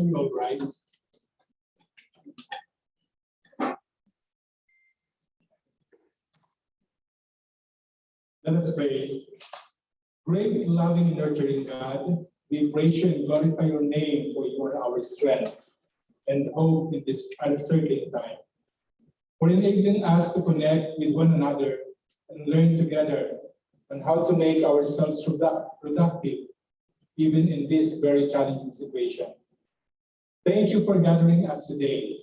Shall we all rise? Let us pray. Great, loving, and nurturing God, we praise you and glorify your name, for you are our strength and hope in this uncertain time. For enabling us to connect with one another and learn together on how to make ourselves productive, even in this very challenging situation. Thank you for gathering us today.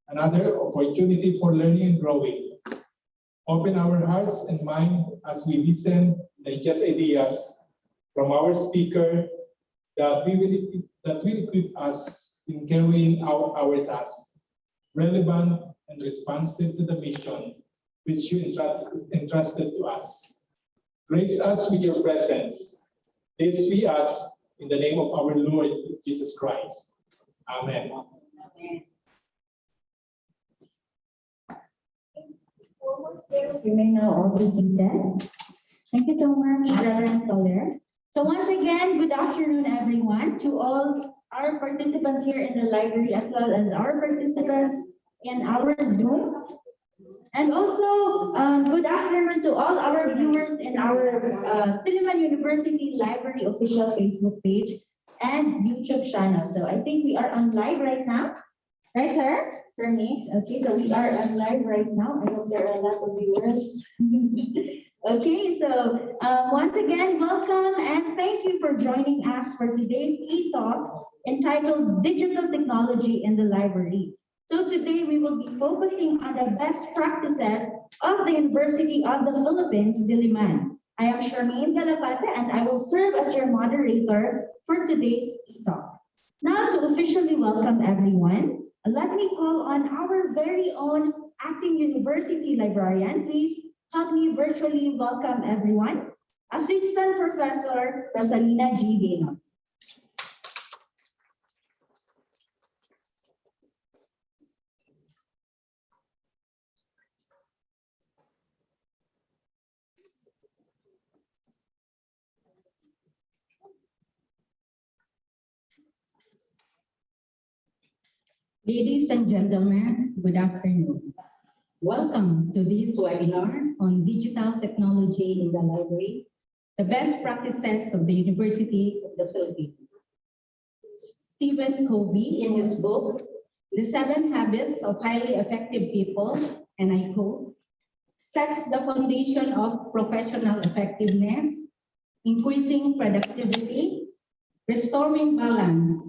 Another opportunity for learning and growing. Open our hearts and mind as we listen, digest ideas from our speaker that will equip us in carrying out our tasks, relevant and responsive to the mission which you entrusted to us. Grace us with your presence. This we ask in the name of our Lord Jesus Christ. Amen. You may now all be seated. Thank you so much, Reverend Soler. So once again, good afternoon, everyone, to all our participants here in the library, as well as our participants in our Zoom. And also, good afternoon to all our viewers in our Silliman University Library official Facebook page and YouTube channel. So I think we are on live right now. Right, sir? Sir Mix? Okay, so we are on live right now. I hope there are a lot of viewers. Okay, so once again, welcome and thank you for joining us for today's e-talk entitled Digital Technology in the Library. So today we will be focusing on the best practices of the University of the Philippines, Diliman. I am Charmaine Galapate and I will serve as your moderator for today's e-talk. Now to officially welcome everyone, let me call on our very own acting university librarian. Please help me virtually welcome everyone. Assistant Professor Rosalina G. Gaynor. Ladies and gentlemen, good afternoon. Welcome to this webinar on digital technology in the library, the best practices of the University of the Philippines. Stephen Covey, in his book, The 7 Habits of Highly Effective People, and I quote, sets the foundation of professional effectiveness, increasing productivity, restoring balance,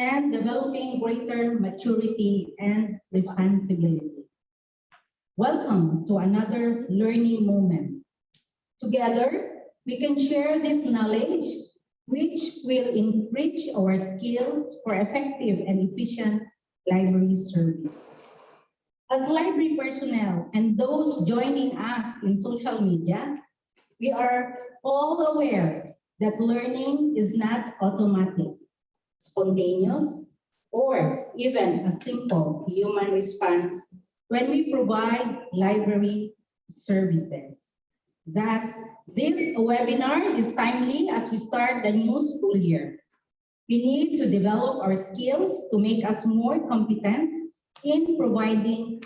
and developing greater maturity and responsibility. Welcome to another learning moment. Together, we can share this knowledge, which will enrich our skills for effective and efficient library service. As library personnel and those joining us in social media, we are all aware that learning is not automatic, spontaneous, or even a simple human response when we provide library services. Thus, this webinar is timely as we start the new school year. We need to develop our skills to make us more competent in providing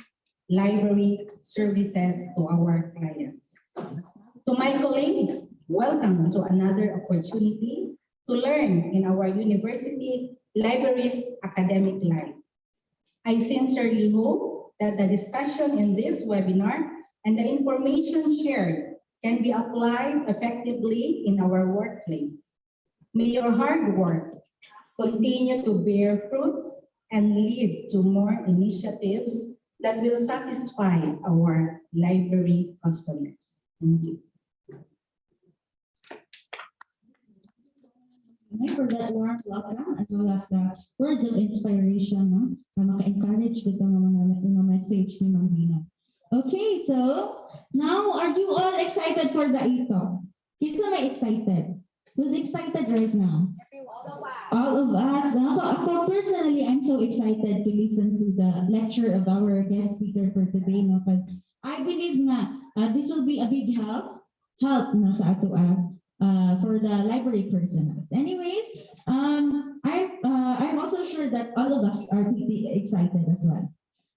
library services to our clients. To my colleagues, welcome to another opportunity to learn in our university library's academic life. I sincerely hope that the discussion in this webinar and the information shared can be applied effectively in our workplace. May your hard work continue to bear fruits and lead to more initiatives that will satisfy our library customers. Thank you. For that warm welcome, as well as the words of inspiration, no? Na maka-encourage ko mga message ni Ma'am Dina. Okay, so now are you all excited for the e-talk? Is somebody excited? Who's excited right now? All of us. Ako personally, I'm so excited to listen to the lecture of our guest speaker for today, no? Because I believe na this will be a big help na sa ato for the library personnel. Anyways, I'm also sure that all of us are pretty excited as well.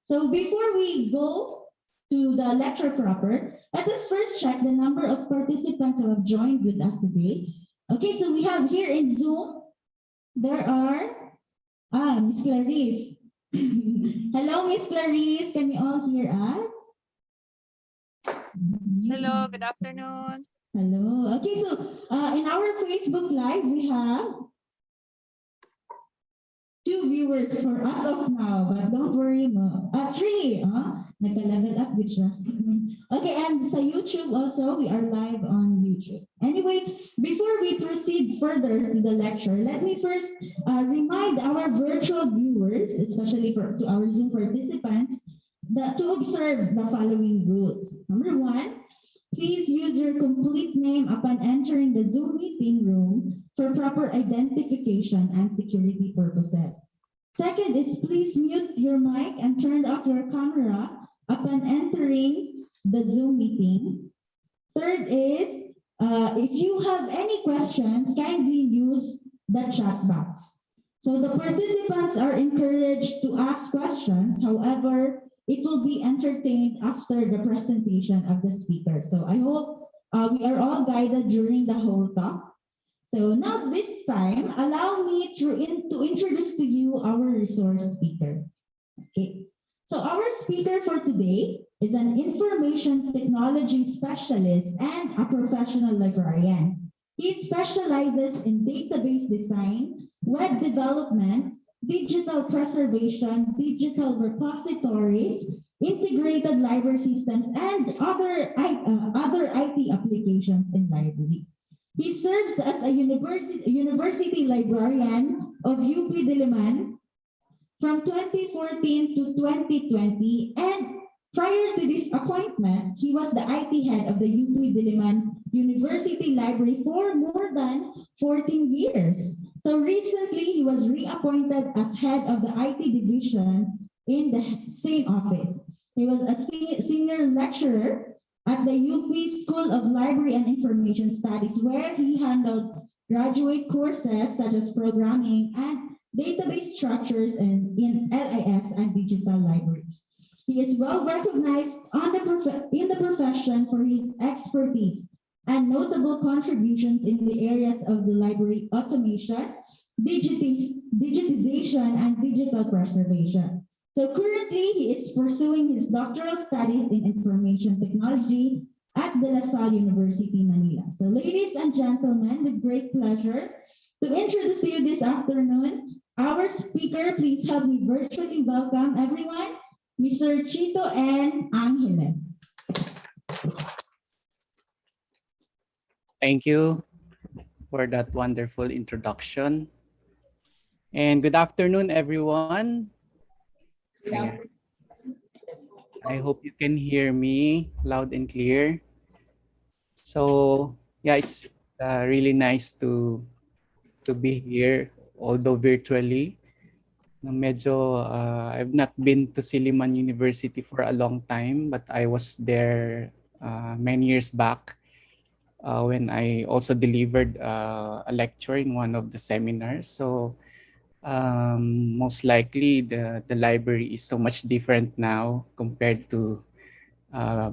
So before we go to the lecture proper, let us first check the number of participants who have joined with us today. Okay, so we have here in Zoom, there are, Miss Clarice. Hello, Miss Clarice, can you all hear us? Hello, good afternoon. Hello. Okay, so in our Facebook Live, we have 2 viewers for us of now, but don't worry mo. 3, nagka-level up with siya. Okay, and sa YouTube also, we are live on YouTube. Anyway, before we proceed further to the lecture, let me first remind our virtual viewers, especially to our Zoom participants, that to observe the following rules. Number 1, please use your complete name upon entering the Zoom meeting room for proper identification and security purposes. Second is please mute your mic and turn off your camera upon entering the Zoom meeting. Third is, if you have any questions, kindly use the chat box. So the participants are encouraged to ask questions. However, it will be entertained after the presentation of the speaker. So I hope we are all guided during the whole talk. So now this time, allow me to introduce to you our resource speaker. Okay. So our speaker for today is an information technology specialist and a professional librarian. He specializes in database design, web development, digital preservation, digital repositories, integrated library systems, and other IT applications in library. He serves as a university librarian of UP Diliman from 2014 to 2020, and prior to this appointment, he was the IT head of the UP Diliman University Library for more than 14 years. So recently, he was reappointed as head of the IT division in the same office. He was a senior lecturer at the UP School of Library and Information Studies, where he handled graduate courses such as programming and database structures in LIS and digital libraries. He is well recognized in the profession for his expertise and notable contributions in the areas of the library automation, digitization, and digital preservation. So currently, he is pursuing his doctoral studies in information technology at De La Salle University, Manila. So ladies and gentlemen, with great pleasure to introduce to you this afternoon, our speaker. Please help me virtually welcome everyone, Mr. Chito and Angeles. Thank you for that wonderful introduction. And good afternoon, everyone. I hope you can hear me loud and clear. So yeah, it's really nice to be here, although virtually. Medyo, I've not been to Silliman University for a long time, but I was there many years back when I also delivered a lecture in one of the seminars. So most likely the library is so much different now compared to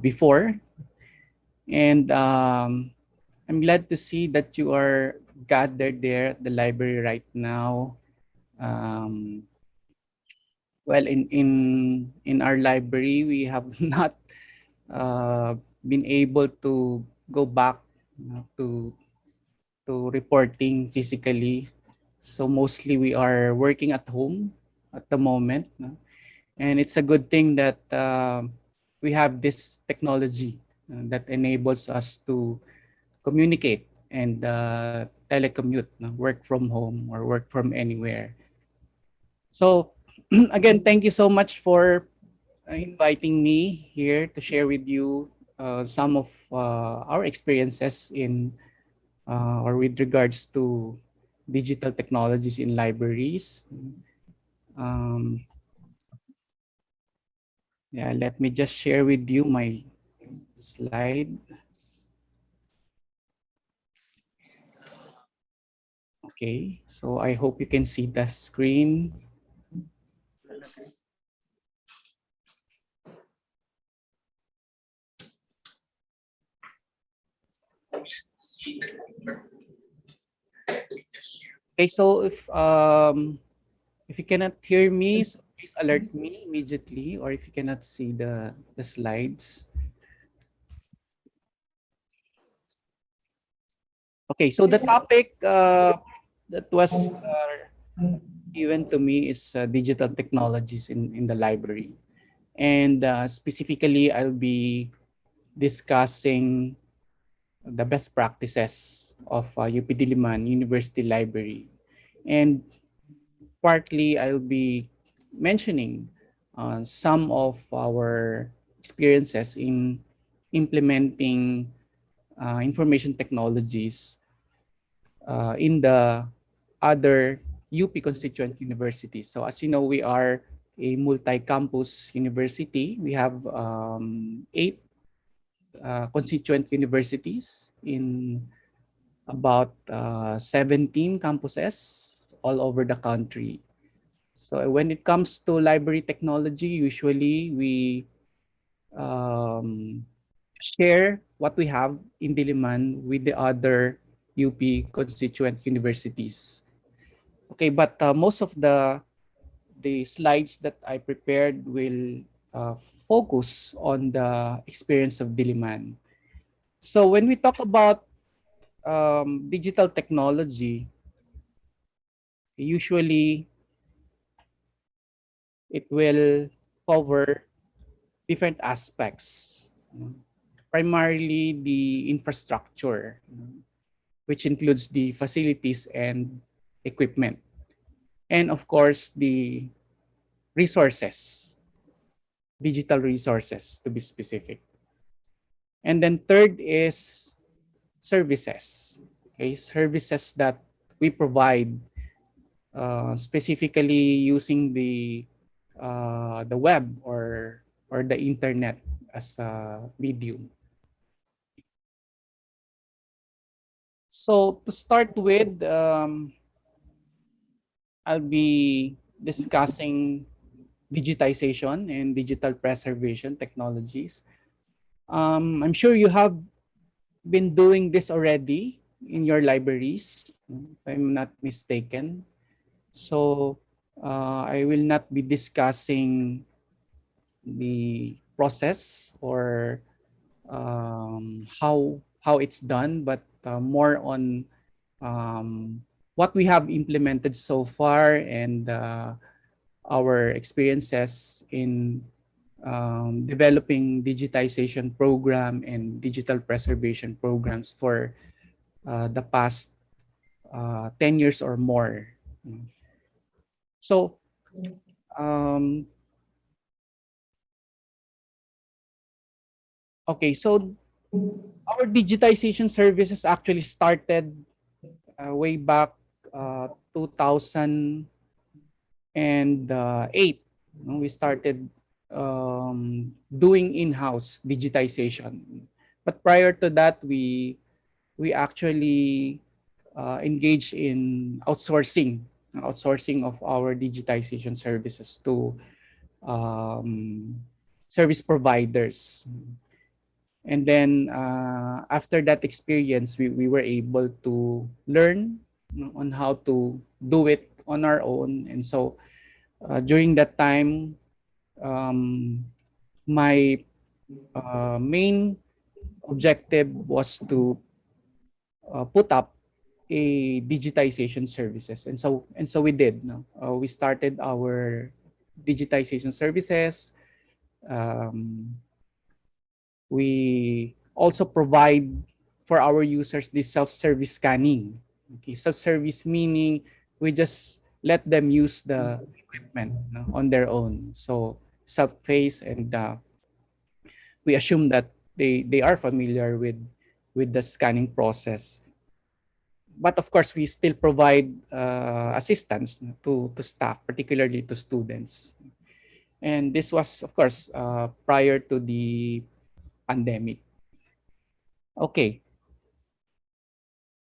before. And I'm glad to see that you are gathered there at the library right now. Well, in our library, we have not been able to go back to reporting physically. So mostly we are working at home at the moment. And it's a good thing that we have this technology that enables us to communicate and telecommute, work from home or work from anywhere. So again, thank you so much for inviting me here to share with you some of our experiences in or with regards to digital technologies in libraries. Yeah, let me just share with you my slide. Okay, so I hope you can see the screen. Okay, so if you cannot hear me, so please alert me immediately, or if you cannot see the slides. Okay, so the topic that was given to me is digital technologies in the library. And specifically, I'll be discussing the best practices of UP Diliman University Library. And partly, I'll be mentioning some of our experiences in implementing information technologies in the other UP constituent universities. So as you know, we are a multi-campus university. We have 8 constituent universities in about 17 campuses all over the country. So when it comes to library technology, usually we um, share what we have in Diliman with the other UP constituent universities. Okay, but most of the slides that I prepared will uh, focus on the experience of Diliman. So when we talk about digital technology, usually it will cover different aspects. Primarily the infrastructure, which includes the facilities and equipment. And of course, the resources, digital resources to be specific. And then third is services. Okay, services that we provide specifically using the web or the internet as a medium. So to start with, I'll be discussing digitization and digital preservation technologies. I'm sure you have been doing this already in your libraries, if I'm not mistaken. So I will not be discussing the process or how it's done, but more on what we have implemented so far and our experiences in developing digitization program and digital preservation programs for the past 10 years or more. So, um, okay, so our digitization services actually started way back 2008. We started doing in-house digitization. But prior to that, we actually engaged in outsourcing of our digitization services to um, service providers. And then after that experience, we were able to learn on how to do it on our own. And so during that time, um, my main objective was to put up a digitization services, and so we did. No, we started our digitization services. Um, we also provide for our users this self-service scanning. Okay, self-service meaning we just let them use the equipment, no, on their own. So self-face, and we assume that they are familiar with the scanning process. But of course, we still provide assistance to staff, particularly to students. And this was, of course, prior to the pandemic. Okay.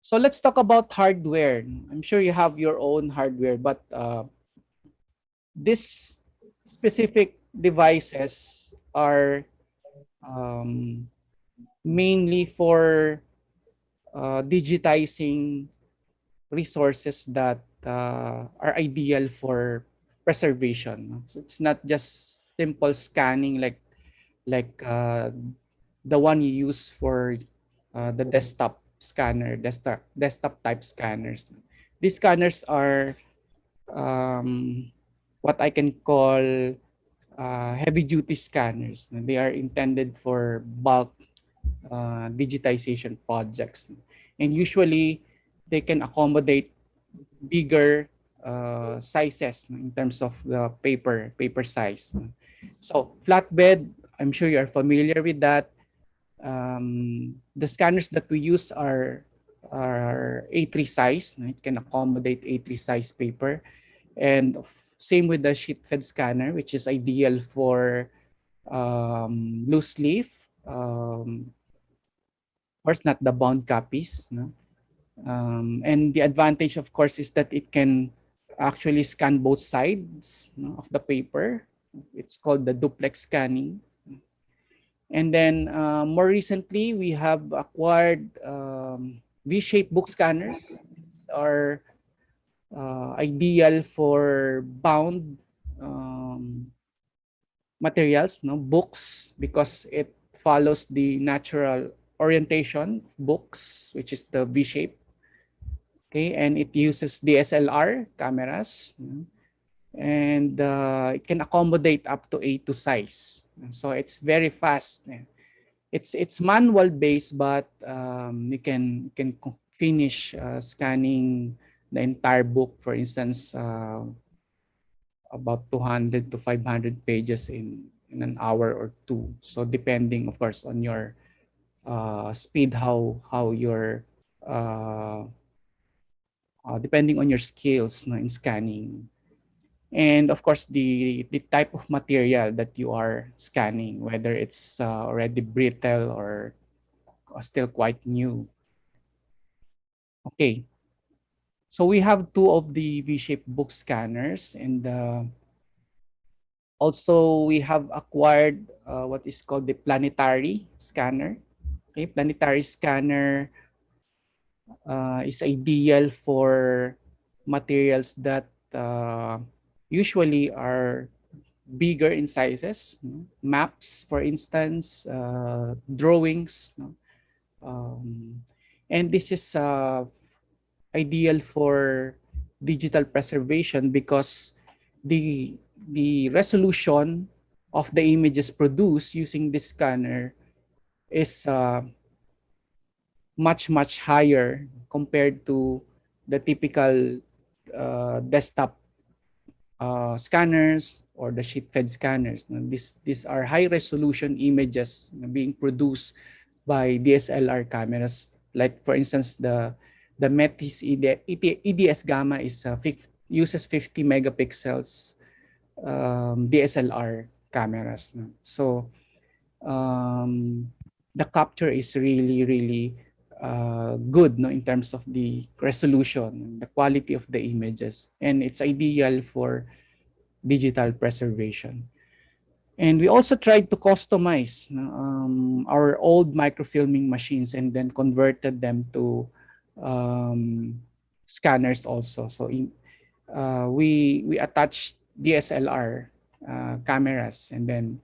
So let's talk about hardware. I'm sure you have your own hardware, but this specific devices are um, mainly for digitizing resources that are ideal for preservation. No? So it's not just simple scanning like the one you use for the desktop type scanners. These scanners are what I can call heavy duty scanners. They are intended for bulk digitization projects. And usually they can accommodate bigger sizes in terms of the paper size. So flatbed, I'm sure you are familiar with that. The scanners that we use are A3 size. It can accommodate A3 size paper. And same with the sheet fed scanner, which is ideal for loose leaf. Of course, not the bound copies. No? And the advantage, of course, is that it can actually scan both sides, no, of the paper. It's called the duplex scanning. And then more recently, we have acquired V-shaped book scanners. These are ideal for bound materials, no books, because it follows the natural orientation of books, which is the V shape. Okay, and it uses DSLR cameras, and it can accommodate up to A2 size. So it's very fast. It's manual based, but you can finish scanning the entire book, for instance, about 200 to 500 pages in an hour or two. So depending, of course, on your speed, how your depending on your skills, no, in scanning. And of course, the type of material that you are scanning, whether it's already brittle or still quite new. Okay, so we have two of the V-shaped book scanners, and also we have acquired what is called the Planetary Scanner. Okay, Planetary Scanner is ideal for materials that usually are bigger in sizes, maps, for instance, drawings, no? um, and this is ideal for digital preservation because the resolution of the images produced using this scanner is much higher compared to the typical desktop scanners or the sheet fed scanners. These are high resolution images being produced by DSLR cameras. Like for instance, the Metis EDS Gamma is uses 50 megapixels DSLR cameras. So the capture is really good, no, in terms of the resolution, the quality of the images, and it's ideal for digital preservation. And we also tried to customize, no, our old microfilming machines and then converted them to scanners also. So we attached DSLR cameras and then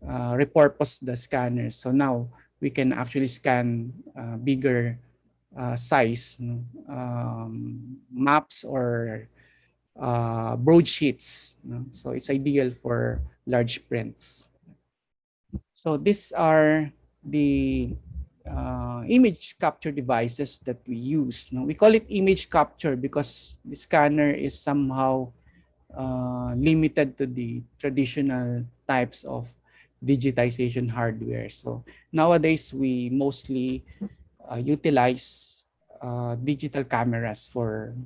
repurpose the scanners. So now we can actually scan bigger size, maps or broadsheets. So it's ideal for large prints. So these are the image capture devices that we use. We call it image capture because the scanner is somehow limited to the traditional types of digitization hardware. So nowadays we mostly utilize digital cameras for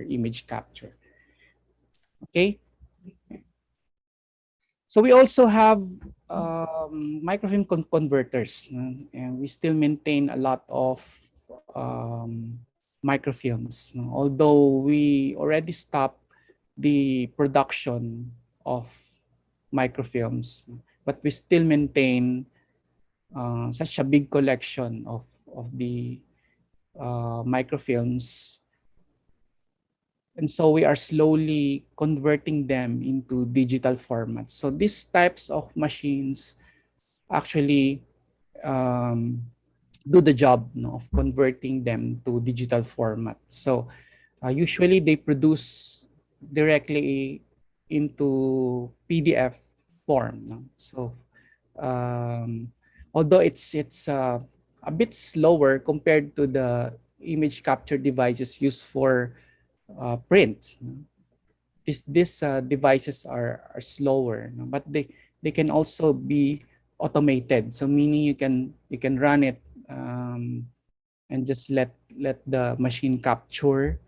image capture. Okay. So we also have microfilm converters, and we still maintain a lot of microfilms. No? Although we already stopped the production of microfilms, but we still maintain such a big collection of the microfilms. And so we are slowly converting them into digital formats. So these types of machines actually do the job, no, of converting them to digital format. So usually they produce directly into PDF form. No? So although it's a bit slower compared to the image capture devices used for print. No? These devices are slower, no? But they can also be automated. So meaning you can run it and just let the machine capture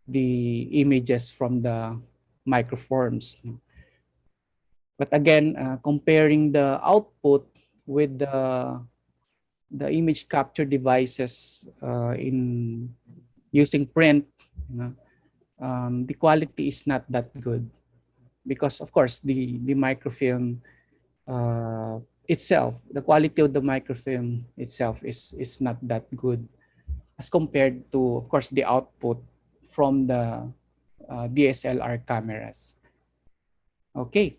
the images from the microforms. But again, comparing the output with the image capture devices in using print, the quality is not that good because of course the microfilm itself, the quality of the microfilm itself is not that good as compared to, of course, the output from the DSLR cameras. Okay.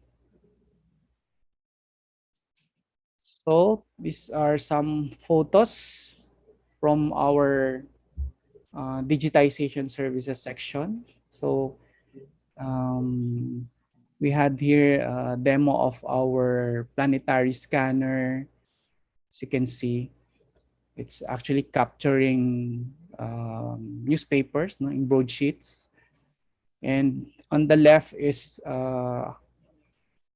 So these are some photos from our digitization services section. So we had here a demo of our planetary scanner. As you can see, it's actually capturing newspapers, no, in broadsheets. And on the left is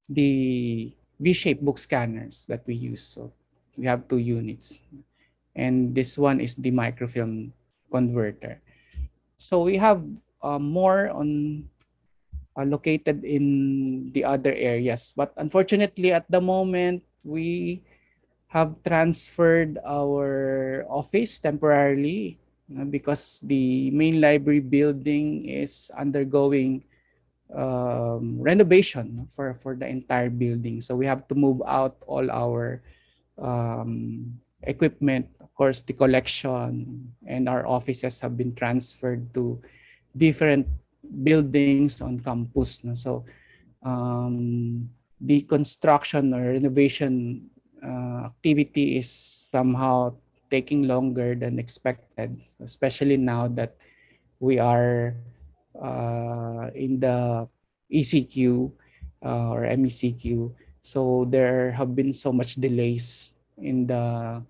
the V-shaped book scanners that we use. So we have 2 units. And this one is the microfilm converter. So we have more on located in the other areas. But unfortunately, at the moment, we have transferred our office temporarily because the main library building is undergoing renovation for the entire building. So we have to move out all our equipment. Of course, the collection and our offices have been transferred to different buildings on campus. No? So the construction or renovation activity is somehow taking longer than expected, especially now that we are in the ECQ or MECQ. So there have been so much delays in the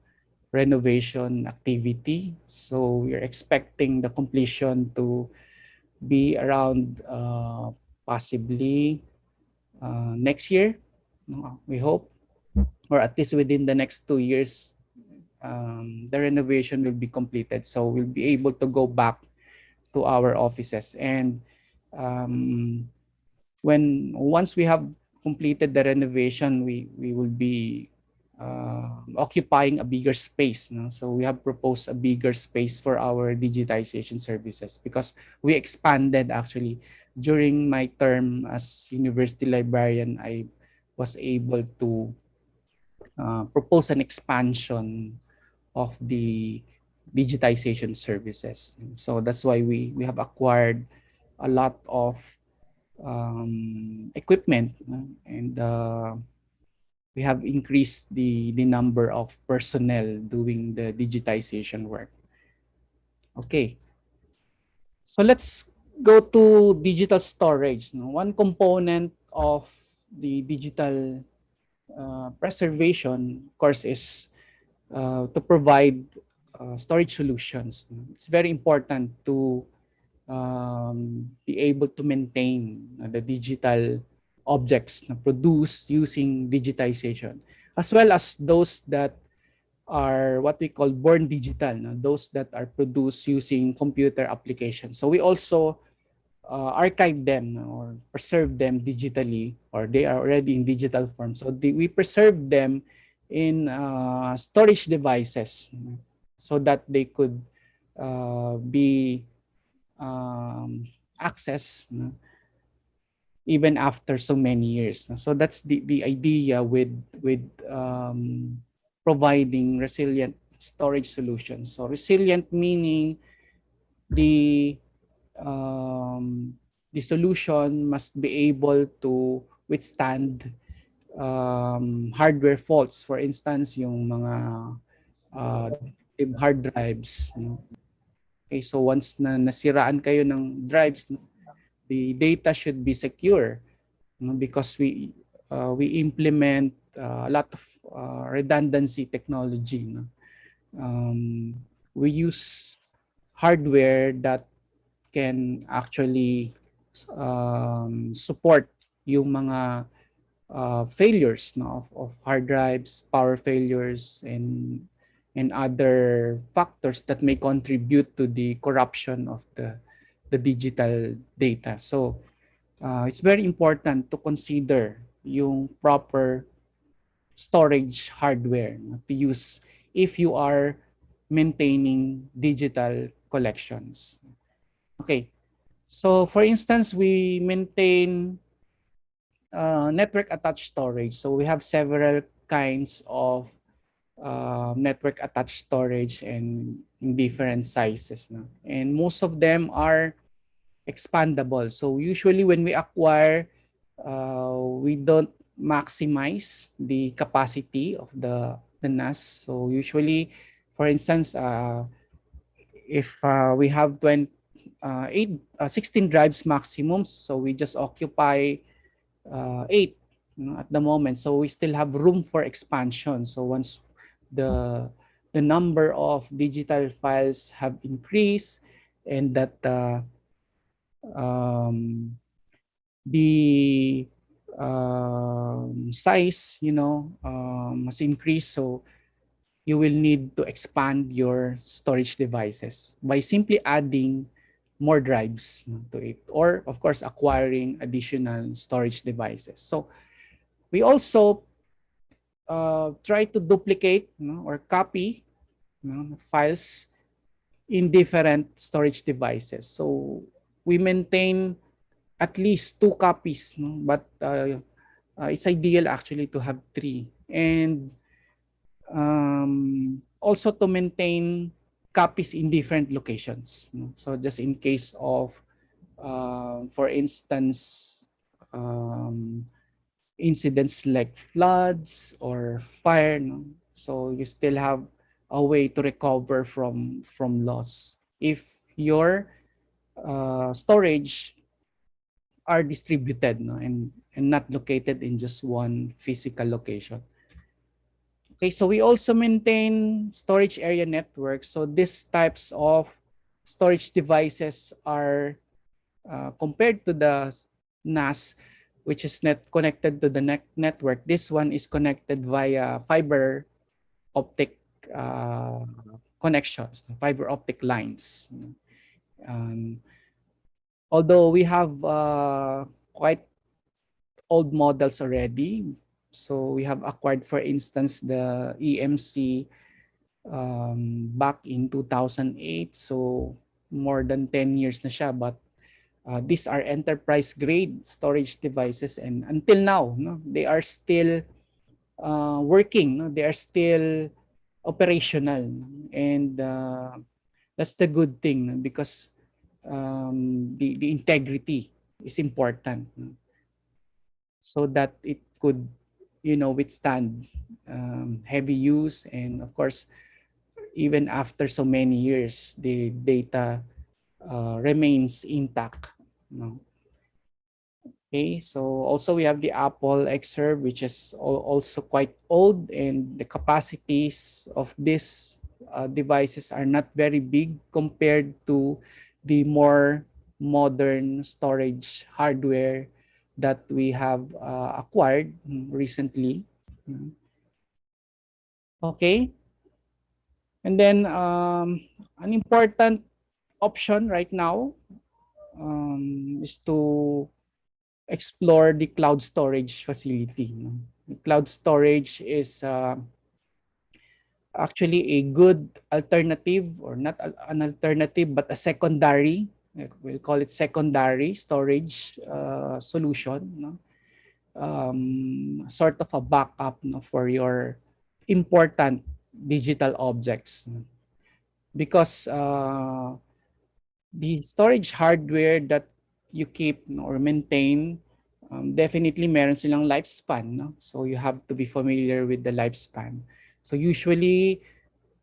renovation activity. So we're expecting the completion to be around possibly next year, we hope, or at least within the next 2 years, the renovation will be completed. So we'll be able to go back to our offices. And once we have completed the renovation, we will be occupying a bigger space. No? So we have proposed a bigger space for our digitization services because we expanded actually during my term as university librarian. I was able to propose an expansion of the digitization services. So that's why we have acquired a lot of equipment and we have increased the number of personnel doing the digitization work. Okay. So let's go to digital storage. One component of the digital preservation, of course, is to provide storage solutions. It's very important to be able to maintain the digital objects produced using digitization, as well as those that are what we call born digital, those that are produced using computer applications. So we also archive them or preserve them digitally, or they are already in digital form. So we preserve them in storage devices so that they could be accessed, even after so many years. So that's the idea with providing resilient storage solutions. So resilient meaning the the solution must be able to withstand hardware faults. For instance, yung mga hard drives. Okay, so once na nasiraan kayo ng drives, the data should be secure, because we implement a lot of redundancy technology. We use hardware that can actually support yung mga failures, of hard drives, power failures, and other factors that may contribute to the corruption of the digital data. So it's very important to consider yung proper storage hardware to use if you are maintaining digital collections. Okay, so for instance, we maintain network attached storage. So we have several kinds of network attached storage and in different sizes. No? And most of them are expandable. So usually when we acquire, we don't maximize the capacity of the NAS. So usually, for instance, if we have 16 drives maximum, so we just occupy 8, at the moment. So we still have room for expansion. So once the number of digital files have increased and that the size, must increase, so you will need to expand your storage devices by simply adding more drives to it, or of course acquiring additional storage devices. So we also try to duplicate, or copy, files in different storage devices. So we maintain at least 2 copies, but it's ideal actually to have 3. And also to maintain copies in different locations. So just in case of, for instance, incidents like floods or fire, so you still have a way to recover from loss if your storage are distributed, and not located in just one physical location. Okay, so we also maintain storage area networks. So these types of storage devices are compared to the NAS, which is connected to the network. This one is connected via fiber optic connections, fiber optic lines. Although we have quite old models already, so we have acquired, for instance, the EMC back in 2008, so more than 10 years na siya, but these are enterprise grade storage devices, and until now, they are still working, they are still operational, and that's the good thing, because the integrity is important, so that it could withstand heavy use, and of course even after so many years the data remains intact. Okay, so also we have the Apple Xserve, which is also quite old, and the capacities of these devices are not very big compared to the more modern storage hardware that we have acquired recently. Okay, and then an important option right now is to explore the cloud storage facility. The cloud storage is a actually a good alternative, or not an alternative, but a secondary, we'll call it secondary storage solution, no? Sort of a backup, no, for your important digital objects. Because the storage hardware that you keep, no, or maintain, definitely meron silang lifespan. No? So you have to be familiar with the lifespan. So usually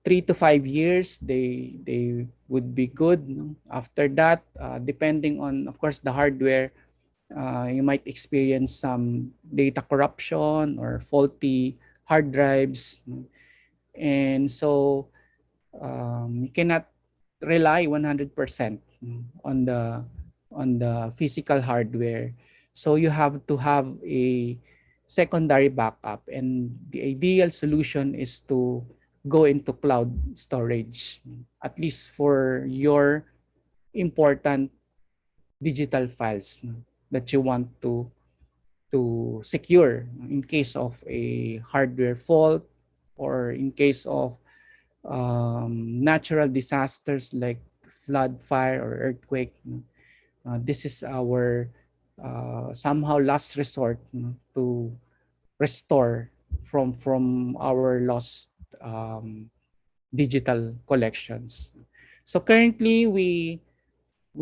3 to 5 years, they would be good. No? After that, depending on, of course, the hardware, you might experience some data corruption or faulty hard drives. No? And so you cannot rely 100% on the physical hardware. So you have to have a secondary backup, and the ideal solution is to go into cloud storage, at least for your important digital files, that you want to secure in case of a hardware fault, or in case of natural disasters like flood, fire, or earthquake. This is our somehow last resort, to restore from our lost digital collections. So currently, we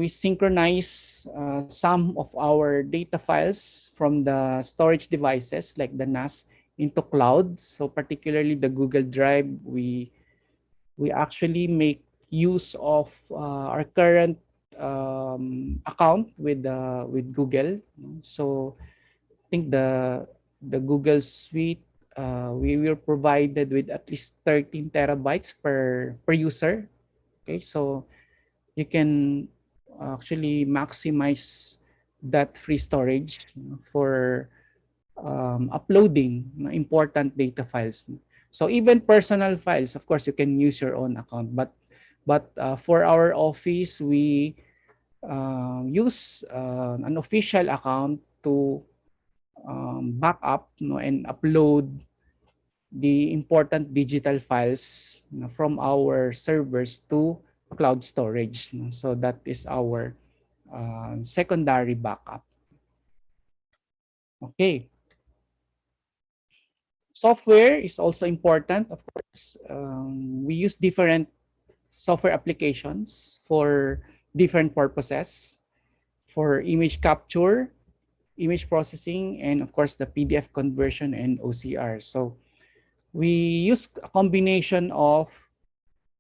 synchronize some of our data files from the storage devices like the NAS into cloud. So particularly the Google Drive, we actually make use of our current account with Google. So I think the Google Suite, we were provided with at least 13 terabytes per user. Okay, so you can actually maximize that free storage, for uploading important data files. So even personal files, of course, you can use your own account. But for our office, we use an official account to back up, and upload the important digital files, from our servers to cloud storage. So that is our secondary backup. Okay. Software is also important. Of course, we use different software applications for different purposes, for image capture, image processing, and of course the PDF conversion and OCR. So we use a combination of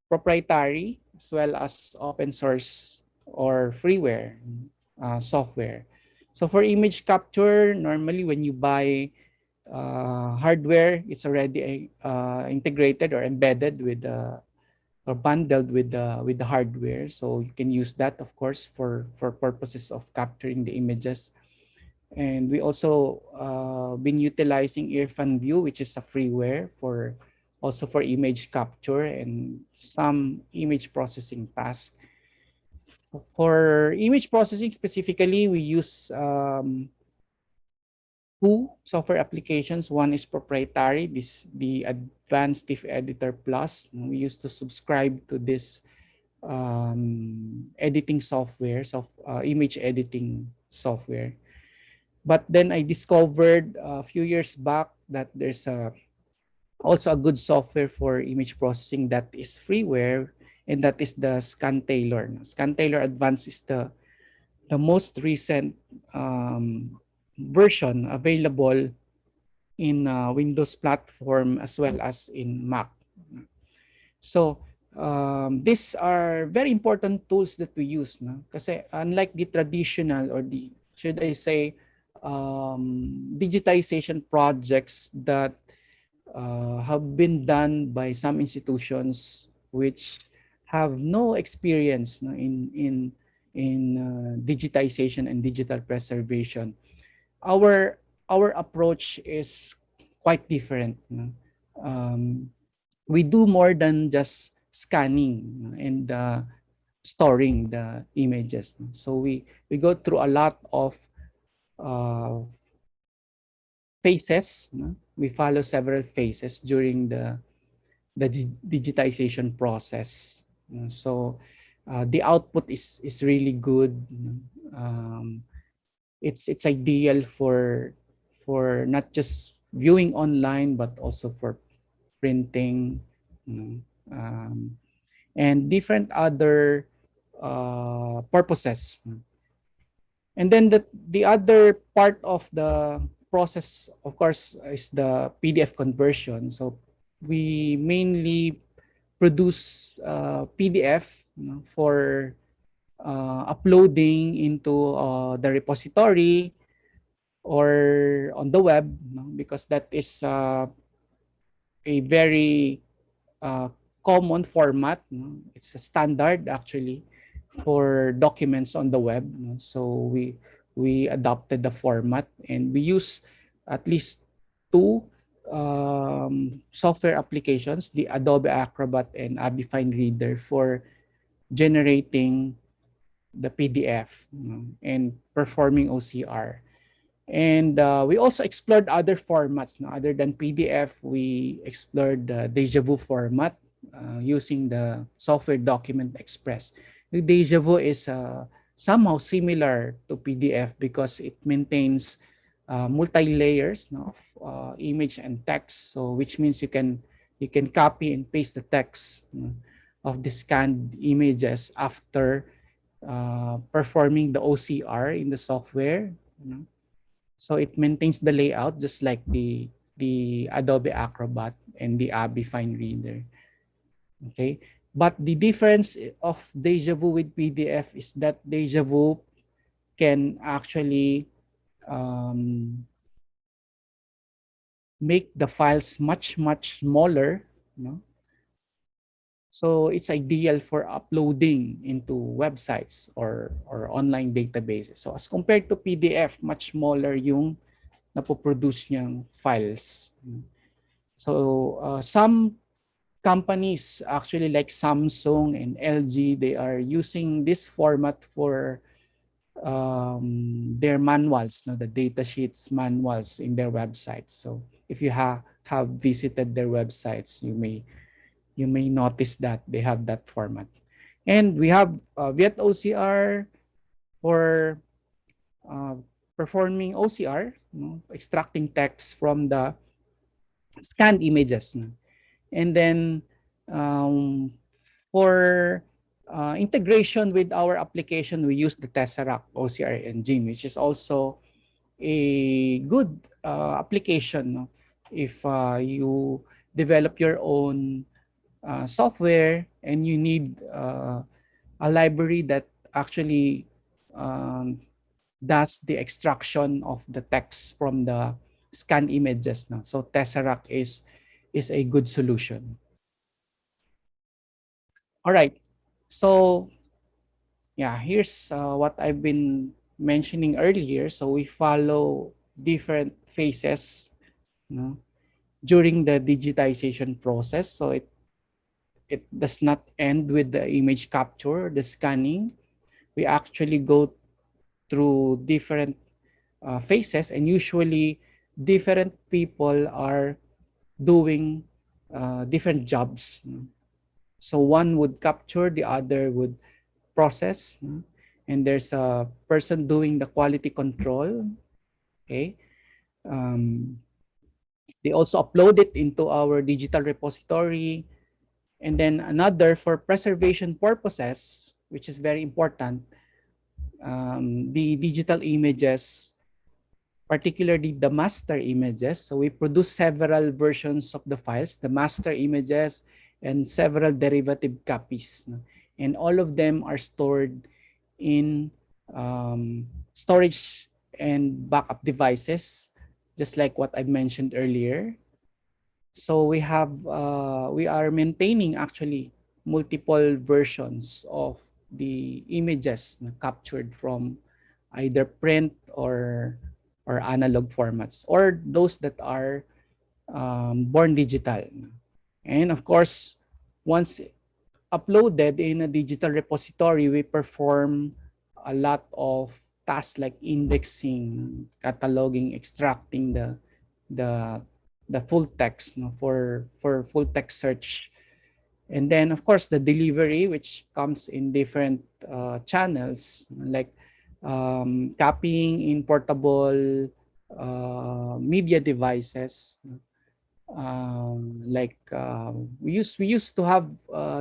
proprietary as well as open source or freeware software. So for image capture, normally when you buy hardware, it's already integrated or embedded with or bundled with the hardware. So you can use that, of course, for purposes of capturing the images. And we also been utilizing Irfan View, which is a freeware for also for image capture and some image processing tasks. For image processing specifically, we use two software applications. One is proprietary, the Advanced TIFF Editor Plus. We used to subscribe to this editing software, image editing software. But then I discovered a few years back that there's also a good software for image processing that is freeware, and that is the ScanTailor. ScanTailor Advanced is the most recent version available in Windows platform as well as in Mac. So these are very important tools that we use. No? Kasi unlike the traditional, or the, should I say, digitization projects that have been done by some institutions which have no experience, no, in digitization and digital preservation. Our approach is quite different. No? We do more than just scanning and storing the images. No? So we go through a lot of phases. No? We follow several phases during the digitization process. So the output is really good. Um, it's ideal for not just viewing online but also for printing, you know, um, and different other purposes. And then the other part of the process, of course, is the PDF conversion. So we mainly produce PDF, for uploading into the repository or on the web, because that is a very uh, common format. It's a standard actually for documents on the web. So we adopted the format and we use at least two software applications, the Adobe Acrobat and Abifine Reader, for generating the PDF, and performing OCR. And we also explored other formats. Other than PDF, we explored the Deja Vu format using the software Document Express. The Deja Vu is somehow similar to PDF because it maintains multi-layers, of image and text. So which means you can copy and paste the text, of the scanned images after performing the OCR in the software. So it maintains the layout just like the Adobe Acrobat and the Abifine Reader. Okay, but the difference of Deja Vu with PDF is that Deja Vu can actually make the files much smaller. So it's ideal for uploading into websites or online databases. So as compared to PDF, much smaller yung napoproduce niyang files. So some companies actually like Samsung and LG, they are using this format for their manuals, the data sheets manuals in their websites. So if you have visited their websites, you may notice that they have that format. And we have Viet OCR for uh, performing OCR, extracting text from the scanned images. And then for integration with our application, we use the Tesseract OCR engine, which is also a good application, if you develop your own software and you need a library that actually um, does the extraction of the text from the scanned images. No? So Tesseract is a good solution. All right. So yeah, here's what I've been mentioning earlier. So we follow different phases, during the digitization process. So it does not end with the image capture, the scanning. We actually go through different phases, and usually different people are doing different jobs. So one would capture, the other would process, and there's a person doing the quality control. Okay. They also upload it into our digital repository, and then another for preservation purposes, which is very important. The digital images, particularly the master images. So we produce several versions of the files, the master images, and several derivative copies. And all of them are stored in storage and backup devices, just like what I mentioned earlier. So we are maintaining actually multiple versions of the images captured from either print or analog formats, or those that are born digital. And of course, once uploaded in a digital repository, we perform a lot of tasks like indexing, cataloging, extracting the the full text, no, for full text search. And then, of course, the delivery, which comes in different channels, like copying in portable media devices. We used to have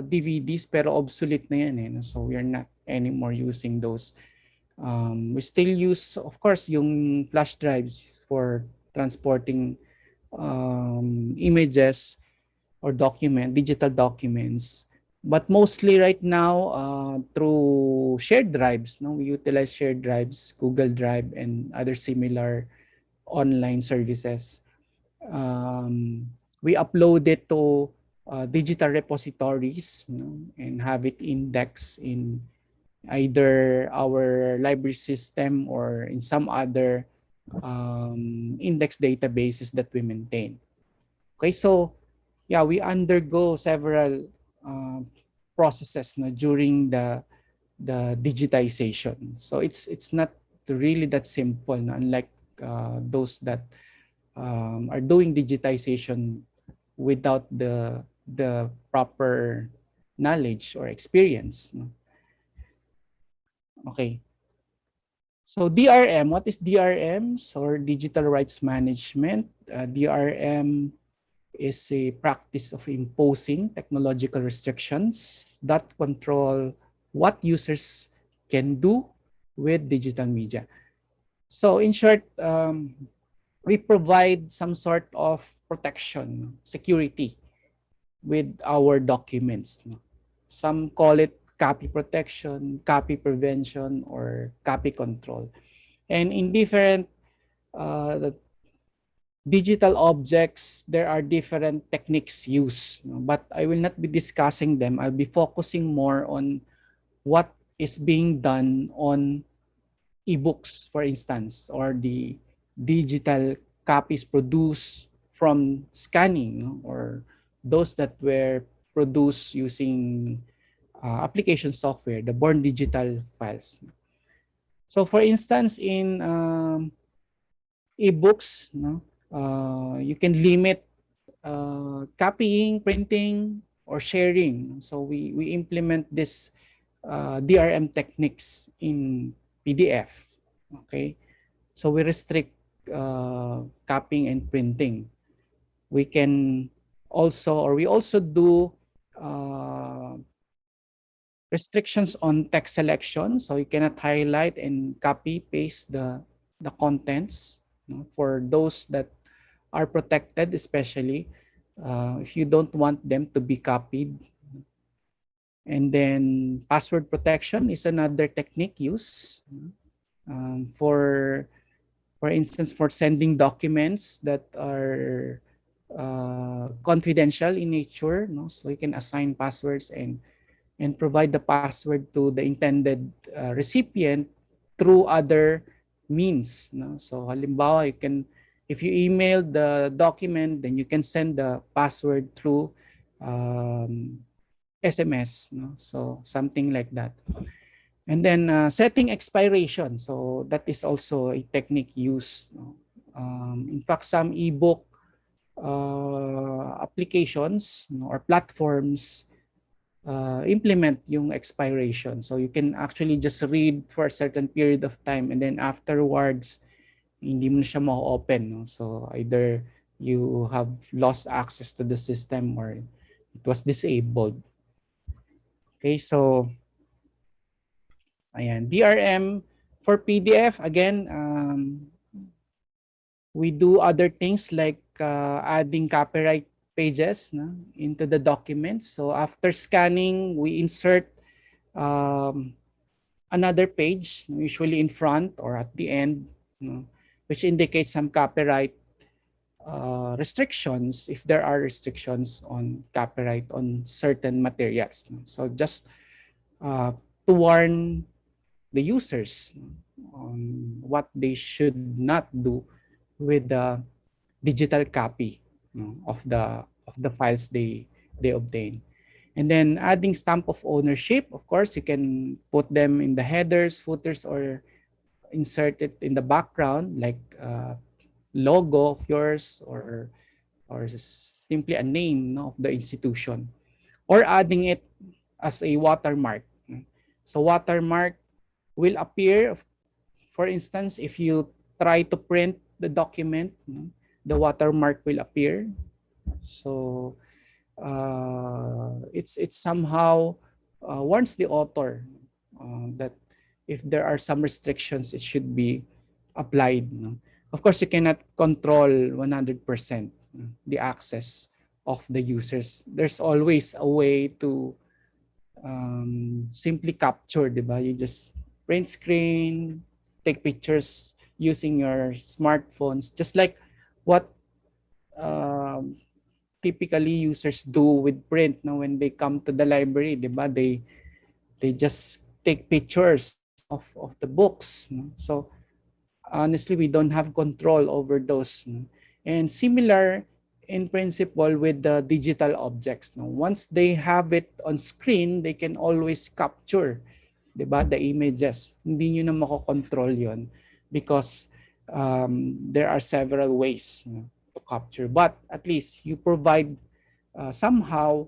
DVDs, pero obsolete na yan, eh, no? So we are not anymore using those. We still use, of course, yung flash drives for transporting images or digital documents. But mostly right now, through shared drives, no, we utilize shared drives, Google Drive, and other similar online services. We upload it to digital repositories, and have it indexed in either our library system or in some other index databases that we maintain. Okay, so yeah, we undergo several processes during the digitization. So it's not really that simple, unlike those that are doing digitization without the proper knowledge or experience. Okay. So DRM, what is DRM? So Digital Rights Management. DRM is a practice of imposing technological restrictions that control what users can do with digital media. So in short, we provide some sort of protection, security with our documents. Some call it copy protection, copy prevention, or copy control. And in different digital objects, there are different techniques used, but I will not be discussing them. I'll be focusing more on what is being done on ebooks, for instance, or the digital copies produced from scanning, or those that were produced using application software, the born digital files. So for instance, in ebooks, you can limit copying, printing, or sharing. So we implement this DRM techniques in PDF. Okay, so we restrict copying and printing. We also do restrictions on text selection. So you cannot highlight and copy paste the contents, for those that are protected, especially if you don't want them to be copied. And then password protection is another technique used for instance, for sending documents that are confidential in nature. So you can assign passwords and provide the password to the intended recipient through other means. So halimbawa, if you email the document, then you can send the password through SMS. So something like that. And then setting expiration. So that is also a technique used. In fact, some ebook applications or platforms implement yung expiration. So you can actually just read for a certain period of time, and then afterwards, hindi mo na siya ma-open. So either you have lost access to the system or it was disabled. Okay, so ayan, DRM for PDF, again, we do other things like adding copyright pages into the documents. So after scanning, we insert another page, usually in front or at the end, which indicates some copyright restrictions, if there are restrictions on copyright on certain materials. So just to warn the users on what they should not do with the digital copy of the files they obtain. And then adding stamp of ownership, of course, you can put them in the headers, footers, or insert it in the background, like logo of yours or or simply a name, no, of the institution, or adding it as a watermark. So watermark will appear, for instance, if you try to print the document, the watermark will appear. So it's somehow warns the author that if there are some restrictions, it should be applied. No? Of course, you cannot control 100% the access of the users. There's always a way to simply capture, di ba? You just print screen, take pictures using your smartphones, just like what um, typically users do with print. No, when they come to the library, di ba? They just take pictures of the books. No? So honestly, we don't have control over those. No? And similar in principle with the digital objects. No? Once they have it on screen, they can always capture, 'di ba, the images. Hindi niyo na makokontrol 'yon because there are several ways, to capture. But at least you provide somehow,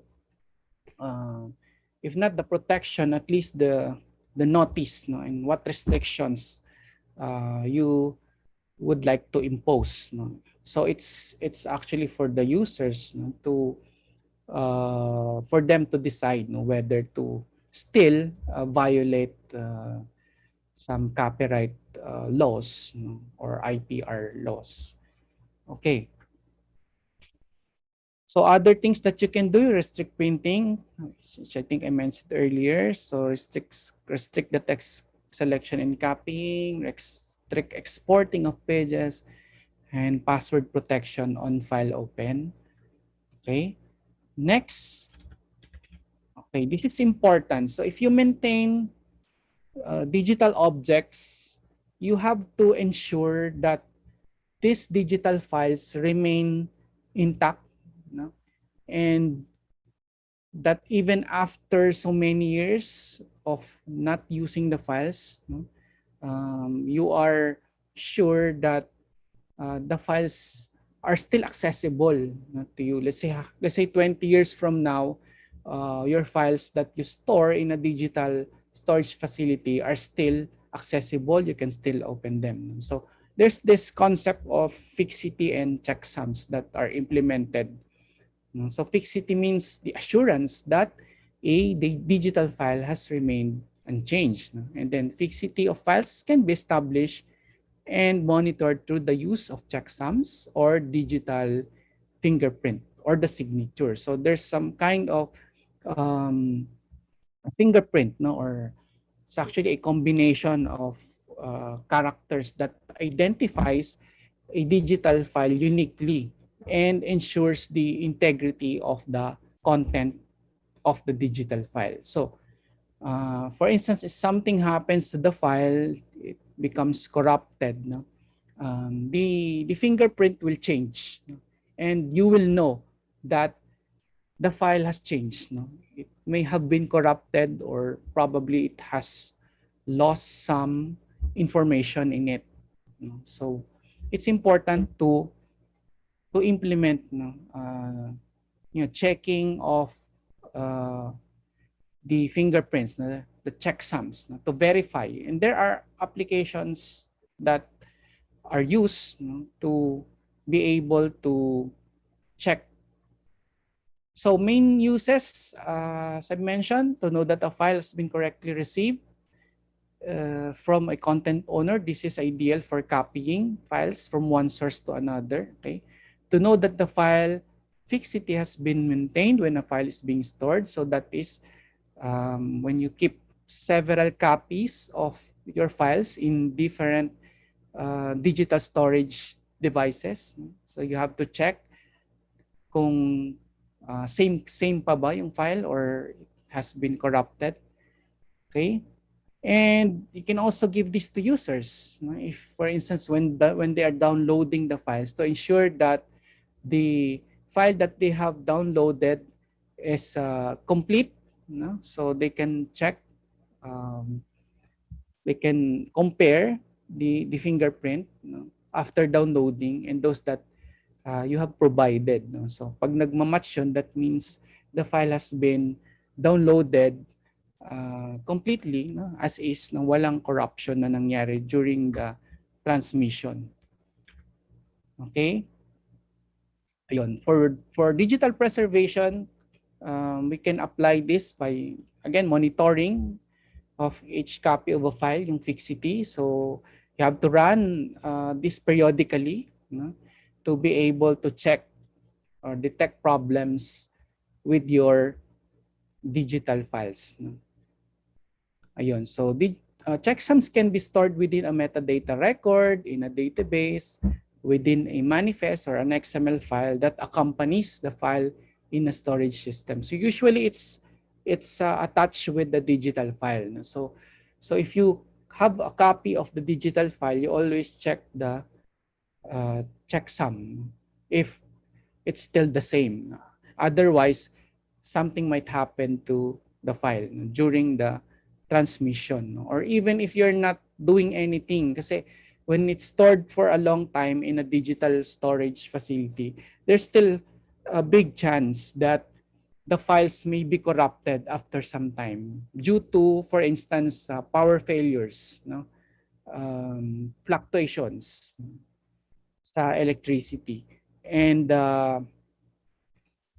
uh, if not the protection, at least the notice, no, and what restrictions you would like to impose. No? So it's actually for the users, no, to for them to decide, no, whether to still violate some copyright laws, no, or IPR laws. Okay. So other things that you can do, restrict printing, which I think I mentioned earlier. So restrict the text selection and copying, restrict exporting of pages, and password protection on file open. Okay. Next. Okay, this is important. So if you maintain digital objects, you have to ensure that these digital files remain intact, no? And that even after so many years of not using the files, no, you are sure that the files are still accessible, to you. Let's say 20 years from now, your files that you store in a digital storage facility are still accessible. You can still open them. So there's this concept of fixity and checksums that are implemented. So fixity means the assurance that the digital file has remained unchanged. And then fixity of files can be established and monitored through the use of checksums or digital fingerprint or the signature. So there's some kind of fingerprint, no, or it's actually a combination of characters that identifies a digital file uniquely and ensures the integrity of the content of the digital file. So, for instance, if something happens to the file, it becomes corrupted, no? The fingerprint will change, no? And you will know that the file has changed. No? It may have been corrupted or probably it has lost some information in it. No? So it's important to implement, no, checking of uh, the fingerprints, no, the checksums, no, to verify. And there are applications that are used, no, to be able to check. So main uses, as I mentioned, to know that a file has been correctly received from a content owner. This is ideal for copying files from one source to another. Okay, to know that the file fixity has been maintained when a file is being stored. So that is when you keep several copies of your files in different digital storage devices. So you have to check kung same pa ba yung file or it has been corrupted. Okay? And you can also give this to users. If, for instance, when they are downloading the files, to ensure that the file that they have downloaded is complete, so they can check, they can compare the fingerprint, after downloading, and those that you have provided. No? So pag nagmamatch yun, that means the file has been downloaded completely, no? As is, na walang corruption na nangyari during the transmission. Okay? Ayun. For digital preservation, we can apply this by, again, monitoring of each copy of a file, yung Fixity. So you have to run this periodically, no? To be able to check or detect problems with your digital files. No? Ayun. So checksums can be stored within a metadata record, in a database, within a manifest or an XML file that accompanies the file in a storage system. So usually it's attached with the digital file. No? So if you have a copy of the digital file, you always check the checksum if it's still the same. Otherwise, something might happen to the file during the transmission. Or even if you're not doing anything, kasi when it's stored for a long time in a digital storage facility, there's still a big chance that the files may be corrupted after some time due to, for instance, power failures, no? Fluctuations sa electricity. And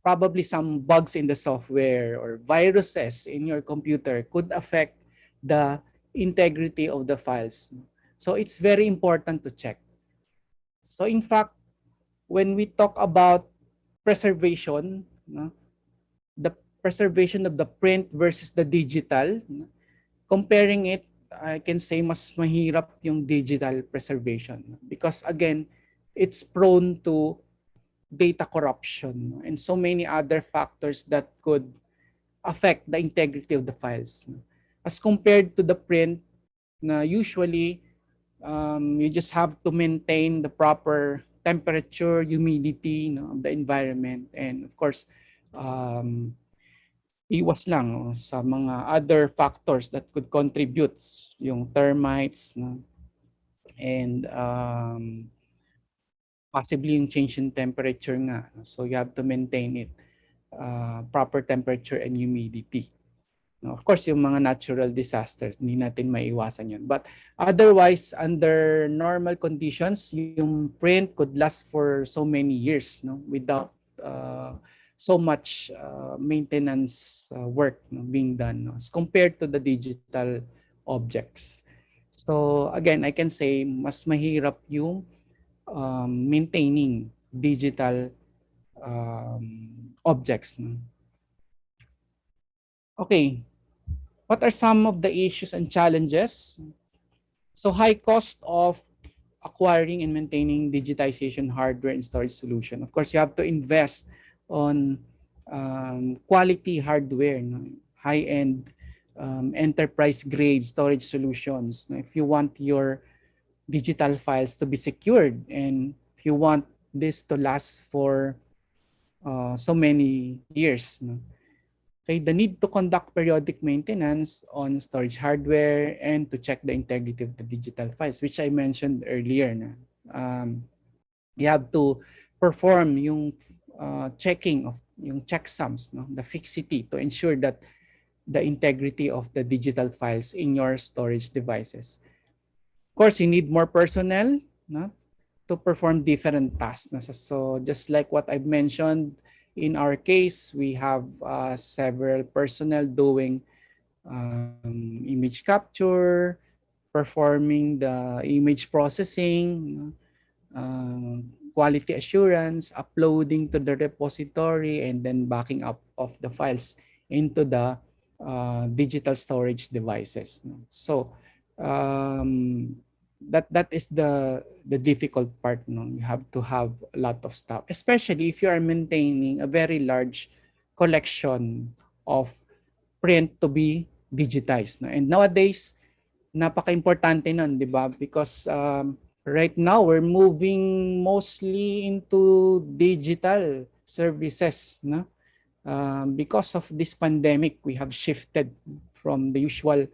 probably some bugs in the software or viruses in your computer could affect the integrity of the files. So it's very important to check. So in fact, when we talk about preservation, no, the preservation of the print versus the digital, no, comparing it, I can say mas mahirap yung digital preservation because again, it's prone to data corruption and so many other factors that could affect the integrity of the files. As compared to the print, na usually you just have to maintain the proper temperature, humidity, no, of the environment, and of course, iwas lang, no, sa mga other factors that could contribute, yung termites, no, and possibly yung change in temperature nga. So you have to maintain it, proper temperature and humidity. No, of course, yung mga natural disasters, hindi natin maiwasan yun. But otherwise, under normal conditions, yung print could last for so many years, no, without so much maintenance work, no, being done, no, as compared to the digital objects. So again, I can say mas mahirap yung maintaining digital objects. No? Okay, what are some of the issues and challenges? So high cost of acquiring and maintaining digitization hardware and storage solution. Of course, you have to invest on quality hardware, no? High-end enterprise grade storage solutions. If you want your digital files to be secured and if you want this to last for so many years. No? Okay, the need to conduct periodic maintenance on storage hardware and to check the integrity of the digital files, which I mentioned earlier. Na. You have to perform yung checking of yung checksums, no? The Fixity, to ensure that the integrity of the digital files in your storage devices. Of course, you need more personnel, no, to perform different tasks. So just like what I've mentioned, in our case, we have several personnel doing image capture, performing the image processing, quality assurance, uploading to the repository, and then backing up of the files into the digital storage devices. So that is the difficult part. No? You have to have a lot of stuff, especially if you are maintaining a very large collection of print to be digitized. No? And nowadays, napaka-importante nun, di ba? Because right now, we're moving mostly into digital services. No? Because of this pandemic, we have shifted from the usual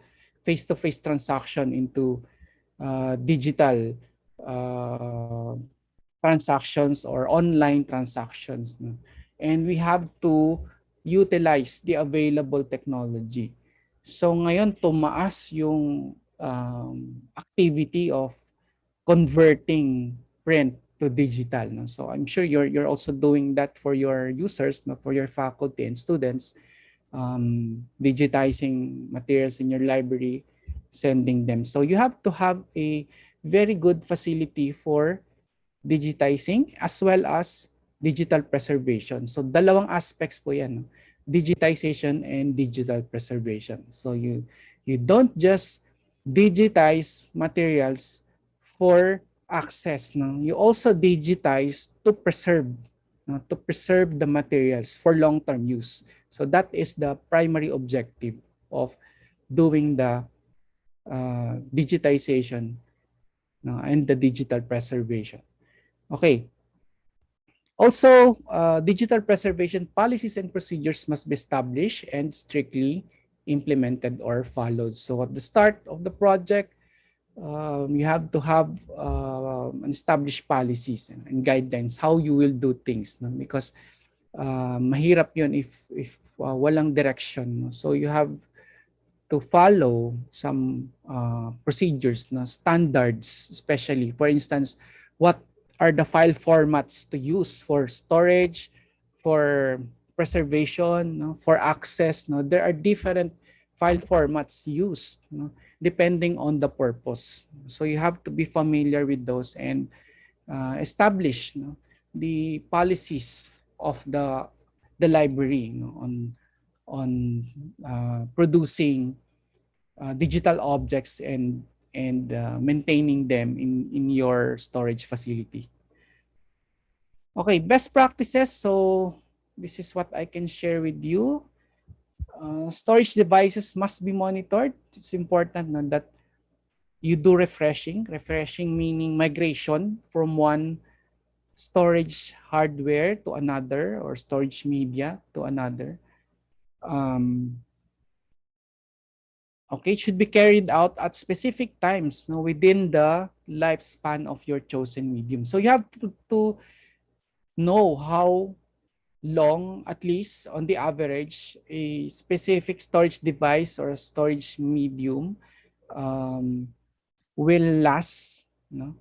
face-to-face transaction into digital transactions or online transactions. No? And we have to utilize the available technology. So ngayon, tumaas yung activity of converting print to digital. No? So I'm sure you're also doing that for your users, no? For your faculty and students, digitizing materials in your library, sending them. So you have to have a very good facility for digitizing as well as digital preservation. So dalawang aspects po yan, no? Digitization and digital preservation. So you don't just digitize materials for access, no? You also digitize to preserve, no? To preserve the materials for long-term use. So that is the primary objective of doing the digitization, no? And the digital preservation. Okay. Also, digital preservation policies and procedures must be established and strictly implemented or followed. So at the start of the project, you have to have established policies and guidelines how you will do things, no? Because mahirap yun if walang direction, no? So you have to follow some procedures, no? Standards, especially. For instance, what are the file formats to use for storage, for preservation, no? For access. No? There are different file formats used, no? Depending on the purpose. So you have to be familiar with those and establish, no? The policies of the library, no? On producing digital objects and maintaining them in your storage facility. Okay, best practices. So this is what I can share with you. Storage devices must be monitored. It's important, no, that you do refreshing. Refreshing meaning migration from one storage hardware to another or storage media to another. Okay, it should be carried out at specific times, no, within the lifespan of your chosen medium. So you have to know how long, at least on the average, a specific storage device or storage medium will last. No?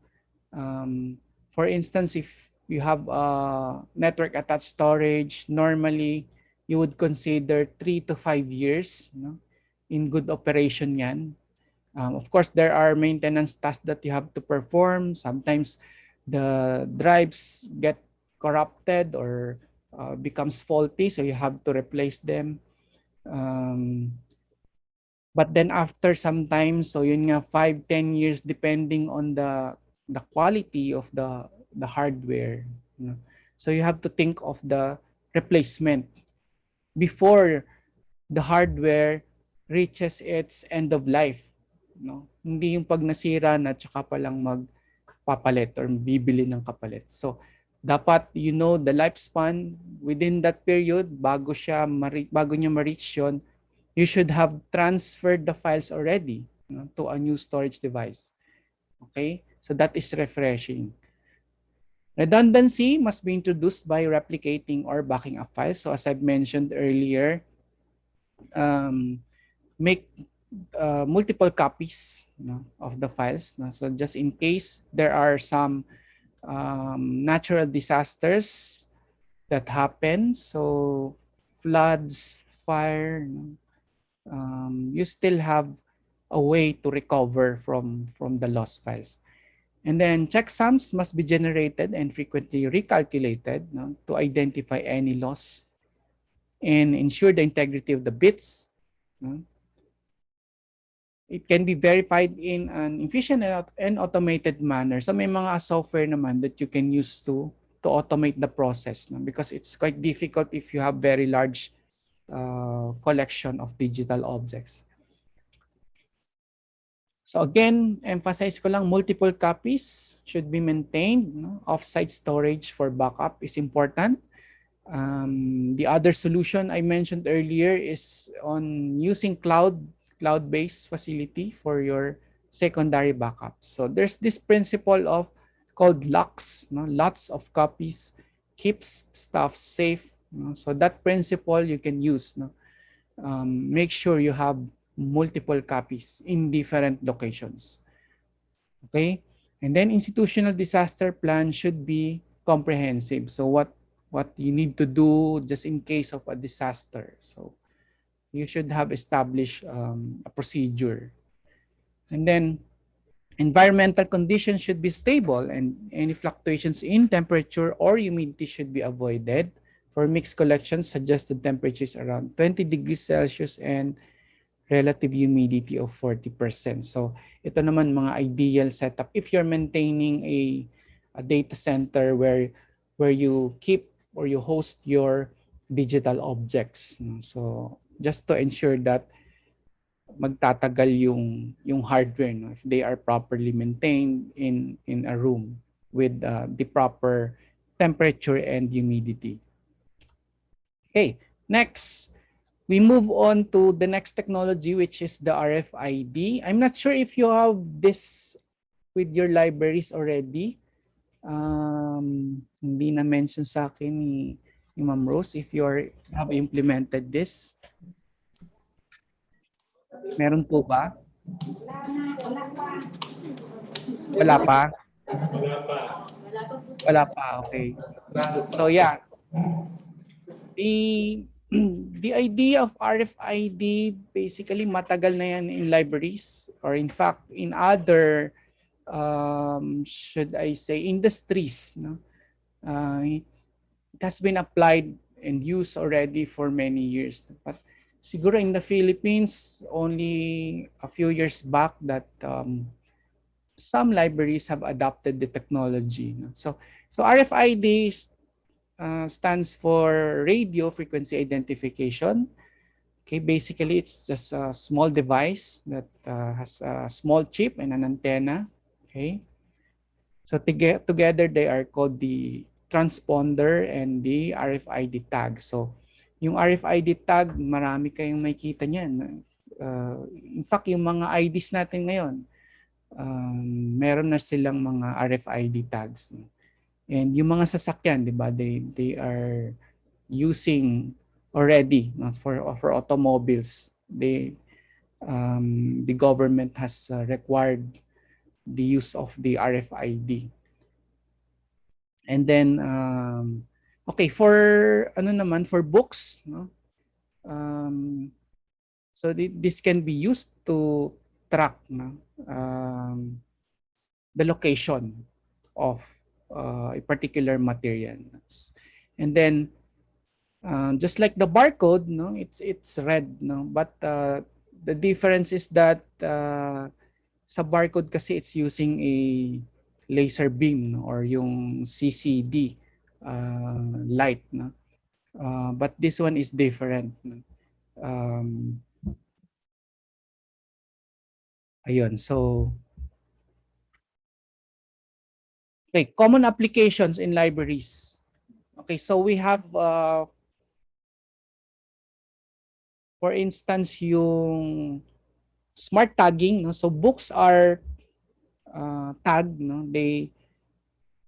For instance, if you have a network attached storage, normally you would consider 3 to 5 years, no? In good operation yan. Of course, there are maintenance tasks that you have to perform. Sometimes the drives get corrupted or becomes faulty, so you have to replace them. But then after some time, so yun nga 5-10 years depending on the quality of the hardware. You know? So you have to think of the replacement before the hardware reaches its end of life. No? Hindi yung pag nasira na tsaka pa lang magpapalit or bibili ng kapalit. So dapat you know the lifespan within that period bago niya ma-reach yun, you should have transferred the files already, no, to a new storage device. Okay? So that is refreshing. Redundancy must be introduced by replicating or backing up files. So as I've mentioned earlier, make multiple copies, no, of the files. No? So just in case there are some natural disasters that happen, so floods, fire, no? You still have a way to recover from the lost files. And then checksums must be generated and frequently recalculated, no, to identify any loss and ensure the integrity of the bits. No? It can be verified in an efficient and automated manner. So may mga software naman that you can use to automate the process, no? Because it's quite difficult if you have very large collection of digital objects. So again, emphasize ko lang, multiple copies should be maintained. No? Off-site storage for backup is important. The other solution I mentioned earlier is on using cloud-based facility for your secondary backup. So there's this principle of called locks, no? Lots of copies keeps stuff safe. No? So that principle you can use. No? Make sure you have multiple copies in different locations. Okay, and then institutional disaster plan should be comprehensive. So what you need to do just in case of a disaster. So you should have established a procedure. And then environmental conditions should be stable, and any fluctuations in temperature or humidity should be avoided. For mixed collections, suggested temperatures around 20 degrees Celsius and relative humidity of 40%. So ito naman mga ideal setup if you're maintaining a data center where you keep or you host your digital objects. So just to ensure that magtatagal yung hardware, no, if they are properly maintained in a room with the proper temperature and humidity. Okay, next we move on to the next technology, which is the RFID. I'm not sure if you have this with your libraries already. Hindi na mention sa akin ni Ma'am Rose if you have implemented this. Meron po ba? Wala pa? Wala pa, okay. So yeah, the the idea of RFID basically matagal na yan in libraries or in fact in other should I say industries, no? It has been applied and used already for many years, but siguro in the Philippines only a few years back that some libraries have adopted the technology, no? So RFID stands for radio frequency identification. Okay, basically it's just a small device that has a small chip and an antenna. Okay, so together they are called the transponder and the RFID tag. So yung RFID tag, marami kayong makikita niyan. In fact, yung mga IDs natin ngayon, meron na silang mga RFID tags. And yung mga sasakyan, di ba, they are using already, no, for automobiles. The government has required the use of the RFID. And then okay, for ano naman, for books, no, so this can be used to track, no, the location of a particular material. And then just like the barcode, no, it's red, no, but the difference is that sa barcode kasi it's using a laser beam, no, or yung CCD light, no. But this one is different, no. Ayun, so okay, common applications in libraries. Okay, so we have for instance yung smart tagging, no? So books are tagged, no? They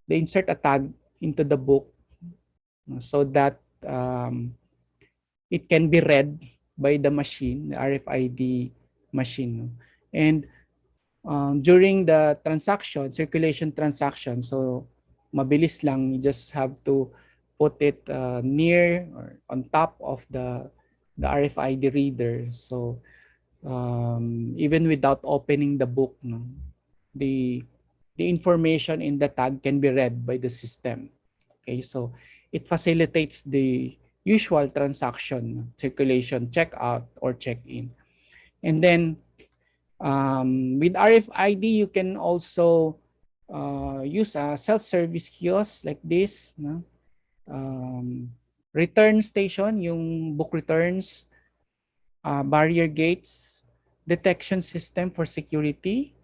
insert a tag into the book, no? So that it can be read by the machine, the RFID machine, no? And during the transaction, circulation transaction, so mabilis lang, you just have to put it near or on top of the RFID reader. So even without opening the book, no, the information in the tag can be read by the system. Okay, so it facilitates the usual transaction, circulation, checkout or check-in. And then with RFID, you can also use a self-service kiosk like this, no? Return station, yung book returns, barrier gates, detection system for security,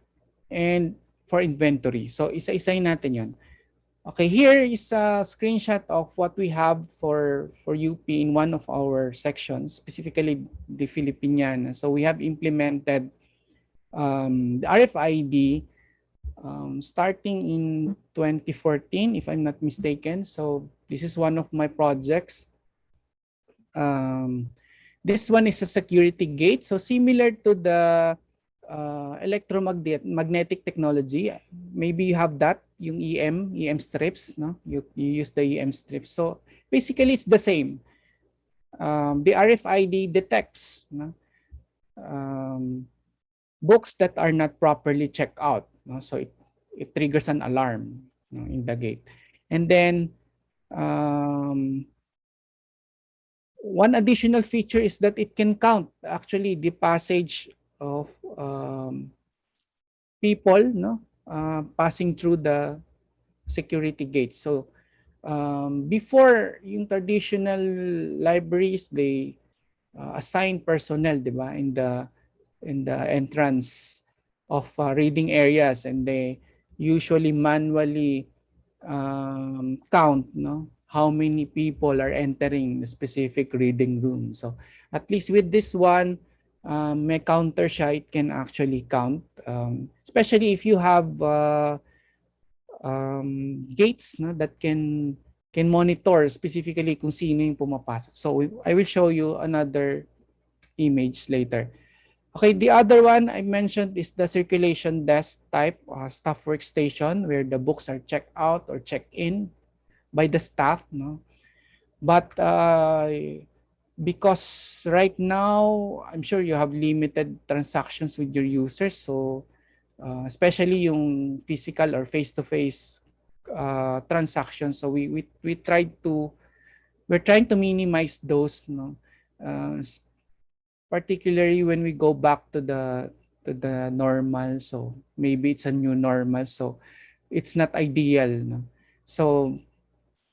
and for inventory. So isa-isayin natin yon. Okay, here is a screenshot of what we have for UP in one of our sections, specifically the Filipiniana. So we have implemented the RFID starting in 2014, if I'm not mistaken. So this is one of my projects. This one is a security gate. So similar to the electromagnetic technology, maybe you have that, yung EM strips, no? You use the EM strips. So basically it's the same. The RFID detects, no? Books that are not properly checked out, no? So it triggers an alarm, no, in the gate. And then one additional feature is that it can count actually the passage of people, no, passing through the security gates. So before, yung traditional libraries, they assign personnel, di ba, in the entrance of reading areas, and they usually manually count, no, how many people are entering the specific reading room. So at least with this one, may counter siya, it can actually count, especially if you have gates, no, that can monitor specifically kung sino yung pumapasok. So I will show you another image later. Okay, the other one I mentioned is the circulation desk type staff workstation, where the books are checked out or checked in by the staff, no. But because right now I'm sure you have limited transactions with your users, so especially yung physical or face-to-face transactions, so we're trying to minimize those, no. Particularly when we go back to the normal, so maybe it's a new normal, so it's not ideal, no. So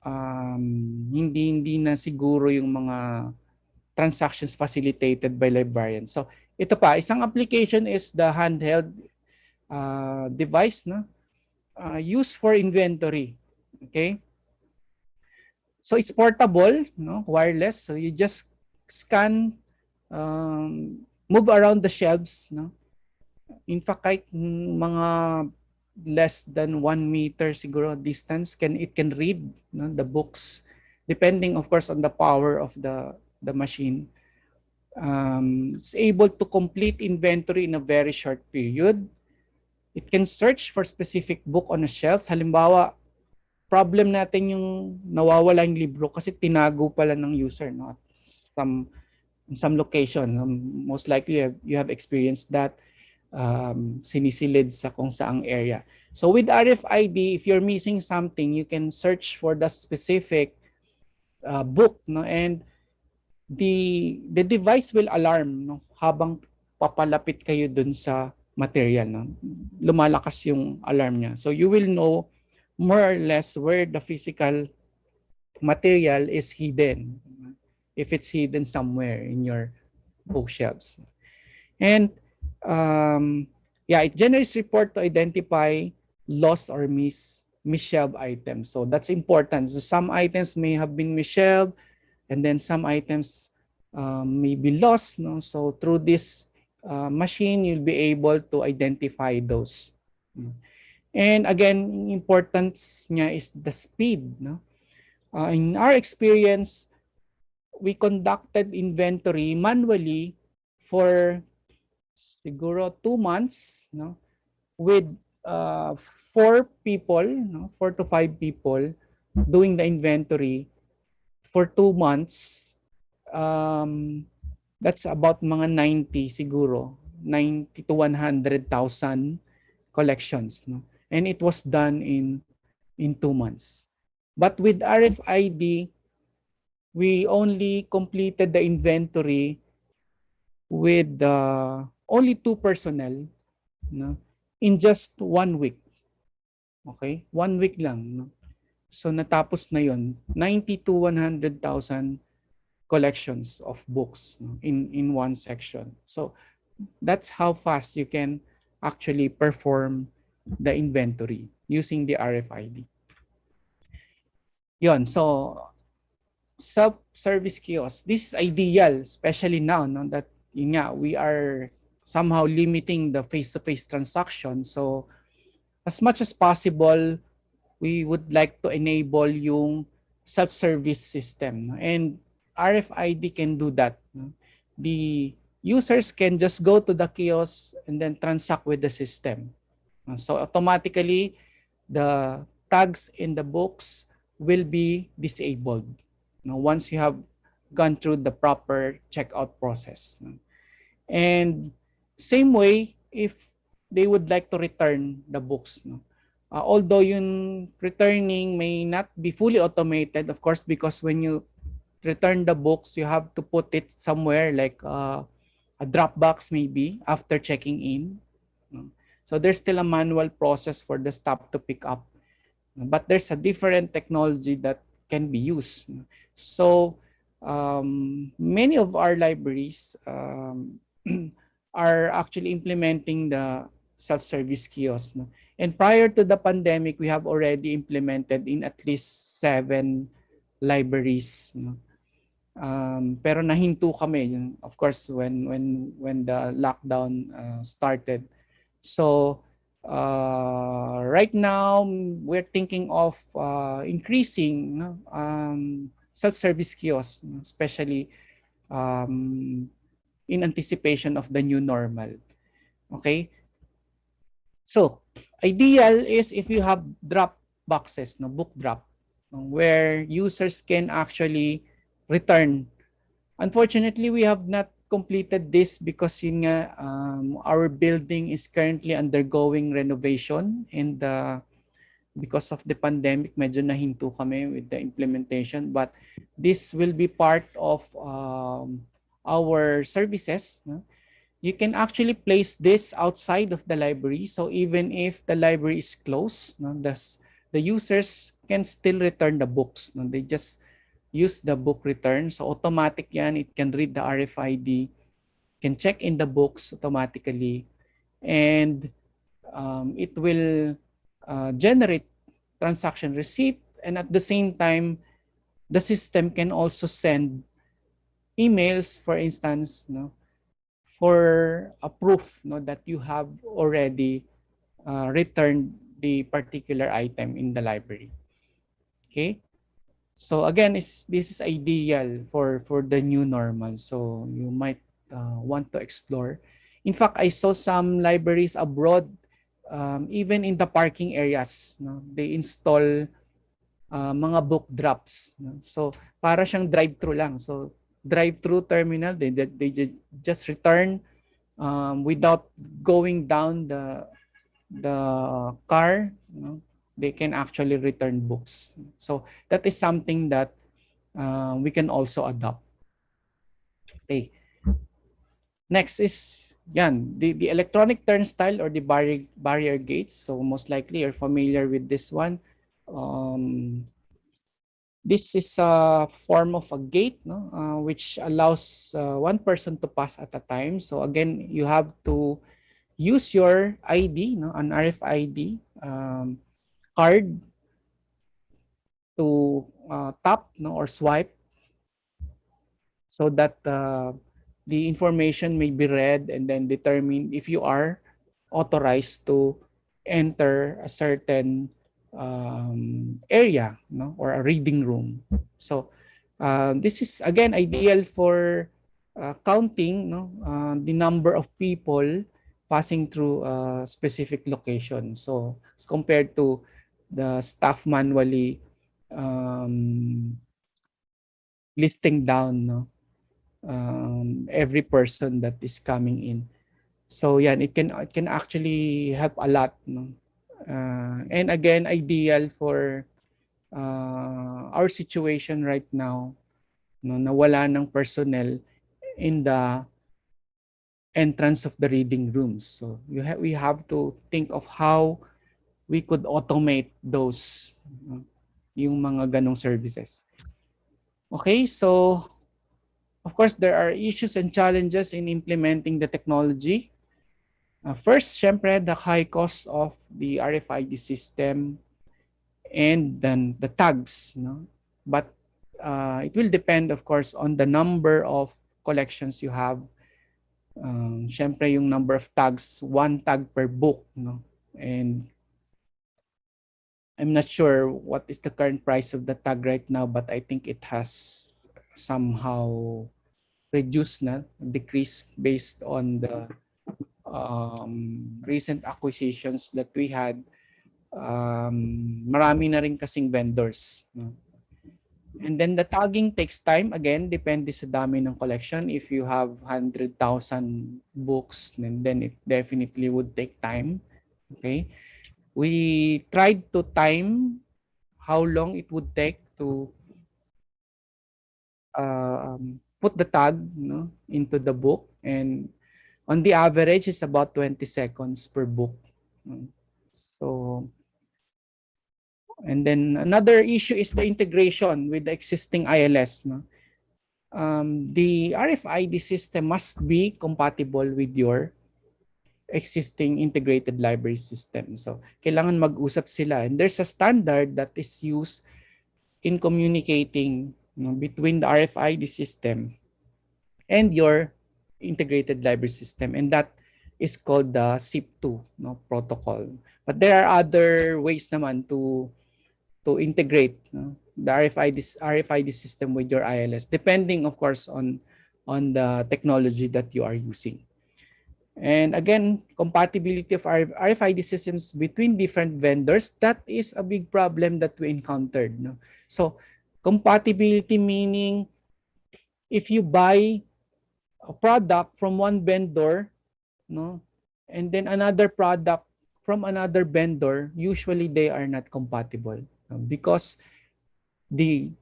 hindi na siguro yung mga transactions facilitated by librarians. So ito pa, isang application is the handheld device, no, used for inventory. Okay, so it's portable, no, wireless, so you just scan, move around the shelves, no. In fact, kahit mga less than 1 meter siguro distance, it can read, no, the books, depending of course on the power of the machine. It's able to complete inventory in a very short period. It can search for specific book on a shelf. Halimbawa, problem natin yung nawawala yung libro kasi tinago pala ng user, no, in some location. Most likely you have experienced that, sinisilid sa kung saang area. So with RFID, if you're missing something, you can search for the specific book, no, and the device will alarm, no, habang papalapit kayo dun sa material, no. Lumalakas yung alarm niya. So you will know more or less where the physical material is hidden, if it's hidden somewhere in your bookshelves. And yeah, it generates report to identify lost or misshelved items. So that's important. So some items may have been misshelved, and then some items may be lost, no. So through this machine, you'll be able to identify those. And again, importance niya is the speed, no. In our experience, we conducted inventory manually for siguro 2 months, no, with 4 people, no, 4 to 5 people doing the inventory for 2 months. That's about mga 90 siguro, 90 to 100,000 collections, no. And it was done in 2 months. But with RFID, we only completed the inventory with only 2 personnel, no, in just 1 week. Okay? 1 week lang, no? So natapos na yon, 90 to 100,000 collections of books, no, in one section. So that's how fast you can actually perform the inventory using the RFID. Yon, so self-service kiosk. This is ideal, especially now, no, that yun nga, we are somehow limiting the face-to-face transaction. So as much as possible, we would like to enable yung self-service system. No? And RFID can do that. No? The users can just go to the kiosk and then transact with the system. So automatically, the tags in the books will be disabled once you have gone through the proper checkout process. And same way, if they would like to return the books. Although yung returning may not be fully automated, of course, because when you return the books, you have to put it somewhere like a drop box maybe after checking in. So there's still a manual process for the staff to pick up. But there's a different technology that can be used. So many of our libraries are actually implementing the self-service kiosk. And prior to the pandemic, we have already implemented in at least 7 libraries. Pero nahinto kami, of course, when the lockdown started. So right now, we're thinking of increasing self-service kiosks, especially in anticipation of the new normal. Okay? So, ideal is if you have drop boxes, book drop, where users can actually return. Unfortunately, we have not completed this because our building is currently undergoing renovation, and because of the pandemic, medyo nahinto kami with the implementation. But this will be part of our services. You can actually place this outside of the library. So even if the library is closed, the users can still return the books. They just use the book return. So automatic yan. It can read the RFID, can check in the books automatically, and it will generate transaction receipt. And at the same time, the system can also send emails, for instance, for a proof that you have already returned the particular item in the library. Okay? So again, this is ideal for the new normal. So you might want to explore. In fact, I saw some libraries abroad, even in the parking areas, they install mga book drops. So para siyang drive-thru lang. So drive-thru terminal, they just return without going down the car. They can actually return books. So that is something that we can also adopt. Okay. Next is the electronic turnstile or the barrier gates. So most likely you're familiar with this one. This is a form of a gate, which allows one person to pass at a time. So again, you have to use your ID, an RFID card to tap or swipe so that the information may be read and then determine if you are authorized to enter a certain area or a reading room. So this is again ideal for counting the number of people passing through a specific location. So as compared to the staff manually listing down every person that is coming in. So yeah, it can actually help a lot. And again, ideal for our situation right now, na wala ng personnel in the entrance of the reading rooms. So we have to think of how we could automate those, yung mga ganong services. Okay, so of course, there are issues and challenges in implementing the technology. First, syempre, the high cost of the RFID system and then the tags. But it will depend, of course, on the number of collections you have. Syempre, yung number of tags, one tag per book. And I'm not sure what is the current price of the tag right now, but I think it has somehow reduced na, decreased based on the recent acquisitions that we had. Marami na rin kasing vendors. No? And then the tagging takes time. Again, depende sa dami ng collection. If you have 100,000 books, then it definitely would take time. Okay. We tried to time how long it would take to put the tag, no, into the book, and on the average it's about 20 seconds per book. So, and then another issue is the integration with the existing ILS. No? The RFID system must be compatible with your existing integrated library system. So, kailangan mag-usap sila. And there's a standard that is used in communicating, you know, between the RFID system and your integrated library system. And that is called the SIP2, no, protocol. But there are other ways naman to integrate, no, the RFID system with your ILS, depending, of course, on the technology that you are using. And again, compatibility of RFID systems between different vendors, that is a big problem that we encountered. No? So compatibility meaning if you buy a product from one vendor, no, and then another product from another vendor, usually they are not compatible, no? Because the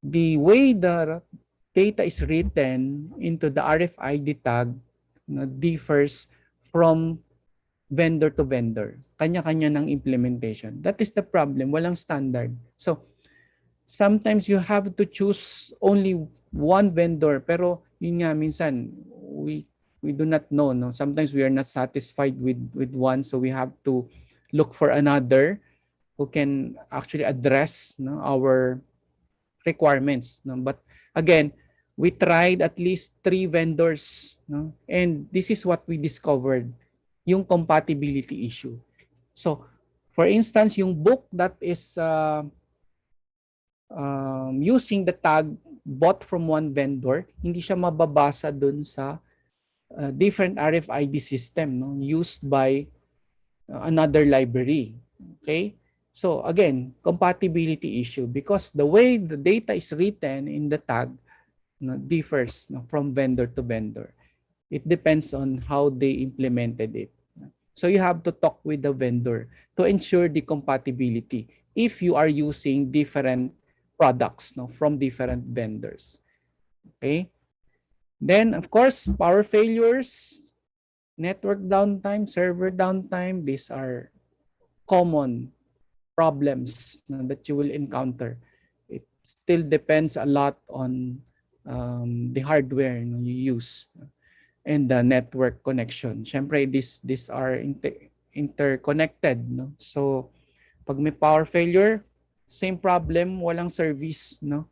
way the data is written into the RFID tag, no, differs from vendor to vendor. Kanya-kanya ng implementation. That is the problem. Walang standard. So, sometimes you have to choose only one vendor. Pero, yun nga, minsan, we do not know. No? Sometimes we are not satisfied with one. So, we have to look for another who can actually address, no, our requirements. No? But, again, we tried at least 3 vendors. No? And this is what we discovered, yung compatibility issue. So, for instance, yung book that is using the tag bought from one vendor, hindi siya mababasa dun sa different RFID system, no, used by another library. Okay? So, again, compatibility issue because the way the data is written in the tag, no, differs, no, from vendor to vendor. It depends on how they implemented it. So you have to talk with the vendor to ensure the compatibility if you are using different products, no, from different vendors. Okay? Then, of course, power failures, network downtime, server downtime, these are common problems, no, that you will encounter. It still depends a lot on the hardware, no, you use and the network connection. Syempre, these are interconnected. No? So, pag may power failure, same problem, walang service. No?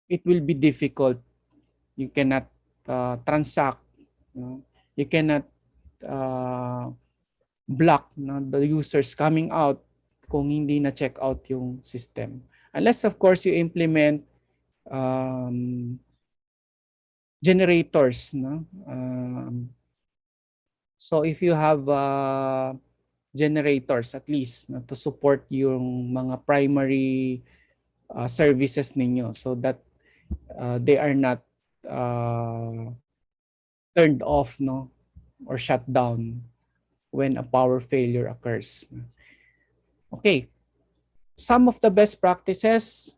It will be difficult. You cannot transact. No? You cannot block, no, the users coming out kung hindi na check out yung system. Unless, of course, you implement generators, no? So if you have generators at least, no, to support yung mga primary services ninyo so that they are not turned off, no, or shut down when a power failure occurs. Okay, some of the best practices.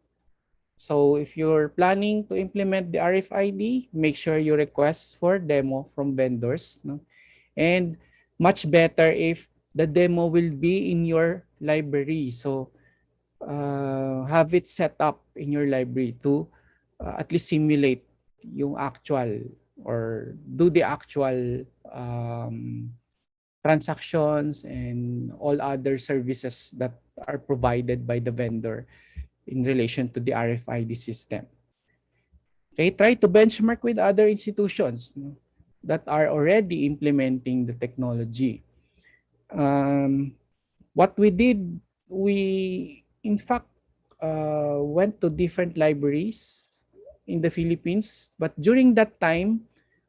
So if you're planning to implement the RFID, make sure you request for demo from vendors. No? And much better if the demo will be in your library. So have it set up in your library to at least simulate yung actual or do the actual transactions and all other services that are provided by the vendor in relation to the RFID system. Okay, try to benchmark with other institutions, no, that are already implementing the technology. what we did, we in fact went to different libraries in the Philippines, but during that time,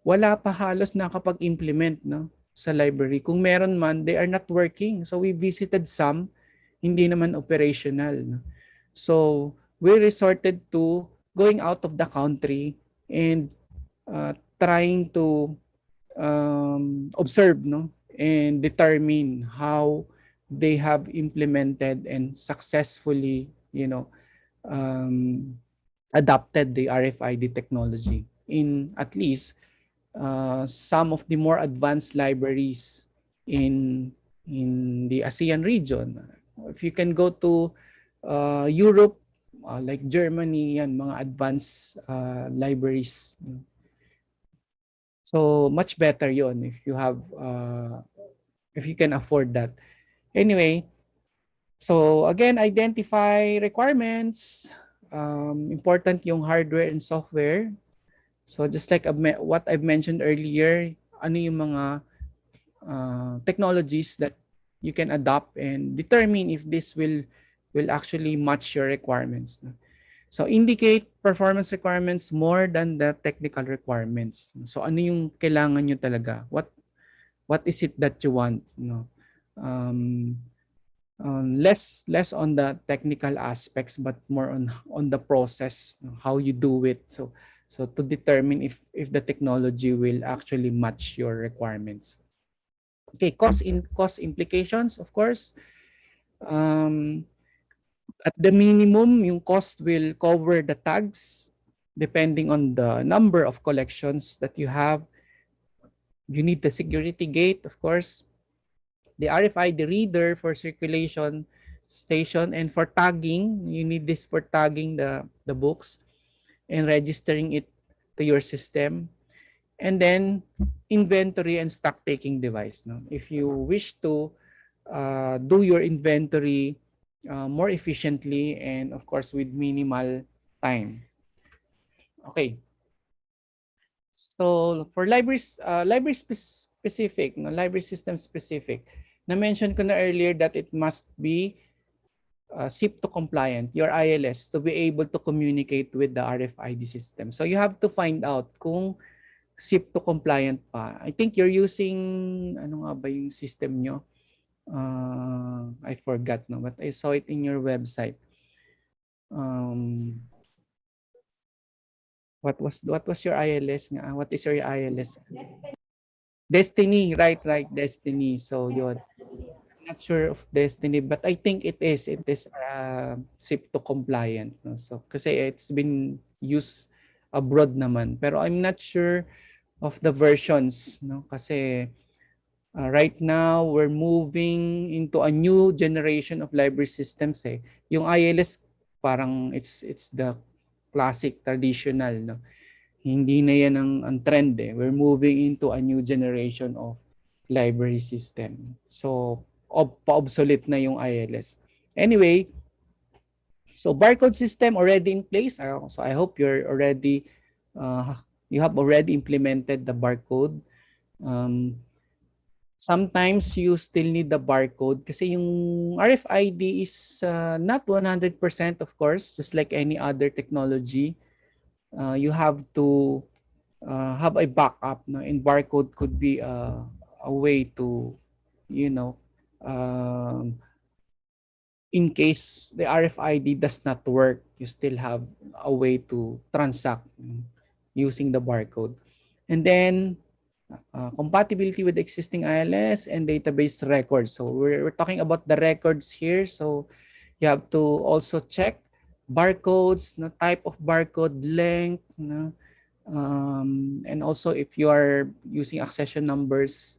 wala pa halos nakapag-implement, no, sa library. Kung meron man, they are not working. So we visited some, hindi naman operational, no? So we resorted to going out of the country and trying to observe, no, and determine how they have implemented and successfully, um, adopted the RFID technology in at least some of the more advanced libraries in the ASEAN region. If you can go to Europe, like Germany, yan, mga advanced libraries. So much better yon if you have if you can afford that. Anyway, so again, identify requirements. Important yung hardware and software. So just like what I've mentioned earlier, ano yung mga technologies that you can adopt and determine if this will actually match your requirements. So indicate performance requirements more than the technical requirements. So ano yung kailangan nyo talaga? What is it that you want? Um, less on the technical aspects, but more on the process, how you do it. So to determine if the technology will actually match your requirements. Okay, cost implications, of course. At the minimum, yung cost will cover the tags depending on the number of collections that you have. You need the security gate, of course. The RFID reader for circulation station, and for tagging, you need this for tagging the books and registering it to your system. And then inventory and stock taking device. No? If you wish to do your inventory more efficiently and of course with minimal time. Okay. So for libraries, specific, no, library system specific, na-mention ko na earlier that it must be SIP2 compliant, your ILS, to be able to communicate with the RFID system. So you have to find out kung SIP2 compliant pa. I think you're using, ano nga ba yung system nyo? I forgot, no, but I saw it in your website. What was your ILS nga? What is your ILS? Destiny, right, Destiny. So yun. I'm not sure of Destiny, but I think it is SIP2 compliant, no? So kasi it's been used abroad naman, pero I'm not sure of the versions, no? Kasi right now we're moving into a new generation of library systems, eh. Yung ILS parang it's the classic traditional, no? Hindi na yan ang trend, eh. We're moving into a new generation of library system. So pa-obsolete na yung ILS. Anyway, so barcode system already in place. So I hope you're already you have already implemented the barcode. Sometimes you still need the barcode kasi yung RFID is not 100%, of course, just like any other technology. You have to have a backup, no? And barcode could be a way to, in case the RFID does not work, you still have a way to transact using the barcode. And then compatibility with existing ILS and database records. So we're talking about the records here. So you have to also check barcodes, no, type of barcode, length, no, and also if you are using accession numbers.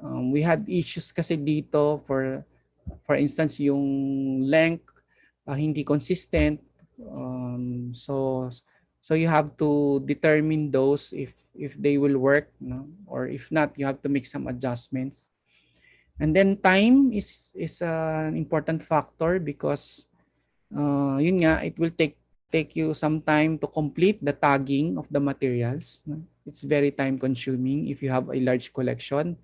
We had issues kasi dito for instance yung length hindi consistent. So you have to determine those if they will work, no? Or if not, you have to make some adjustments. And then time is an important factor because yun nga, it will take you some time to complete the tagging of the materials, no? It's very time consuming if you have a large collection.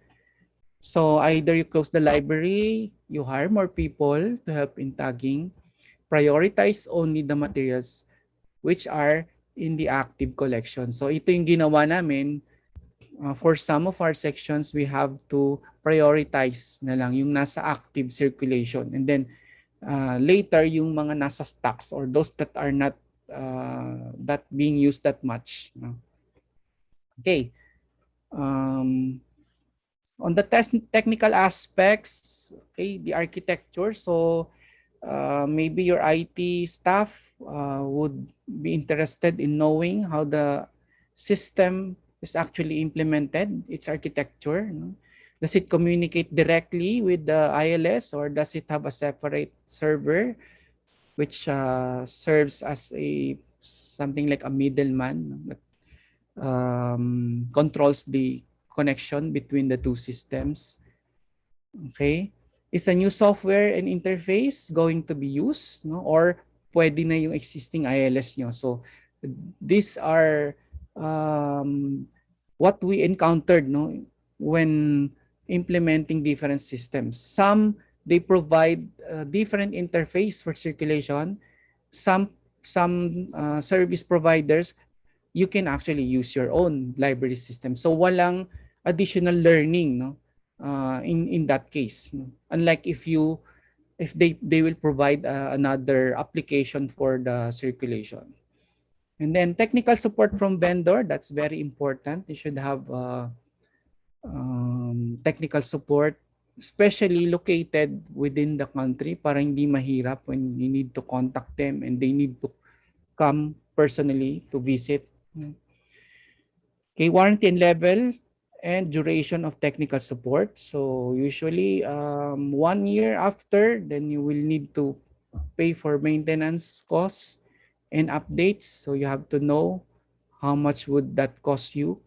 So either you close the library, you hire more people to help in tagging, prioritize only the materials which are in the active collection. So ito yung ginawa namin. For some of our sections, we have to prioritize na lang yung nasa active circulation. And then later, yung mga nasa stocks or those that are not that being used that much. Okay. On the technical aspects, okay, the architecture. So maybe your IT staff would be interested in knowing how the system is actually implemented, its architecture. Does it communicate directly with the ILS or does it have a separate server which serves as a something like a middleman that controls the connection between the two systems? Okay? Is a new software and interface going to be used, no? Or pwede na yung existing ILS nyo? So these are what we encountered, no, when implementing different systems. Some they provide different interface for circulation. Some service providers, you can actually use your own library system. So walang additional learning, no, in that case. Unlike if they will provide another application for the circulation. And then technical support from vendor, that's very important. You should have technical support, especially located within the country para hindi mahirap when you need to contact them and they need to come personally to visit. Okay, warranty and level and duration of technical support. So usually 1 year after, then you will need to pay for maintenance costs and updates. So you have to know how much would that cost you.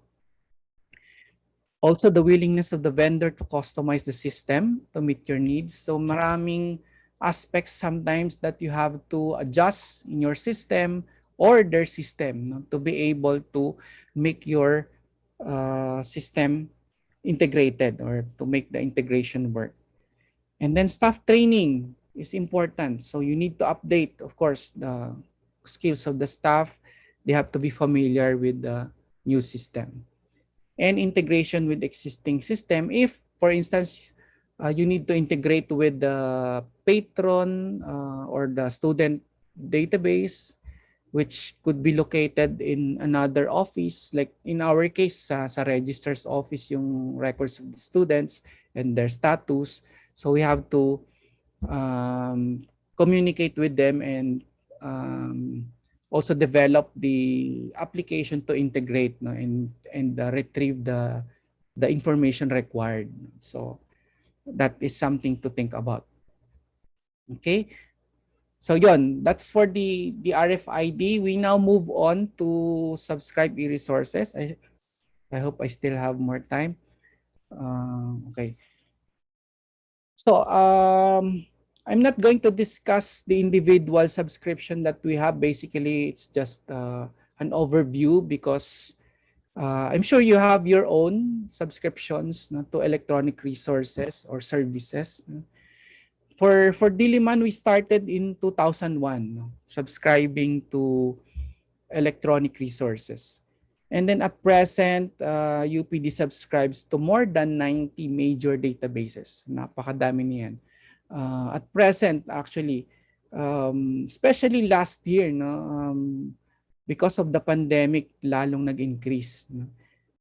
Also, the willingness of the vendor to customize the system to meet your needs. So maraming aspects sometimes that you have to adjust in your system or their system, no, to be able to make your system integrated or to make the integration work. And then staff training is important. So you need to update, of course, the skills of the staff. They have to be familiar with the new system. And integration with existing system. If, for instance, you need to integrate with the patron or the student database, which could be located in another office. Like in our case, sa registrar's office yung records of the students and their status. So we have to communicate with them and also develop the application to integrate, no, and retrieve the information required. So that is something to think about. Okay. So yon, that's for the RFID. We now move on to subscribe e-resources. I hope I still have more time. Okay. So I'm not going to discuss the individual subscription that we have. Basically, it's just an overview because I'm sure you have your own subscriptions, no, to electronic resources or services. For Diliman, we started in 2001, no, subscribing to electronic resources. And then at present, UPD subscribes to more than 90 major databases. Napakadami niyan. At present, actually, especially last year, no, because of the pandemic, lalong nag-increase. No?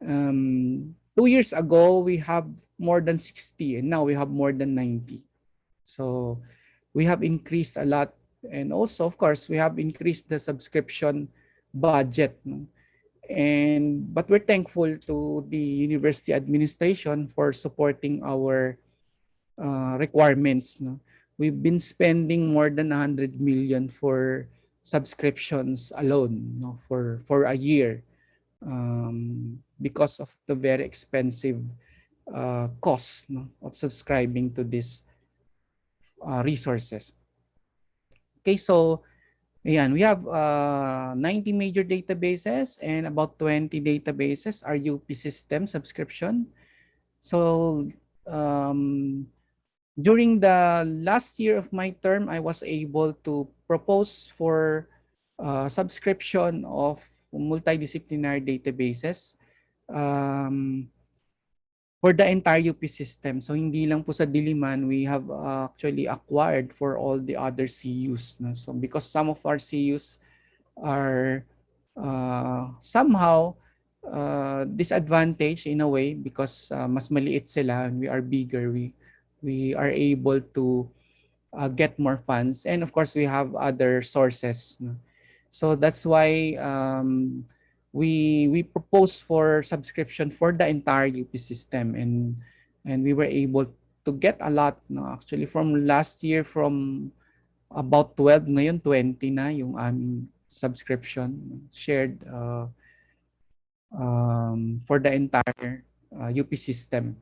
2 years ago, we have more than 60 and now we have more than 90. So we have increased a lot. And also, of course, we have increased the subscription budget. No? But we're thankful to the university administration for supporting our requirements. No? We've been spending more than 100 million for subscriptions alone, no, for a year because of the very expensive cost, no, of subscribing to these resources. Okay, so ayan, we have 90 major databases and about 20 databases are UP system subscription. So during the last year of my term, I was able to propose for subscription of multidisciplinary databases for the entire UP system. So hindi lang po sa Diliman, we have actually acquired for all the other CUs. No? So because some of our CUs are somehow disadvantaged in a way because mas maliit sila and we are bigger. We are able to get more funds, and of course we have other sources. No? So that's why we propose for subscription for the entire UP system, and we were able to get a lot. No? Actually, from last year, from about 12, ngayon 20 na yung aming subscription shared for the entire UP system.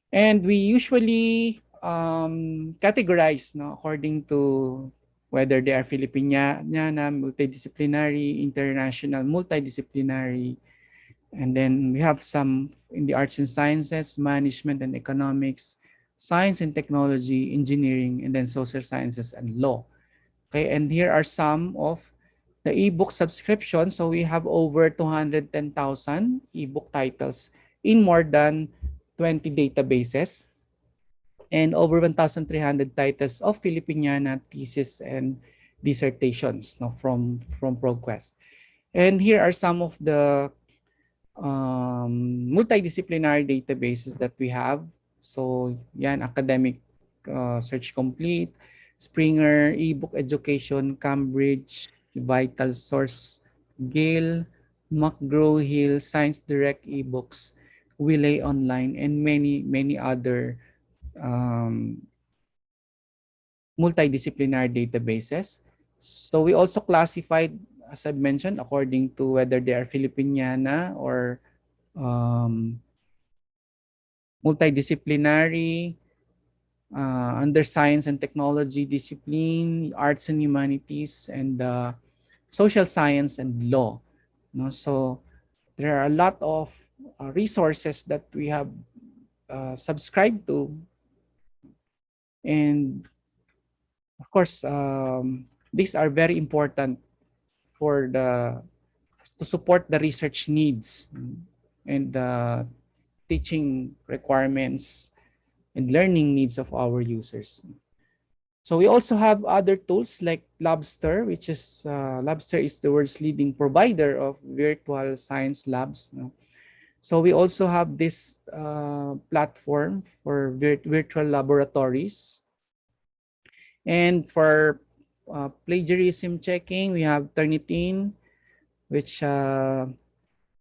And we usually categorize, no, according to whether they are Filipiniana, multidisciplinary, international, multidisciplinary. And then we have some in the arts and sciences, management and economics, science and technology, engineering, and then social sciences and law. Okay, and here are some of the ebook subscriptions. So we have over 210,000 ebook titles in more than 20 databases and over 1,300 titles of Filipiniana thesis and dissertations, no, from ProQuest. And here are some of the multidisciplinary databases that we have. So yan, academic search complete, Springer, ebook education, Cambridge, Vital Source, Gale, McGraw-Hill, Science Direct ebooks, Wiley Online, and many other multidisciplinary databases. So we also classified, as I mentioned, according to whether they are Filipiniana or multidisciplinary, under science and technology discipline, arts and humanities, and social science and law. No? So there are a lot of resources that we have subscribed to. And of course, these are very important for to support the research needs and the teaching requirements and learning needs of our users. So we also have other tools like Labster, which is Labster is the world's leading provider of virtual science labs. No? So we also have this platform for virtual laboratories. And for plagiarism checking, we have Turnitin, which can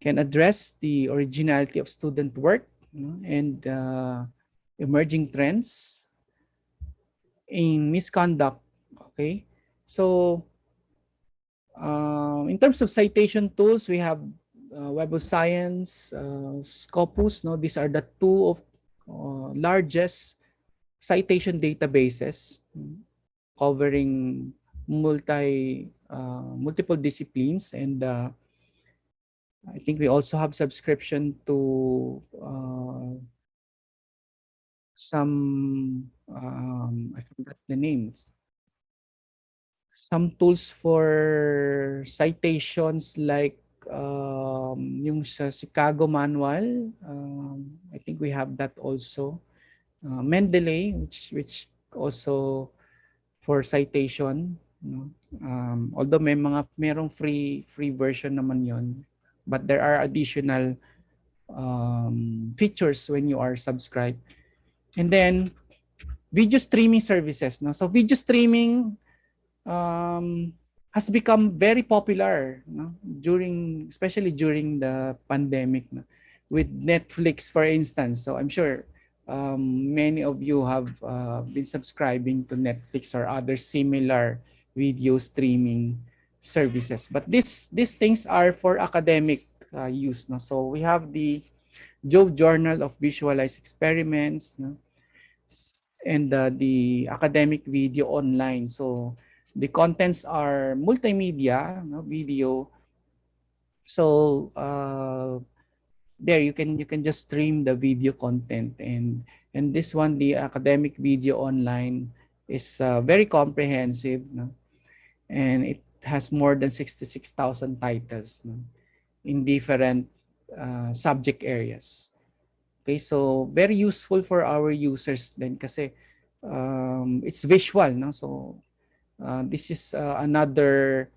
address the originality of student work, you know, and emerging trends in misconduct. Okay, so in terms of citation tools, we have Web of Science, Scopus. No, these are the two of largest citation databases covering multiple disciplines, and I think we also have subscription to some I forgot the names. Some tools for citations like yung sa Chicago Manual. I think we have that also. Mendeley, which also for citation, no? Although merong free version naman yon, but there are additional features when you are subscribed. And then video streaming services, no? So video streaming has become very popular, no? Especially during the pandemic, no? With Netflix, for instance. So I'm sure many of you have been subscribing to Netflix or other similar video streaming services. But these things are for academic use. No? So we have the Jove Journal of Visualized Experiments, no? And the academic video online. So the contents are multimedia, no? Video. So there you can just stream the video content, and this one, the academic video online, is very comprehensive, no? And it has more than 66,000 titles, no? In different subject areas. Okay, so very useful for our users then kasi it's visual, no? So this is another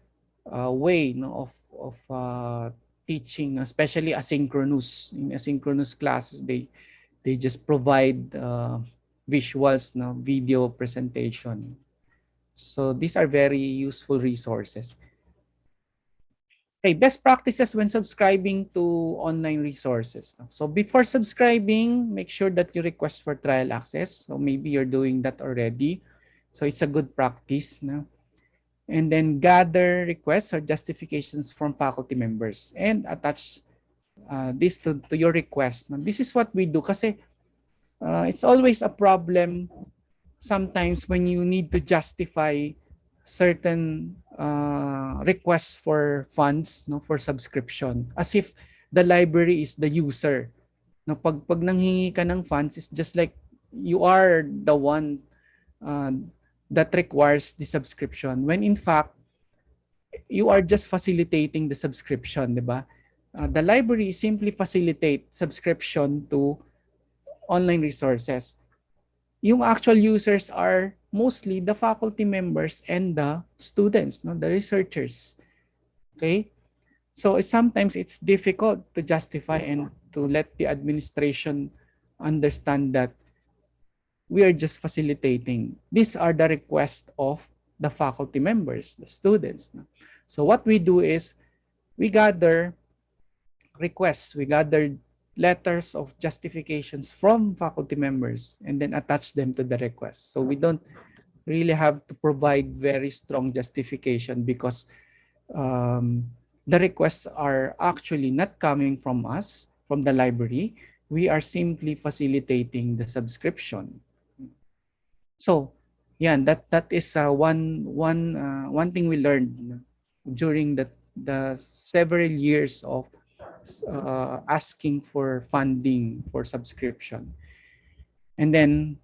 way, no, of teaching, especially asynchronous. In asynchronous classes, they just provide visuals, no, video presentation. So these are very useful resources. Okay, best practices when subscribing to online resources. So before subscribing, make sure that you request for trial access. So maybe you're doing that already. So it's a good practice, no? And then gather requests or justifications from faculty members and attach this to your request. Now, this is what we do kasi it's always a problem sometimes when you need to justify certain requests for funds, no, for subscription, as if the library is the user. No, pag nanghingi ka ng funds, it's just like you are the one uh, that requires the subscription, when in fact you are just facilitating the subscription, di ba? The library simply facilitate subscription to online resources. Yung actual users are mostly the faculty members and the students, no, the researchers. Okay? So sometimes it's difficult to justify and to let the administration understand that we are just facilitating. These are the requests of the faculty members, the students. No? So what we do is we gather requests, we gather letters of justifications from faculty members and then attach them to the request. So we don't really have to provide very strong justification because the requests are actually not coming from us, from the library. We are simply facilitating the subscription. So, yeah, that is one thing we learned during the several years of asking for funding for subscription. And then,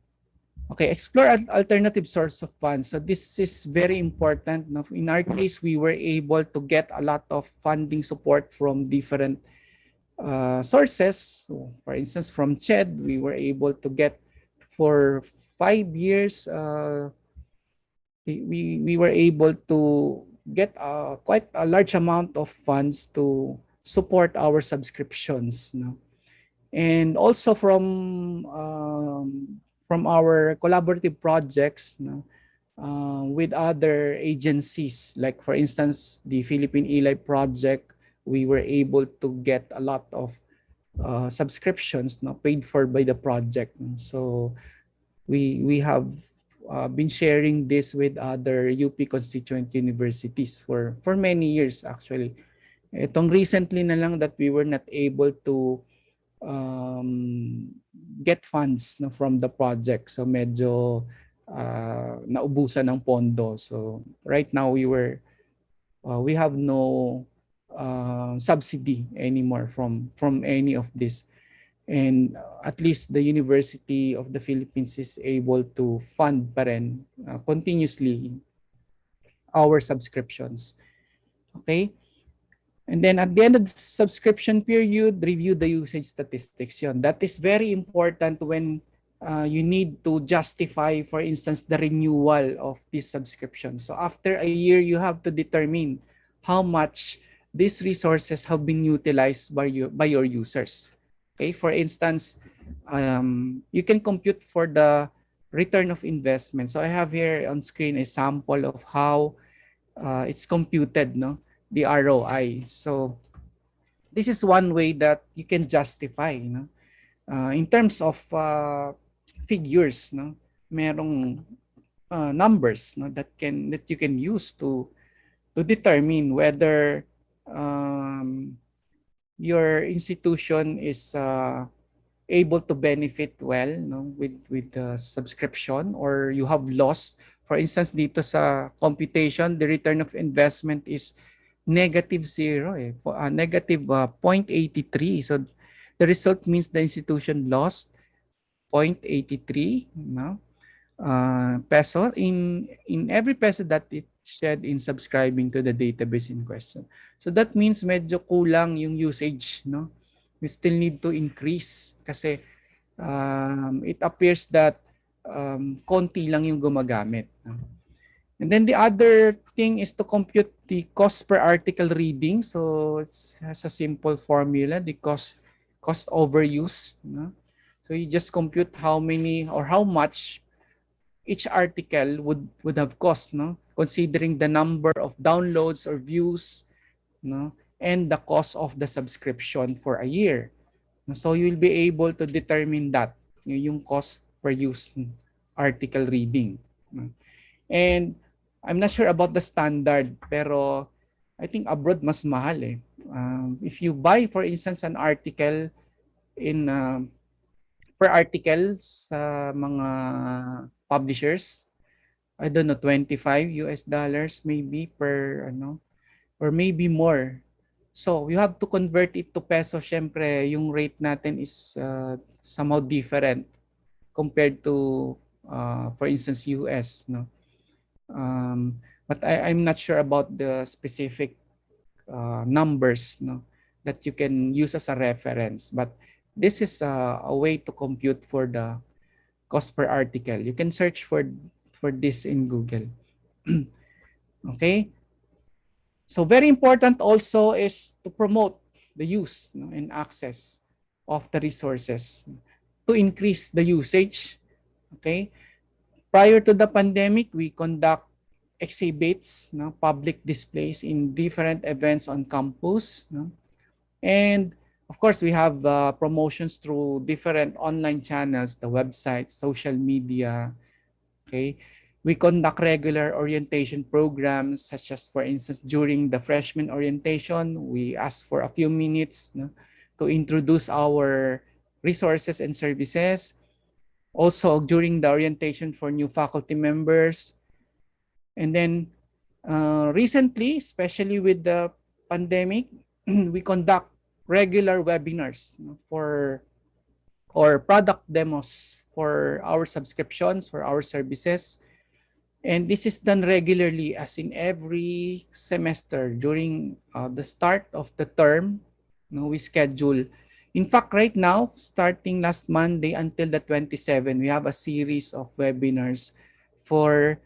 okay, explore alternative source of funds. So this is very important. Now, in our case, we were able to get a lot of funding support from different sources. So, for instance, from CHED, we were able to get for 5 years, we were able to get quite a large amount of funds to support our subscriptions, no? And also from our collaborative projects, no, with other agencies, like for instance the Philippine ELI project, we were able to get a lot of subscriptions, no, paid for by the project. So we have been sharing this with other UP constituent universities for many years actually. Itong recently na lang that we were not able to get funds, no, from the project. So medyo naubusan ng pondo. So right now we have no subsidy anymore from any of this. And at least the University of the Philippines is able to fund pa rin continuously our subscriptions. Okay? And then at the end of the subscription period, review the usage statistics. Yun. That is very important when you need to justify, for instance, the renewal of this subscription. So after a year, you have to determine how much these resources have been utilized by your users. Okay, for instance, you can compute for the return of investment. So I have here on screen a sample of how it's computed, no? The ROI. So this is one way that you can justify, no? In terms of figures, no? Merong numbers, no, that you can use to determine whether your institution is able to benefit well, no, with the subscription, or you have lost. For instance, dito sa computation, the return of investment is negative 0, negative 0.83. So The result means the institution lost 0.83 no, peso in every peso that it shed in subscribing to the database in question. So that means medyo kulang yung usage, no? We still need to increase kasi it appears that konti lang yung gumagamit. No? And then the other thing is to compute the cost per article reading. So it has a simple formula, the cost overuse. No? So you just compute how many or how much each article would have cost, no? Considering the number of downloads or views, no? And the cost of the subscription for a year. So you'll be able to determine that, yung cost per use article reading. No? And I'm not sure about the standard, pero I think abroad mas mahal eh. If you buy, for instance, an article in per article sa mga publishers, I don't know, 25 US dollars maybe per ano, or maybe more. So you have to convert it to peso. Syempre, yung rate natin is somehow different compared to, for instance, US. No? But I'm not sure about the specific numbers, no, that you can use as a reference. But this is a way to compute for the cost per article. You can search for this in Google. Okay. So very important also is to promote the use, no, and access of the resources to increase the usage. Okay. Prior to the pandemic, we conduct exhibits, no, public displays in different events on campus. No? And of course, we have promotions through different online channels, the websites, social media. Okay. We conduct regular orientation programs, such as, for instance, during the freshman orientation, we ask for a few minutes, no, to introduce our resources and services. Also, during the orientation for new faculty members. And then recently, especially with the pandemic, we conduct regular webinars, no, for or product demos for our subscriptions, for our services. And this is done regularly, as in every semester during the start of the term. No, we schedule. In fact, right now, starting last Monday until the 27th, we have a series of webinars for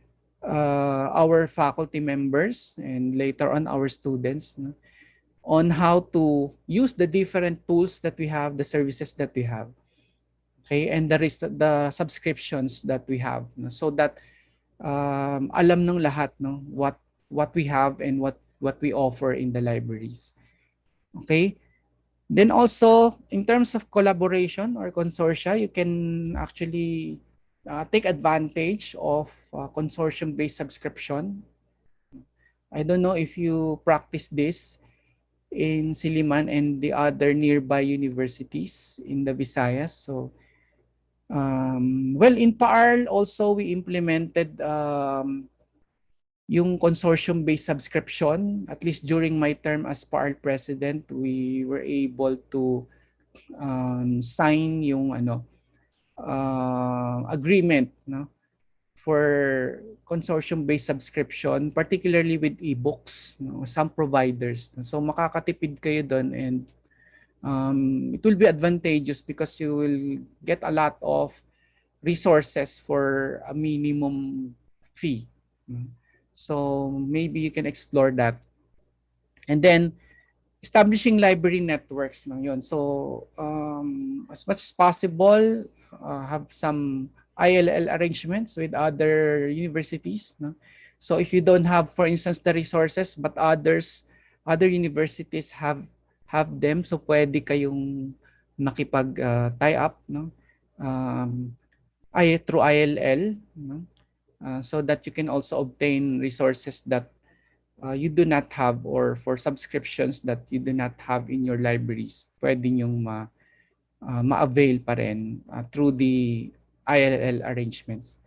our faculty members and later on our students, no, on how to use the different tools that we have, the services that we have, okay, and the subscriptions that we have, no, so that alam ng lahat, no, what we have and what we offer in the libraries. Okay. Then also, in terms of collaboration or consortia, you can actually take advantage of consortium-based subscription. I don't know if you practice this in Siliman and the other nearby universities in the Visayas. So, well, in PAARL also, we implemented yung consortium-based subscription. At least during my term as PAARL president, we were able to sign yung agreement, no, for consortium-based subscription, particularly with ebooks, no, some providers. So makakatipid kayo doon, and it will be advantageous because you will get a lot of resources for a minimum fee. So maybe you can explore that. And then establishing library networks, no, yun. So as much as possible, have some ILL arrangements with other universities, no? So if you don't have, for instance, the resources, but other universities have them, so pwede kayong nakipag tie up, no, through ILL, no? So that you can also obtain resources that you do not have, or for subscriptions that you do not have in your libraries, pwede nyong ma-avail pa rin through the ILL arrangements.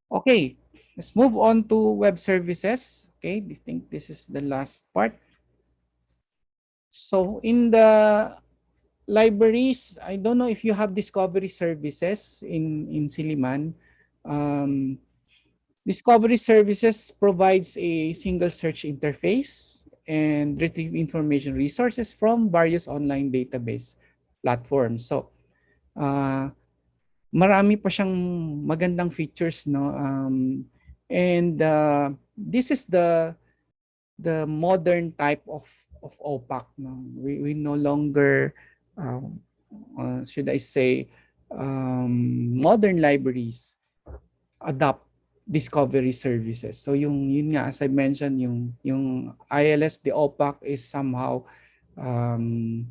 Okay, let's move on to web services. Okay, I think this is the last part. So in the libraries, I don't know if you have discovery services in Siliman. Um, Discovery Services provides a single search interface and retrieve information resources from various online database platforms. So, marami pa siyang magandang features, no? And this is the modern type of OPAC. No? We no longer, should I say, modern libraries adopt discovery services. So yun nga, as I mentioned, yung ILS, the OPAC is somehow ano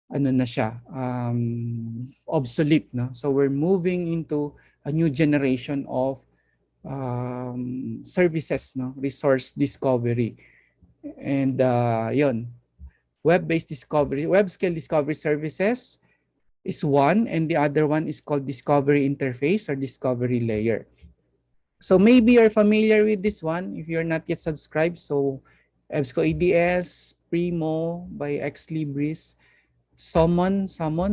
na siya, obsolete, no? So we're moving into a new generation of services, no? Resource discovery. And yun, web-based discovery, web-scale discovery services is one, and the other one is called discovery interface or discovery layer. So maybe you're familiar with this one if you're not yet subscribed. So EBSCO EDS, Primo by Ex Libris, Summon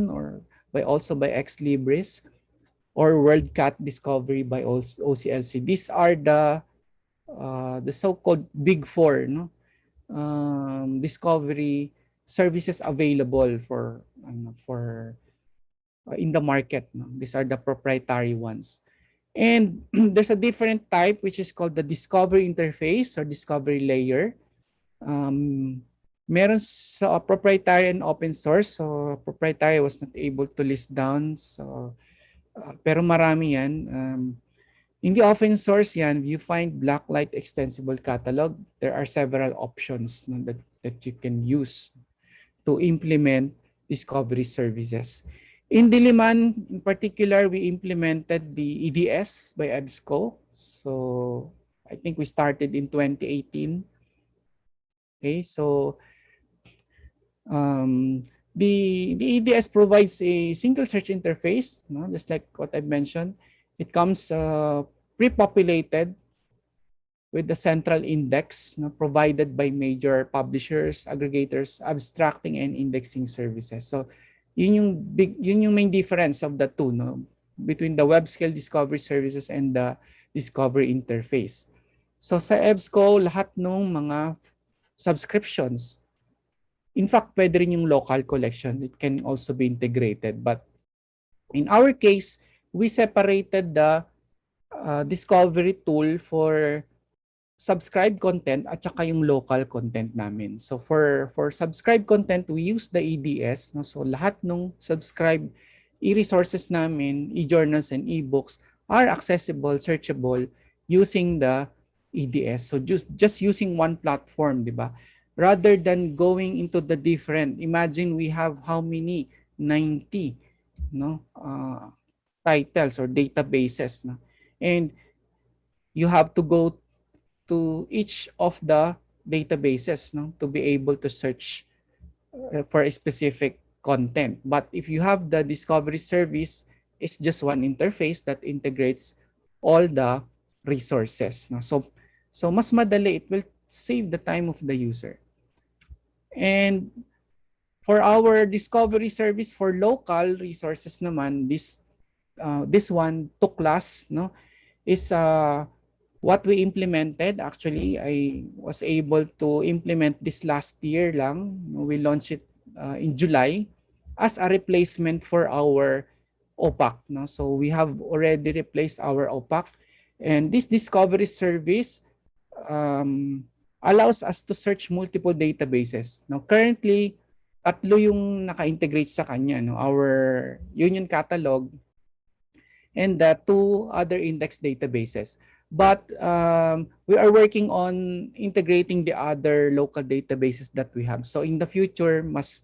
or by Ex Libris, or WorldCat Discovery by OCLC. These are the so-called Big Four, no? Discovery services available for in the market. No? These are the proprietary ones. And there's a different type which is called the discovery interface or discovery layer. Meron sa proprietary and open source. So proprietary was not able to list down. So pero marami yan. In the open source yan, you find Blacklight extensible catalog. There are several options, no, that you can use to implement discovery services. In Diliman, in particular, we implemented the EDS by EBSCO. So I think we started in 2018. Okay, so the EDS provides a single search interface, no? Just like what I mentioned. It comes pre-populated with the central index, no, provided by major publishers, aggregators, abstracting and indexing services. So yun yung main difference of the two, no, between the web scale discovery services and the discovery interface. So sa EBSCO, lahat ng mga subscriptions, in fact, pwede rin yung local collection. It can also be integrated. But in our case, we separated the discovery tool for subscribed content at saka yung local content namin. So for subscribed content, we use the EDS. No? So lahat ng subscribed e-resources namin, e-journals and e-books are accessible, searchable using the EDS. So just using one platform, di ba? Rather than going into the different, imagine we have how many? 90, no? Titles or databases. No? And you have to go to each of the databases, no, to be able to search for a specific content. But if you have the discovery service, it's just one interface that integrates all the resources. No? So mas madali, it will save the time of the user. And for our discovery service for local resources naman, this one, Tuklas, no, is what we implemented. Actually, I was able to implement this last year lang. We launched it in July as a replacement for our OPAC. No? So we have already replaced our OPAC. And this discovery service allows us to search multiple databases. Now, currently, tatlo yung naka-integrate sa kanya. No? Our Union Catalog and the two other index databases. But we are working on integrating the other local databases that we have. So in the future, mas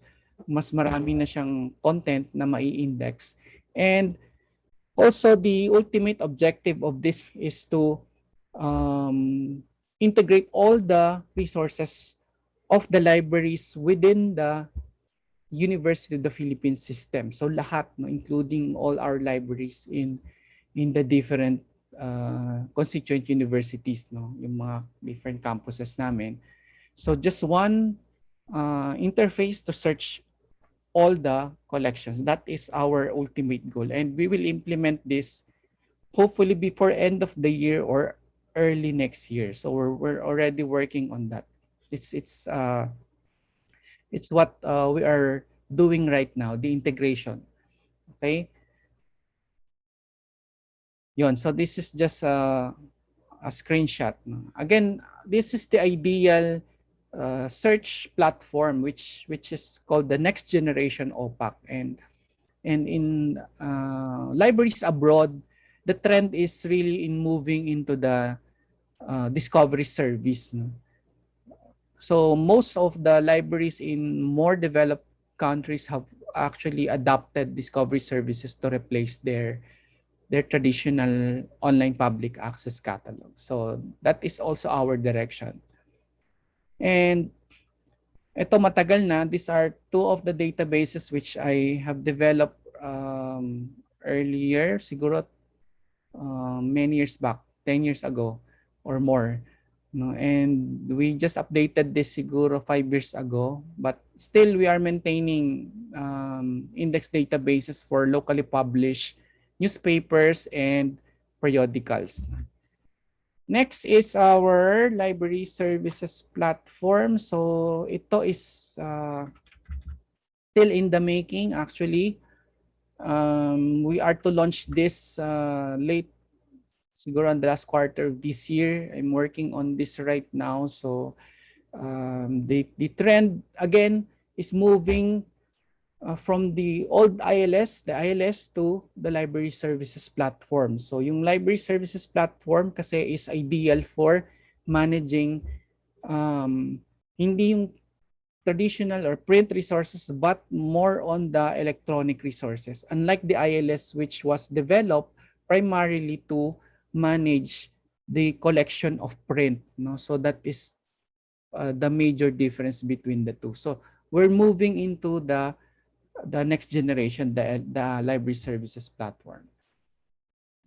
marami na siyang content na mai-index. And also the ultimate objective of this is to integrate all the resources of the libraries within the University of the Philippines system. So lahat, no, including all our libraries in the different constituent universities, no, yung mga different campuses namin. So just one interface to search all the collections. That is our ultimate goal. And we will implement this hopefully before end of the year or early next year. So we're already working on that. It's what we are doing right now, the integration. Okay? Yon. So this is just a screenshot. No? Again, this is the ideal search platform which is called the next generation OPAC. And in libraries abroad, the trend is really in moving into the discovery service. No? So most of the libraries in more developed countries have actually adopted discovery services to replace their traditional online public access catalog. So that is also our direction. And ito matagal na, these are two of the databases which I have developed earlier, siguro many years back, 10 years ago or more. No, and we just updated this siguro 5 years ago, but still we are maintaining index databases for locally published newspapers and periodicals. Next is our library services platform. So ito is still in the making actually. We are to launch this late siguro on the last quarter of this year. I'm working on this right now. So the trend again is moving from the old ILS, the ILS to the library services platform. So yung library services platform kasi is ideal for managing hindi yung traditional or print resources but more on the electronic resources. Unlike the ILS which was developed primarily to manage the collection of print, no? So that is the major difference between the two. So we're moving into the next generation, the library services platform.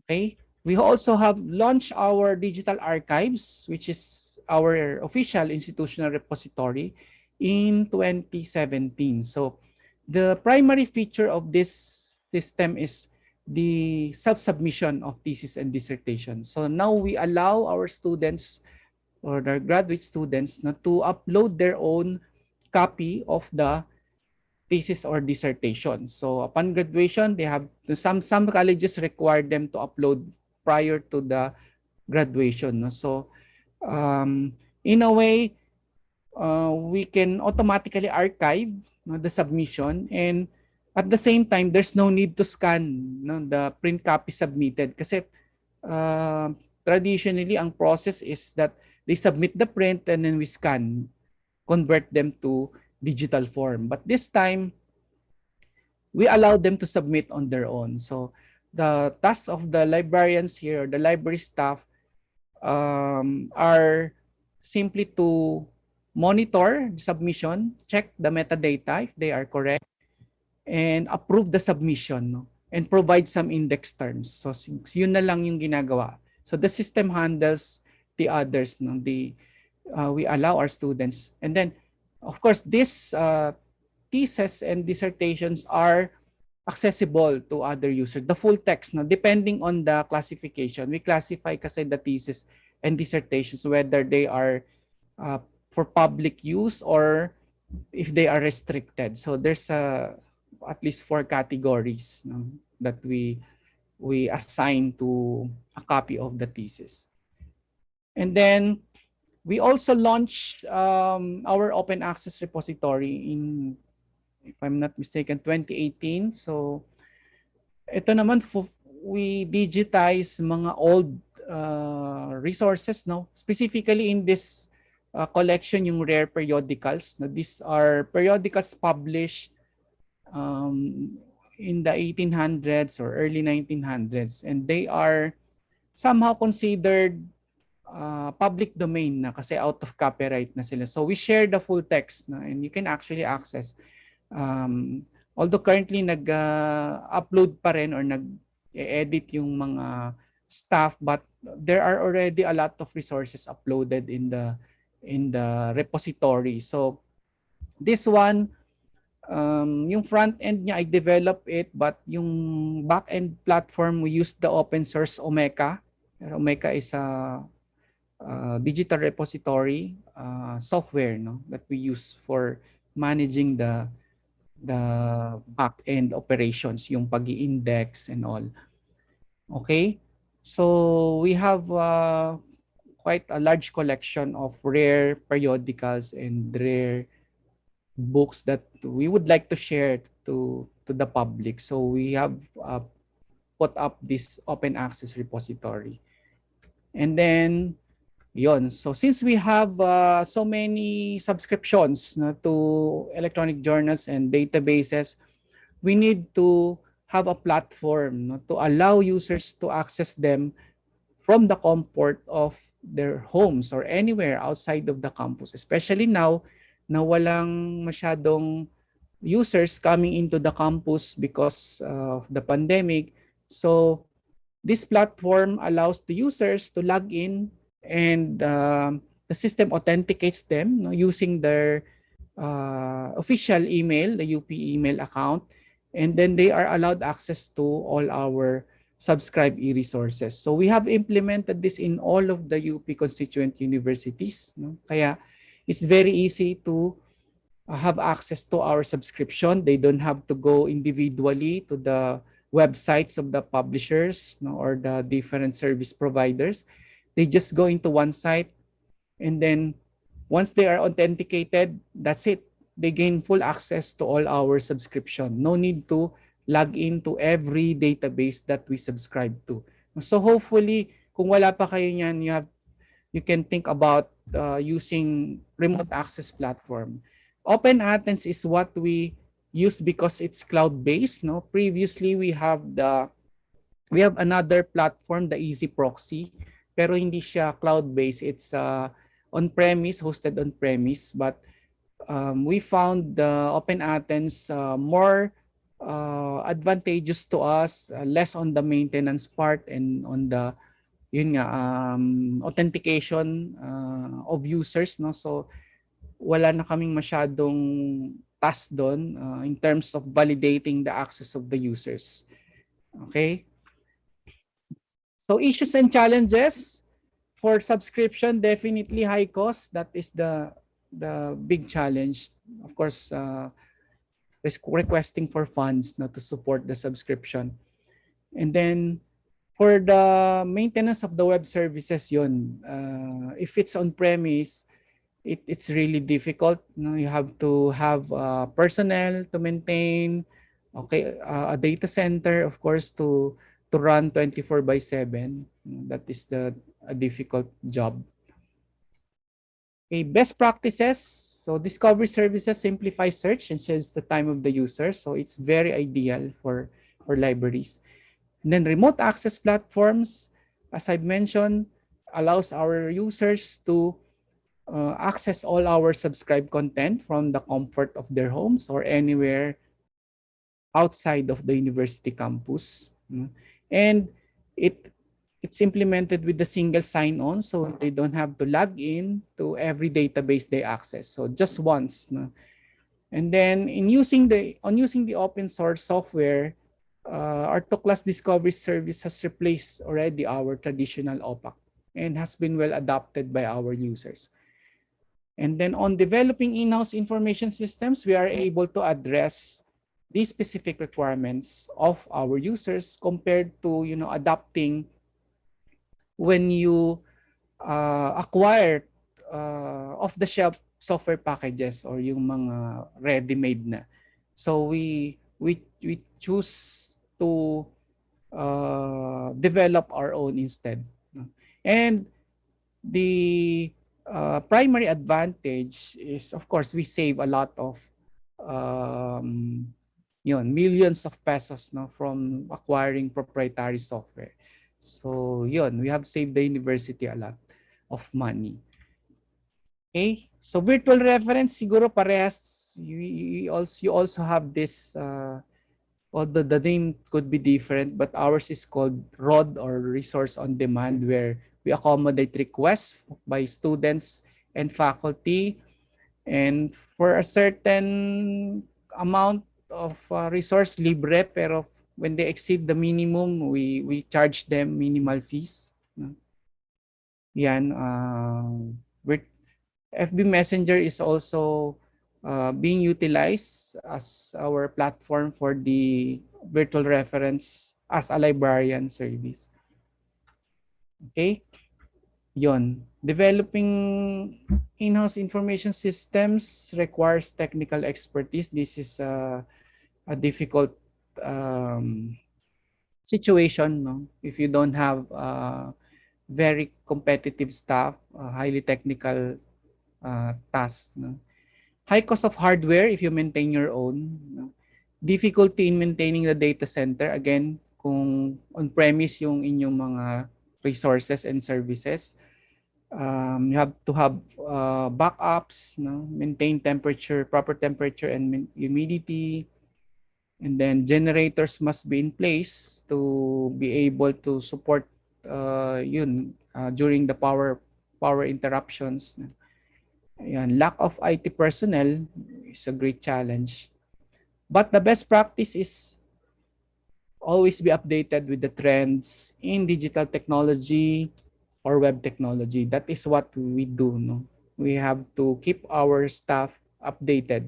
Okay. We also have launched our digital archives, which is our official institutional repository in 2017. So the primary feature of this system is the self-submission of thesis and dissertation. So now we allow our students or their graduate students to upload their own copy of the thesis or dissertation. So upon graduation, they have some colleges require them to upload prior to the graduation. No? So in a way, we can automatically archive the submission, and at the same time, there's no need to scan the print copy submitted kasi traditionally, ang process is that they submit the print and then we scan, convert them to digital form. But this time, we allow them to submit on their own. So the task of the librarians here, the library staff, are simply to monitor the submission, check the metadata if they are correct, and approve the submission, no? And provide some index terms. So yun na lang yung ginagawa. So the system handles the others. No? We allow our students. And then, of course, this thesis and dissertations are accessible to other users. The full text, no? Depending on the classification. We classify kasi the thesis and dissertations whether they are for public use or if they are restricted. So there's at least 4 categories, no, that we assign to a copy of the thesis. And then we also launched our open access repository in, if I'm not mistaken, 2018. So ito naman, we digitize mga old resources, no? Specifically in this collection, yung rare periodicals. No? These are periodicals published in the 1800s or early 1900s, and they are somehow considered public domain na kasi out of copyright na sila. So we share the full text na, and you can actually access. Although currently nag-upload pa rin or nag-edit yung mga staff, but there are already a lot of resources uploaded in the repository. So this one, yung front end niya, I develop it, but yung back end platform, we use the open source Omeka. Omeka is a digital repository software, no, that we use for managing the back end operations, yung pag-i-index and all. Okay, so we have quite a large collection of rare periodicals and rare books that we would like to share to the public. So we have put up this open access repository. And then, yon. So since we have so many subscriptions, no, to electronic journals and databases, we need to have a platform, no, to allow users to access them from the comfort of their homes or anywhere outside of the campus, especially now na walang masyadong users coming into the campus because of the pandemic. So this platform allows the users to log in, and the system authenticates them, no, using their official email, the UP email account, and then they are allowed access to all our subscribe e-resources. So we have implemented this in all of the UP constituent universities, no? Kaya it's very easy to have access to our subscription. They don't have to go individually to the websites of the publishers, no, or the different service providers. They just go into one site, and then once they are authenticated, that's it. They gain full access to all our subscription. No need to log into every database that we subscribe to. So hopefully, kung wala pa kayo niyan, you can think about using remote access platform. Open Athens is what we use because it's cloud-based. No, previously we have another platform, the Easy Proxy, pero hindi siya cloud-based. It's on-premise, hosted on-premise. But we found the Open Athens more advantageous to us, less on the maintenance part and on the authentication of users, no. So wala na kaming masyadong task doon in terms of validating the access of the users. Okay? So issues and challenges for subscription, definitely high cost. That is the big challenge. Of course, requesting for funds, no, to support the subscription. And then for the maintenance of the web services, if it's on premise, it's really difficult. No, you have to have personnel to maintain. Okay, a data center, of course, to run 24/7. That is a difficult job. Okay, best practices. So discovery services simplify search and saves the time of the user. So it's very ideal for libraries. And then remote access platforms, as I've mentioned, allows our users to access all our subscribed content from the comfort of their homes or anywhere outside of the university campus. And it's implemented with the single sign-on, so they don't have to log in to every database they access. So just once. And then using the open source software, our two-class discovery service has replaced already our traditional OPAC and has been well adopted by our users. And then on developing in-house information systems, we are able to address these specific requirements of our users compared to adapting when you acquire off-the-shelf software packages or yung mga ready-made na. So we choose to develop our own instead. And the primary advantage is, of course, we save a lot of millions of pesos, no, from acquiring proprietary software. So we have saved the university a lot of money. Okay, so virtual reference, siguro parehas. You also have this, although the name could be different, but ours is called ROD, or Resource on Demand, where we accommodate requests by students and faculty. And for a certain amount of resource libre, pero when they exceed the minimum, we charge them minimal fees. No? Yan. FB Messenger is also being utilized as our platform for the virtual reference as a librarian service. Okay? Yon. Developing in-house information systems requires technical expertise. This is a difficult situation, no? If you don't have very competitive staff, highly technical task. No? High cost of hardware if you maintain your own. No? Difficulty in maintaining the data center. Again, kung on-premise yung inyong mga resources and services, you have to have backups, no? Maintain temperature, proper temperature and humidity. And then generators must be in place to be able to support during the power interruptions. Ayan, lack of IT personnel is a great challenge. But the best practice is always be updated with the trends in digital technology or web technology. That is what we do. No? We have to keep our staff updated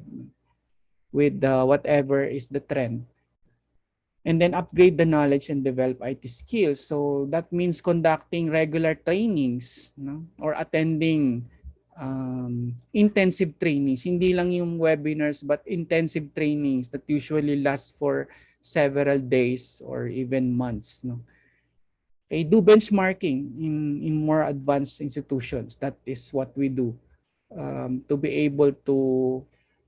with whatever is the trend. And then upgrade the knowledge and develop IT skills. So that means conducting regular trainings, no? Or attending intensive trainings. Hindi lang yung webinars but intensive trainings that usually last for several days or even months. No? Okay, do benchmarking in more advanced institutions. That is what we do to be able to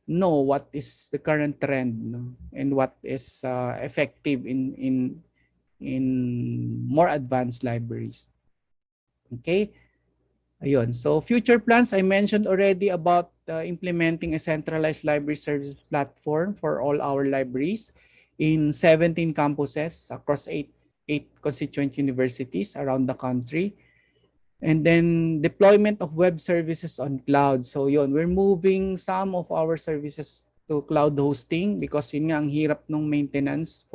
know what is the current trend, no? And what is effective in more advanced libraries. Okay. Ayun. So future plans, I mentioned already about implementing a centralized library service platform for all our libraries in 17 campuses across eight constituent universities around the country. And then deployment of web services on cloud. So yun, we're moving some of our services to cloud hosting because yun nga ang hirap ng maintenance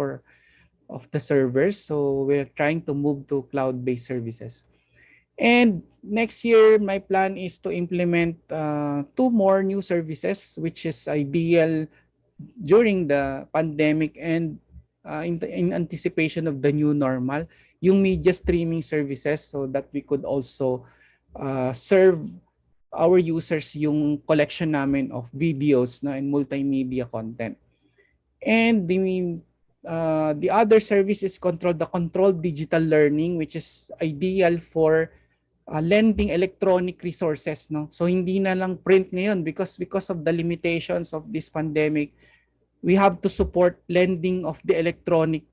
of the servers. So we're trying to move to cloud-based services. And next year, my plan is to implement 2 more new services, which is ideal during the pandemic and in anticipation of the new normal, yung media streaming services so that we could also serve our users yung collection namin of videos na and multimedia content. And the other service is the controlled digital learning, which is ideal for lending electronic resources, no? So hindi na lang print ngayon because of the limitations of this pandemic, we have to support lending of the electronic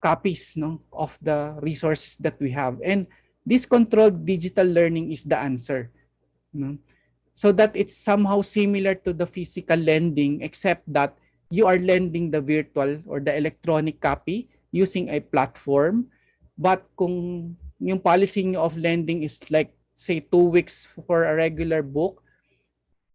copies, no, of the resources that we have. And this controlled digital learning is the answer, no? So that it's somehow similar to the physical lending, except that you are lending the virtual or the electronic copy using a platform. But kung yung policy nyo of lending is like, say, 2 weeks for a regular book,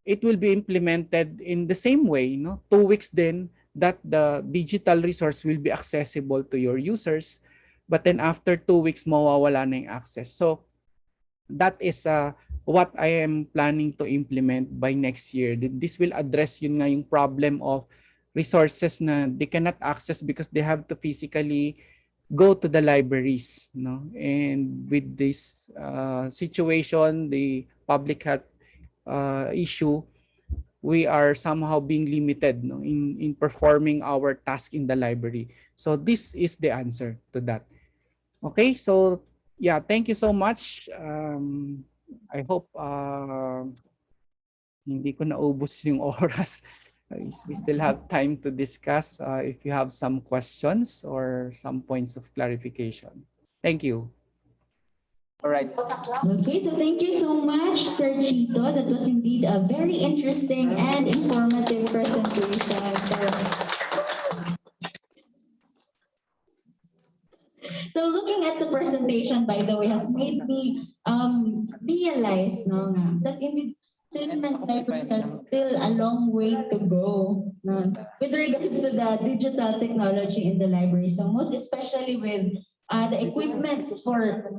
it will be implemented in the same way, no? 2 weeks then that the digital resource will be accessible to your users, but then after 2 weeks, mawawala na yung access. So that is what I am planning to implement by next year. This will address yun nga yung problem of resources na they cannot access because they have to physically go to the libraries, no? And with this situation, the public health issue, we are somehow being limited, no, in performing our task in the library. So this is the answer to that. Okay, so yeah, thank you so much. I hope hindi ko naubos yung oras. We still have time to discuss if you have some questions or some points of clarification. Thank you. All right. Okay, so thank you so much, Sir Chito. That was indeed a very interesting and informative presentation. So looking at the presentation, by the way, has made me realize, no, nga, that indeed Silman Library has still a long way to go. with regards to the digital technology in the library. So most especially with the equipments for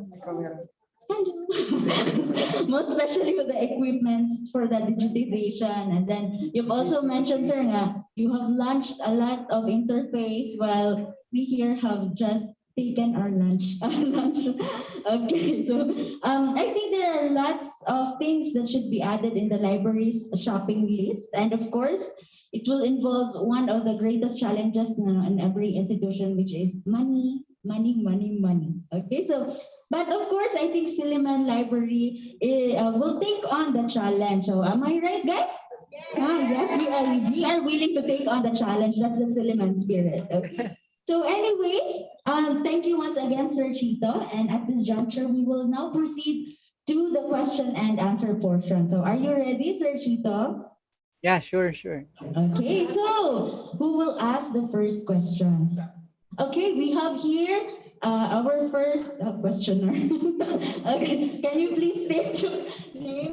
most especially with the equipments for the digitization. And then you've also mentioned, sir, nga, you have launched a lot of interface while we here have just taken our lunch. Okay, so I think there are lots of things that should be added in the library's shopping list. And of course, it will involve one of the greatest challenges in every institution, which is money, money, money, money. Okay, so but of course, I think Silliman Library will take on the challenge. So am I right, guys? Yes, we are willing to take on the challenge. That's the Silliman spirit. Okay. So anyways, thank you once again, Sir Chito. And at this juncture, we will now proceed to the question and answer portion. So are you ready, Sir Chito? Yeah, sure, sure. Okay, so who will ask the first question? Okay, we have here our first questioner. Okay, can you please state your name?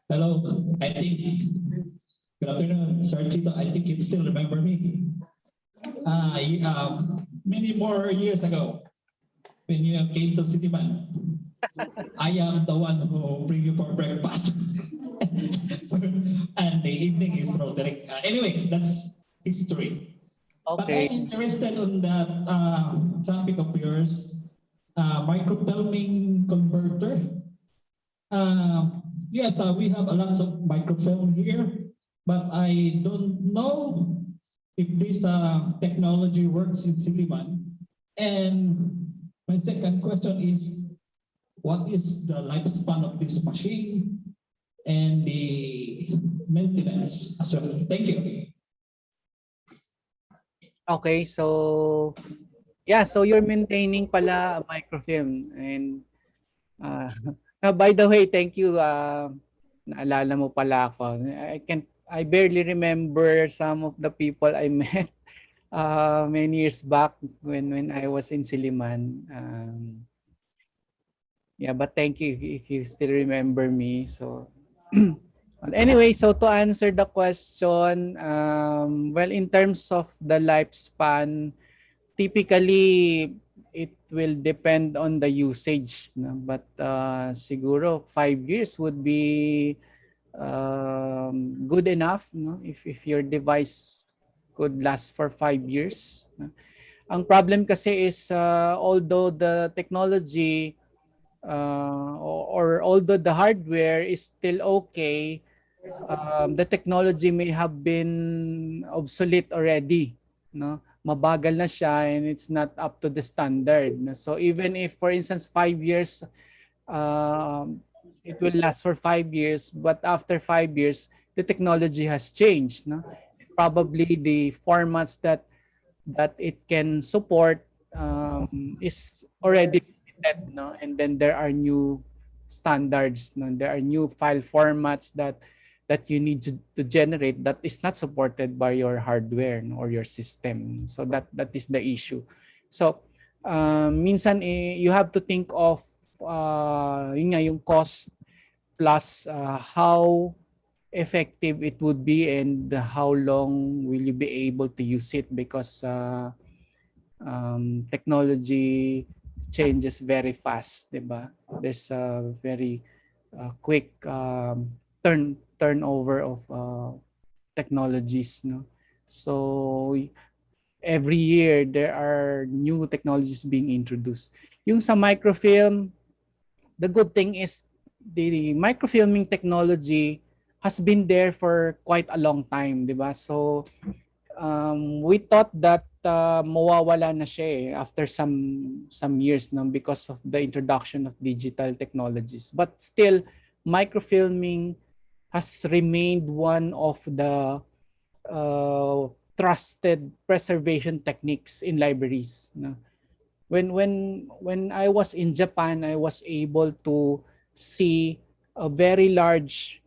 Hello, I think, good afternoon, Sir Chito. I think you still remember me. Many more years ago, when you came to Citiban, I am the one who bring you for breakfast. And the evening is Roderick. Anyway, that's history. But I'm Okay. interested on that topic of yours, microfilming converter. Yes, we have a lot of microfilm here, but I don't know if this technology works in Siliman. And my second question is, what is the lifespan of this machine and the maintenance as well? Thank you. Okay, so yeah, so you're maintaining pala a microfilm and by the way, thank you. Naalala mo pala ako. I barely remember some of the people I met many years back when I was in Siliman. Yeah, but thank you if you still remember me. So anyway, so to answer the question, well, in terms of the lifespan, typically it will depend on the usage, no? But siguro 5 years would be good enough, no? If your device could last for 5 years. No? Ang problem kasi is although the technology or although the hardware is still okay, the technology may have been obsolete already, no? Mabagal na siya and it's not up to the standard. No? So even if, for instance, 5 years, it will last for 5 years, but after 5 years, the technology has changed. No? Probably the formats that it can support is already limited, no? And then there are new standards, no? There are new file formats that you need to generate that is not supported by your hardware, no, or your system. So that is the issue. So minsan you have to think of yun nga, yung cost plus how effective it would be and how long will you be able to use it, because technology changes very fast, 'di ba? There's a very quick turnover of technologies, no? So every year there are new technologies being introduced. Yung sa microfilm, the good thing is the microfilming technology has been there for quite a long time, 'di ba? So we thought that mawawala na siya after some years, no, because of the introduction of digital technologies. But still, microfilming has remained one of the trusted preservation techniques in libraries. No? When I was in Japan, I was able to see a very large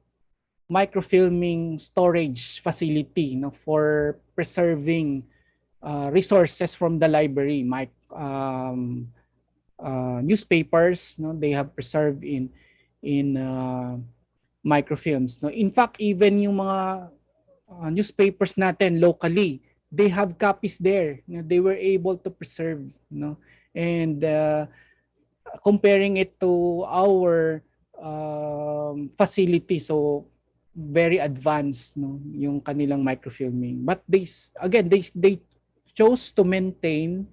microfilming storage facility, no, for preserving resources from the library, newspapers, no, they have preserved in microfilms, no. In fact, even yung mga newspapers natin locally, they have copies there, no, they were able to preserve, no. And comparing it to our facility, so very advanced, no, yung kanilang microfilming, but they chose to maintain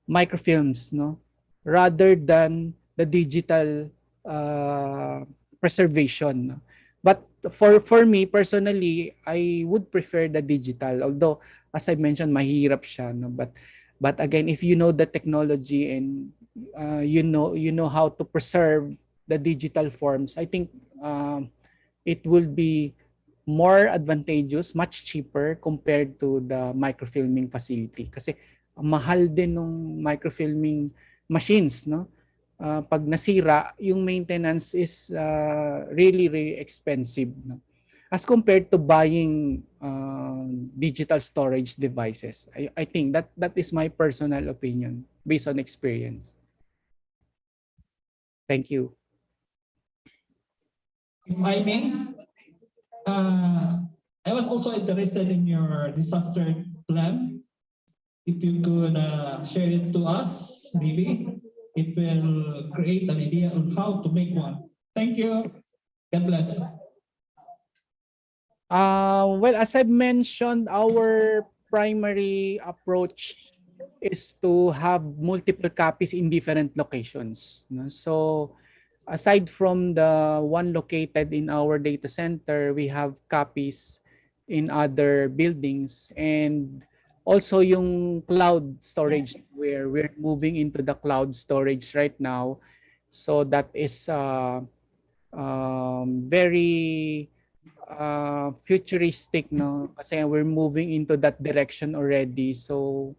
microfilms, no, rather than the digital preservation, no? But for me personally, I would prefer the digital, although as I mentioned, mahirap siya, no. But again, if you know the technology and you know how to preserve the digital forms, I think it will be more advantageous, much cheaper compared to the microfilming facility. Kasi mahal din ng microfilming machines, no? Pag nasira, yung maintenance is really expensive, no? As compared to buying digital storage devices. I think that is my personal opinion based on experience. Thank you. If I may, I was also interested in your disaster plan. If you could share it to us, maybe it will create an idea on how to make one. Thank you. God bless. Well, as I mentioned, our primary approach is to have multiple copies in different locations, no? So aside from the one located in our data center, we have copies in other buildings, and also yung cloud storage, where we're moving into the cloud storage right now. So that is very futuristic, no, kasi we're moving into that direction already. So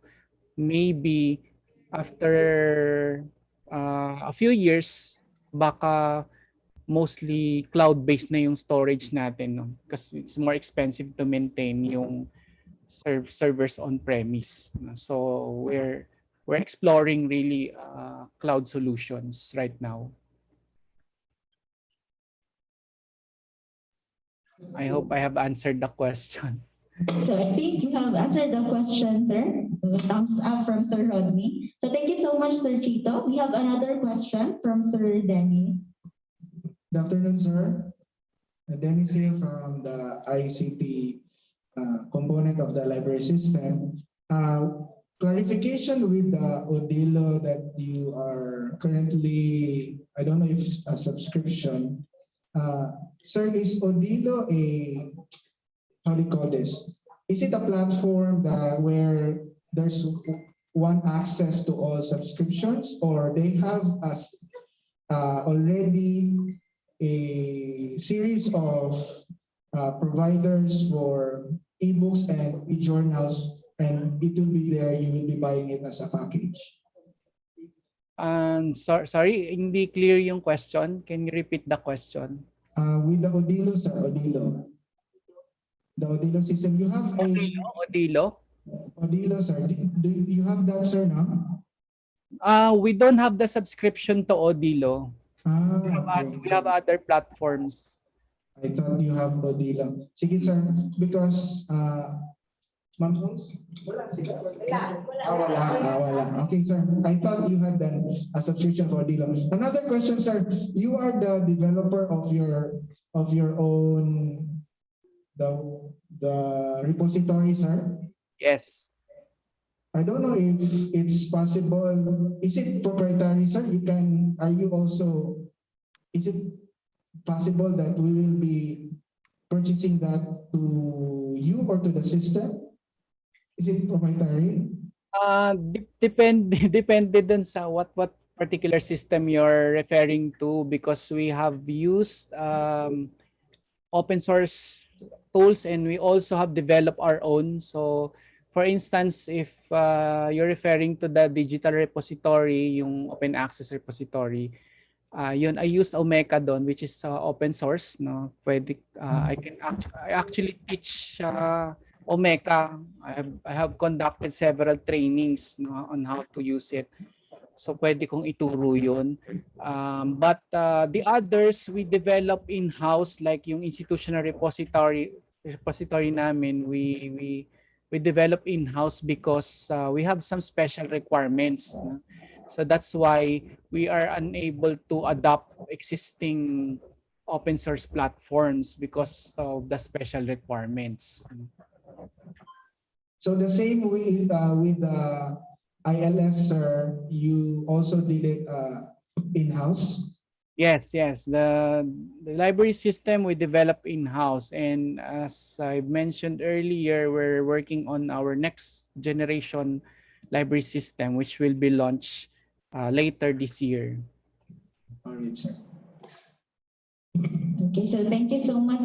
maybe after a few years, baka mostly cloud-based na yung storage natin, no? Kasi it's more expensive to maintain yung servers on premise, no? So we're exploring really cloud solutions right now. I hope I have answered the question. So I think you have answered the question, sir. Thumbs up from Sir Rodney. So thank you so much, Sir Chito. We have another question from Sir Denny. Good afternoon, sir. Dennis here from the ICT component of the library system. Clarification with the Odilo that you are currently, I don't know if it's a subscription. Sir, is Odilo how do you call this? Is it a platform where there's one access to all subscriptions, or they have already a series of providers for ebooks and e-journals, and it will be there, you will be buying it as a package? Sorry, hindi clear yung question. Can you repeat the question? With the Odilo, sir, Odilo. The Odilo system, you have Odilo? Odilo, sir. Do you have that, sir, now? We don't have the subscription to Odilo. Okay. We have other platforms. I thought you have Odilo. Sige, sir, because Ma'am Rose? Wala sila. Wala. Okay, sir. I thought you had a subscription for Odilo. Another question, sir. You are the developer of your own the repository, sir? Yes. I don't know if it's possible. Is it proprietary, sir? Is it possible that we will be purchasing that to you or to the system? Is it proprietary? Depende dun sa what particular system you're referring to, because we have used open source tools and we also have developed our own. So for instance, if you're referring to the digital repository, yung open access repository, yun, I use Omeka doon, which is open source, no? Pwede I actually teach Omeka. I have conducted several trainings, no, on how to use it. So pwede kong ituro yun. But the others we develop in-house, like yung institutional repository namin, we develop in-house because we have some special requirements. No? So that's why we are unable to adopt existing open source platforms because of the special requirements. So the same with ILS, sir, you also did it in-house? Yes, yes. The library system we develop in-house, and as I mentioned earlier, we're working on our next generation library system, which will be launched later this year. All right, sir. Okay, so thank you so much,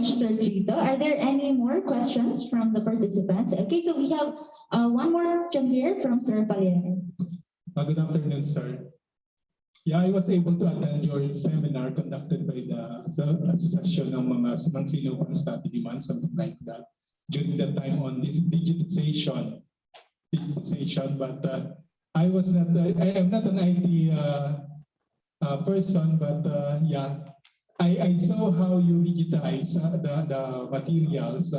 Sir Chito. Are there any more questions from the participants? Okay, so we have one more question here from Sir Palier. Good afternoon, sir. Yeah, I was able to attend your seminar conducted by the Association ng mga Mansinupan Study Demand, something like that, during the time on this digitization. But I am not an IT person, but yeah, I saw how you digitize the materials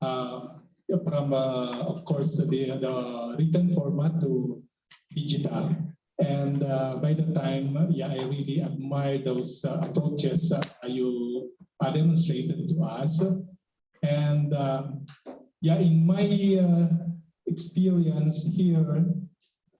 from, of course, the written format to digital. And by the time, yeah, I really admire those approaches you demonstrated to us. And yeah, in my experience here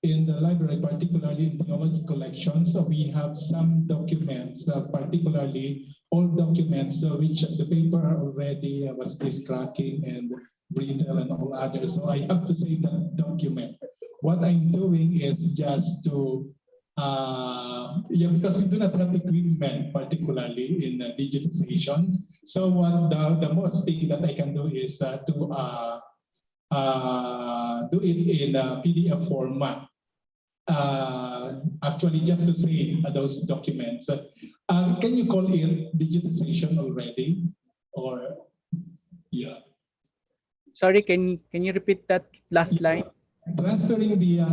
in the library, particularly in theology collections, we have some documents, particularly old documents, which the paper already was cracking and brittle and all others. So I have to say that document. What I'm doing is just to, yeah, because we do not have equipment, particularly in digitization. So what the most thing that I can do is to do it in a PDF format. Actually, just to say those documents. Can you call it digitization already? Or, yeah. Sorry, can you repeat that last line? Transferring the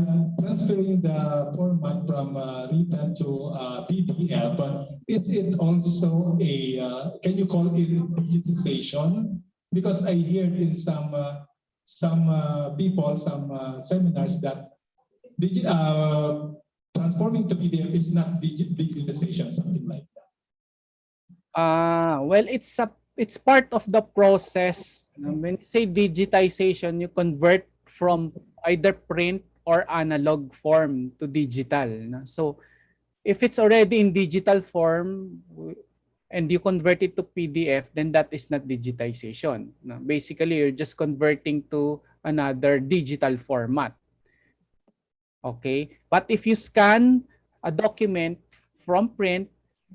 format from written to PDF, is it also a, can you call it digitization? Because I heard in some people, some seminars that transforming to PDF is not digitization, something like that. Well, it's part of the process. When you say digitization, you convert from either print or analog form to digital. So if it's already in digital form and you convert it to PDF, then that is not digitization. Basically, you're just converting to another digital format. Okay, but if you scan a document from print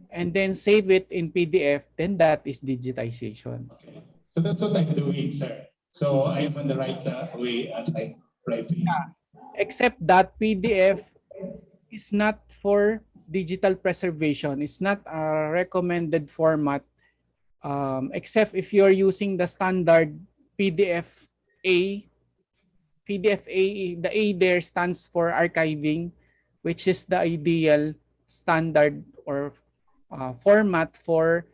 and then save it in PDF, then that is digitization. Okay. So that's what I'm doing, sir. So I am on the right way at right way. Yeah. Except that PDF is not for digital preservation. It's not a recommended format, except if you're using the standard PDF-A. PDF-A, the A there stands for archiving, which is the ideal standard or format for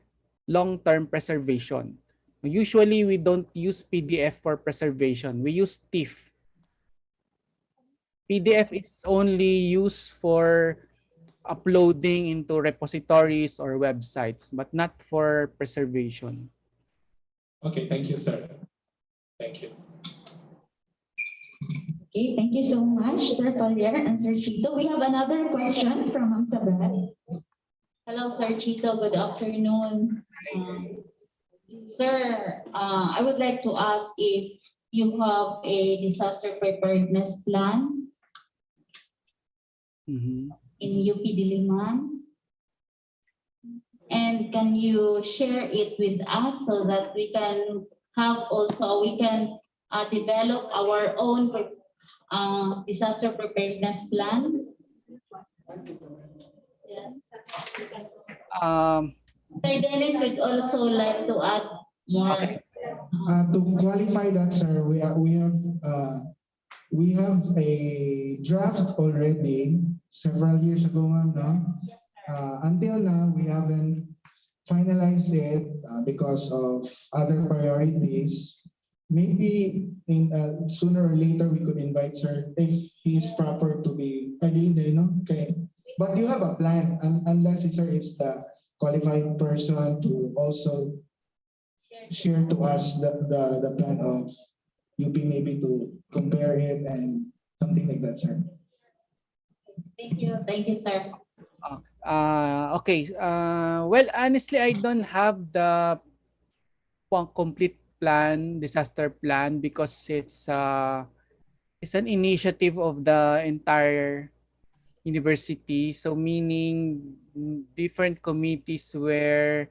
long-term preservation. Usually, we don't use PDF for preservation. We use TIFF. PDF is only used for uploading into repositories or websites, but not for preservation. Okay, thank you, sir. Thank you. Okay, thank you so much, Sir Palier and Sir Chito. We have another question from Ma'am Sabad. Hello, Sir Chito. Good afternoon. Sir, I would like to ask if you have a disaster preparedness plan in UP Diliman. And can you share it with us so that we can have also, we can develop our own disaster preparedness plan? Yes. Sir Dennis would also like to add more. Okay. To qualify that, sir, we have we have a draft already several years ago, ma'am, no? Until now, we haven't finalized it because of other priorities. Maybe sooner or later we could invite sir if he is proper to be hindi, no? Okay. But you have a plan, unless sir is the qualified person to also share to us the plan of UP, maybe to compare it and something like that, sir. Thank you, sir. Okay. Well, honestly, I don't have the complete plan, disaster plan, because it's an initiative of the entire university. So meaning different committees were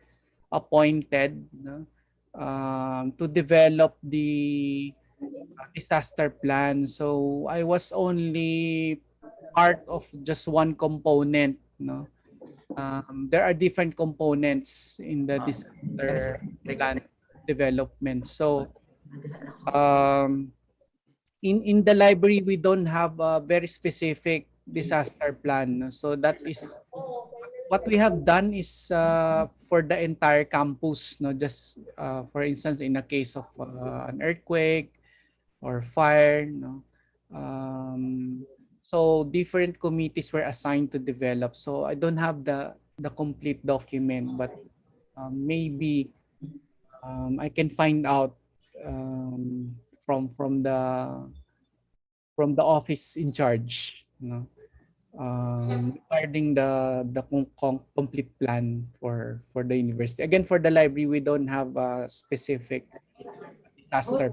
appointed, no, to develop the disaster plan. So I was only part of just one component, no. There are different components in the disaster plan development. So in the library we don't have a very specific disaster plan, no? So that is what we have done is for the entire campus, no, just for instance in a case of an earthquake or fire, no. So different committees were assigned to develop. So I don't have the complete document, but maybe I can find out from the office in charge, you know, regarding the complete plan for the university. Again, for the library, we don't have a specific disaster.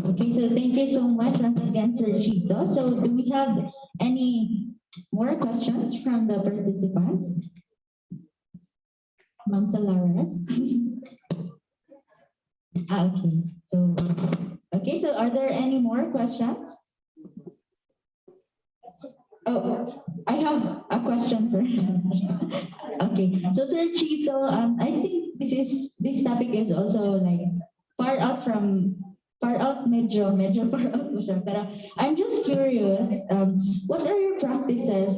Okay, so thank you so much once again, Sir Chito. So do we have any more questions from the participants? Ma'am Salares? Okay, so are there any more questions? Oh, I have a question, sir. Okay, so Sir Chito, I think this topic is also like medyo far out po siya. Pero I'm just curious, what are your practices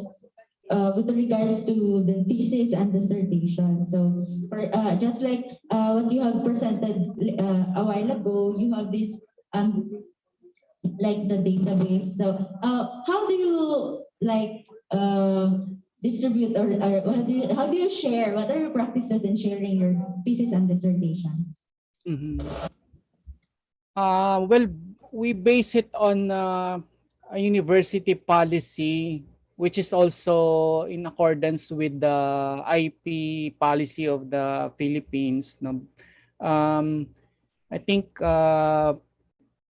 with regards to the thesis and dissertation? So, just like what you have presented a while ago, you have this like the database. So, how do you like distribute or how do you share? What are your practices in sharing your thesis and dissertation? Well, we base it on a university policy, which is also in accordance with the IP policy of the Philippines. No? I think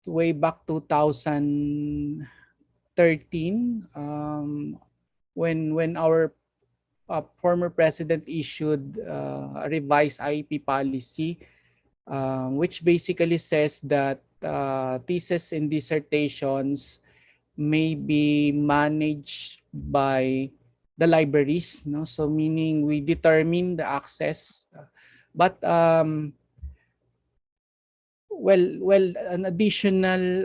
way back 2013, when our former president issued a revised IP policy, which basically says that theses and dissertations may be managed by the libraries, no? So meaning we determine the access, but an additional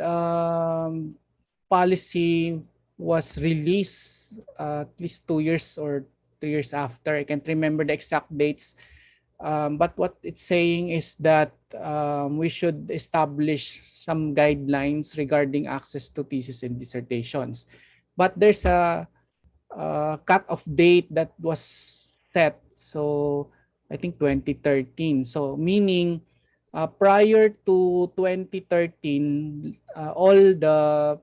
policy was released at least 2 years or 3 years after. I can't remember the exact dates. But what it's saying is that we should establish some guidelines regarding access to thesis and dissertations. But there's a cut-off date that was set. So I think 2013. So meaning prior to 2013, all the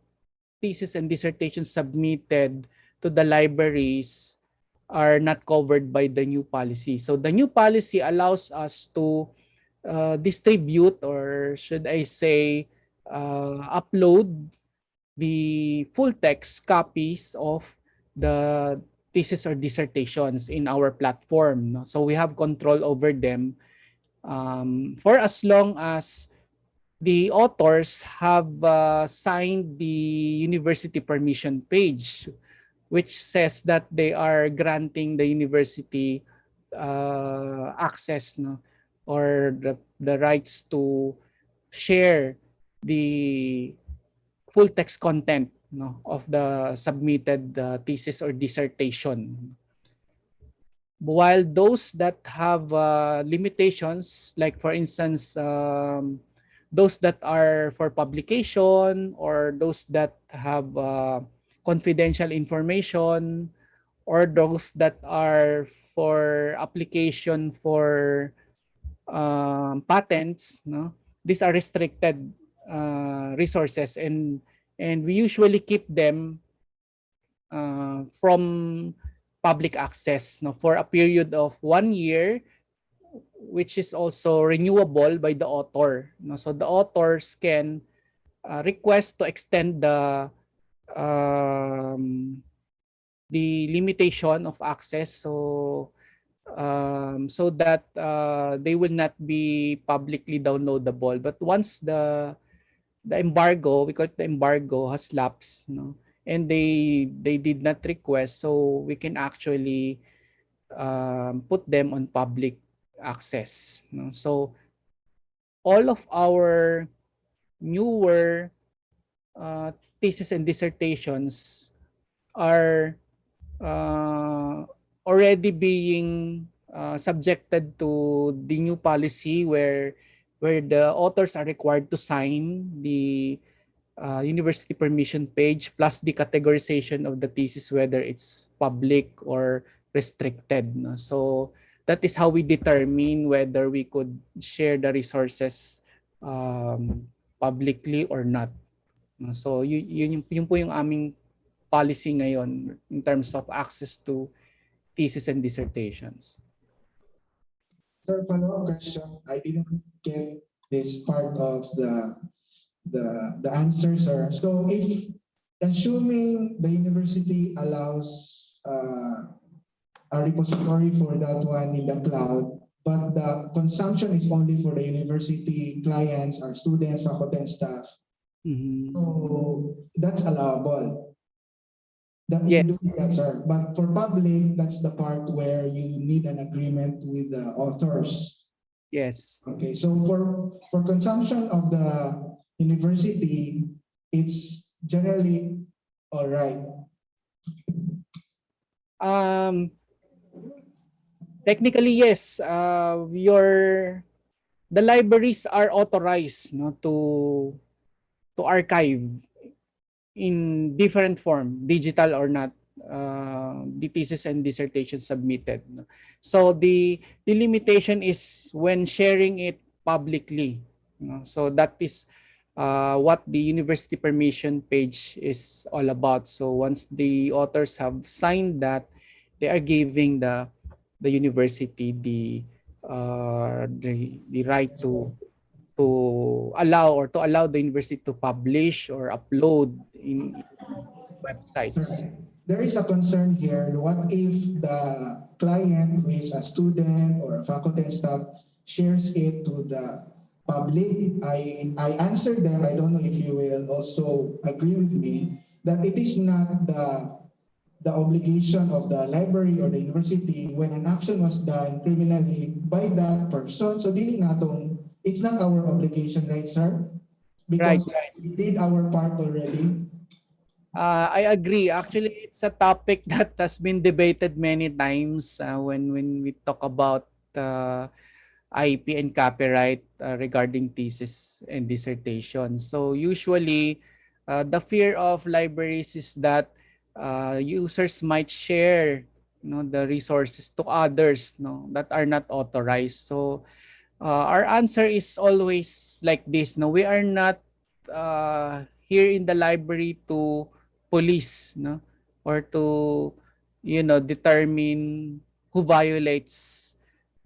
thesis and dissertations submitted to the libraries are not covered by the new policy. So the new policy allows us to distribute, or should I say, upload the full text copies of the thesis or dissertations in our platform. No? So we have control over them for as long as the authors have signed the university permission page, which says that they are granting the university access, no, or the rights to share the full text content, no, of the submitted thesis or dissertation. While those that have limitations, like for instance, those that are for publication or those that have confidential information, or those that are for application for patents, no, these are restricted resources, and we usually keep them from public access, no, for a period of 1 year, which is also renewable by the author, no. So the authors can request to extend the limitation of access, so that they will not be publicly downloadable. But once the embargo, we call it the embargo, has lapsed, no, and they did not request, so we can actually put them on public access, no. So all of our newer uh, thesis and dissertations are uh, already being subjected to the new policy, where the authors are required to sign the university permission page plus the categorization of the thesis, whether it's public or restricted, no? So that is how we determine whether we could share the resources publicly or not, no? So yun po yung aming policy ngayon in terms of access to thesis and dissertations. Sir, follow-up question. I didn't get this part of the answer, sir. So if assuming the university allows a repository for that one in the cloud, but the consumption is only for the university clients or students, faculty, and staff, so that's allowable. Yes. You do that, sir. But for public, that's the part where you need an agreement with the authors. Yes. Okay, so for consumption of the university, it's generally all right. Technically, yes. The libraries are authorized, no, to archive in different form, digital or not, the thesis and dissertation submitted, no? So the limitation is when sharing it publicly, no? So that is what the university permission page is all about. So once the authors have signed that, they are giving the university the right to allow the university to publish or upload in websites. Sir, there is a concern here. What if the client, who is a student or a faculty and staff, shares it to the public? I answered them, I don't know if you will also agree with me, that it is not the obligation of the library or the university when an action was done criminally by that person. So dili natong, it's not our obligation, right, sir? Because Right. we did our part already. I agree. Actually, it's a topic that has been debated many times when we talk about IP and copyright regarding thesis and dissertation. So usually, the fear of libraries is that users might share, the resources to others, that are not authorized. So our answer is always like this: no, we are not here in the library to police, no, or to determine who violates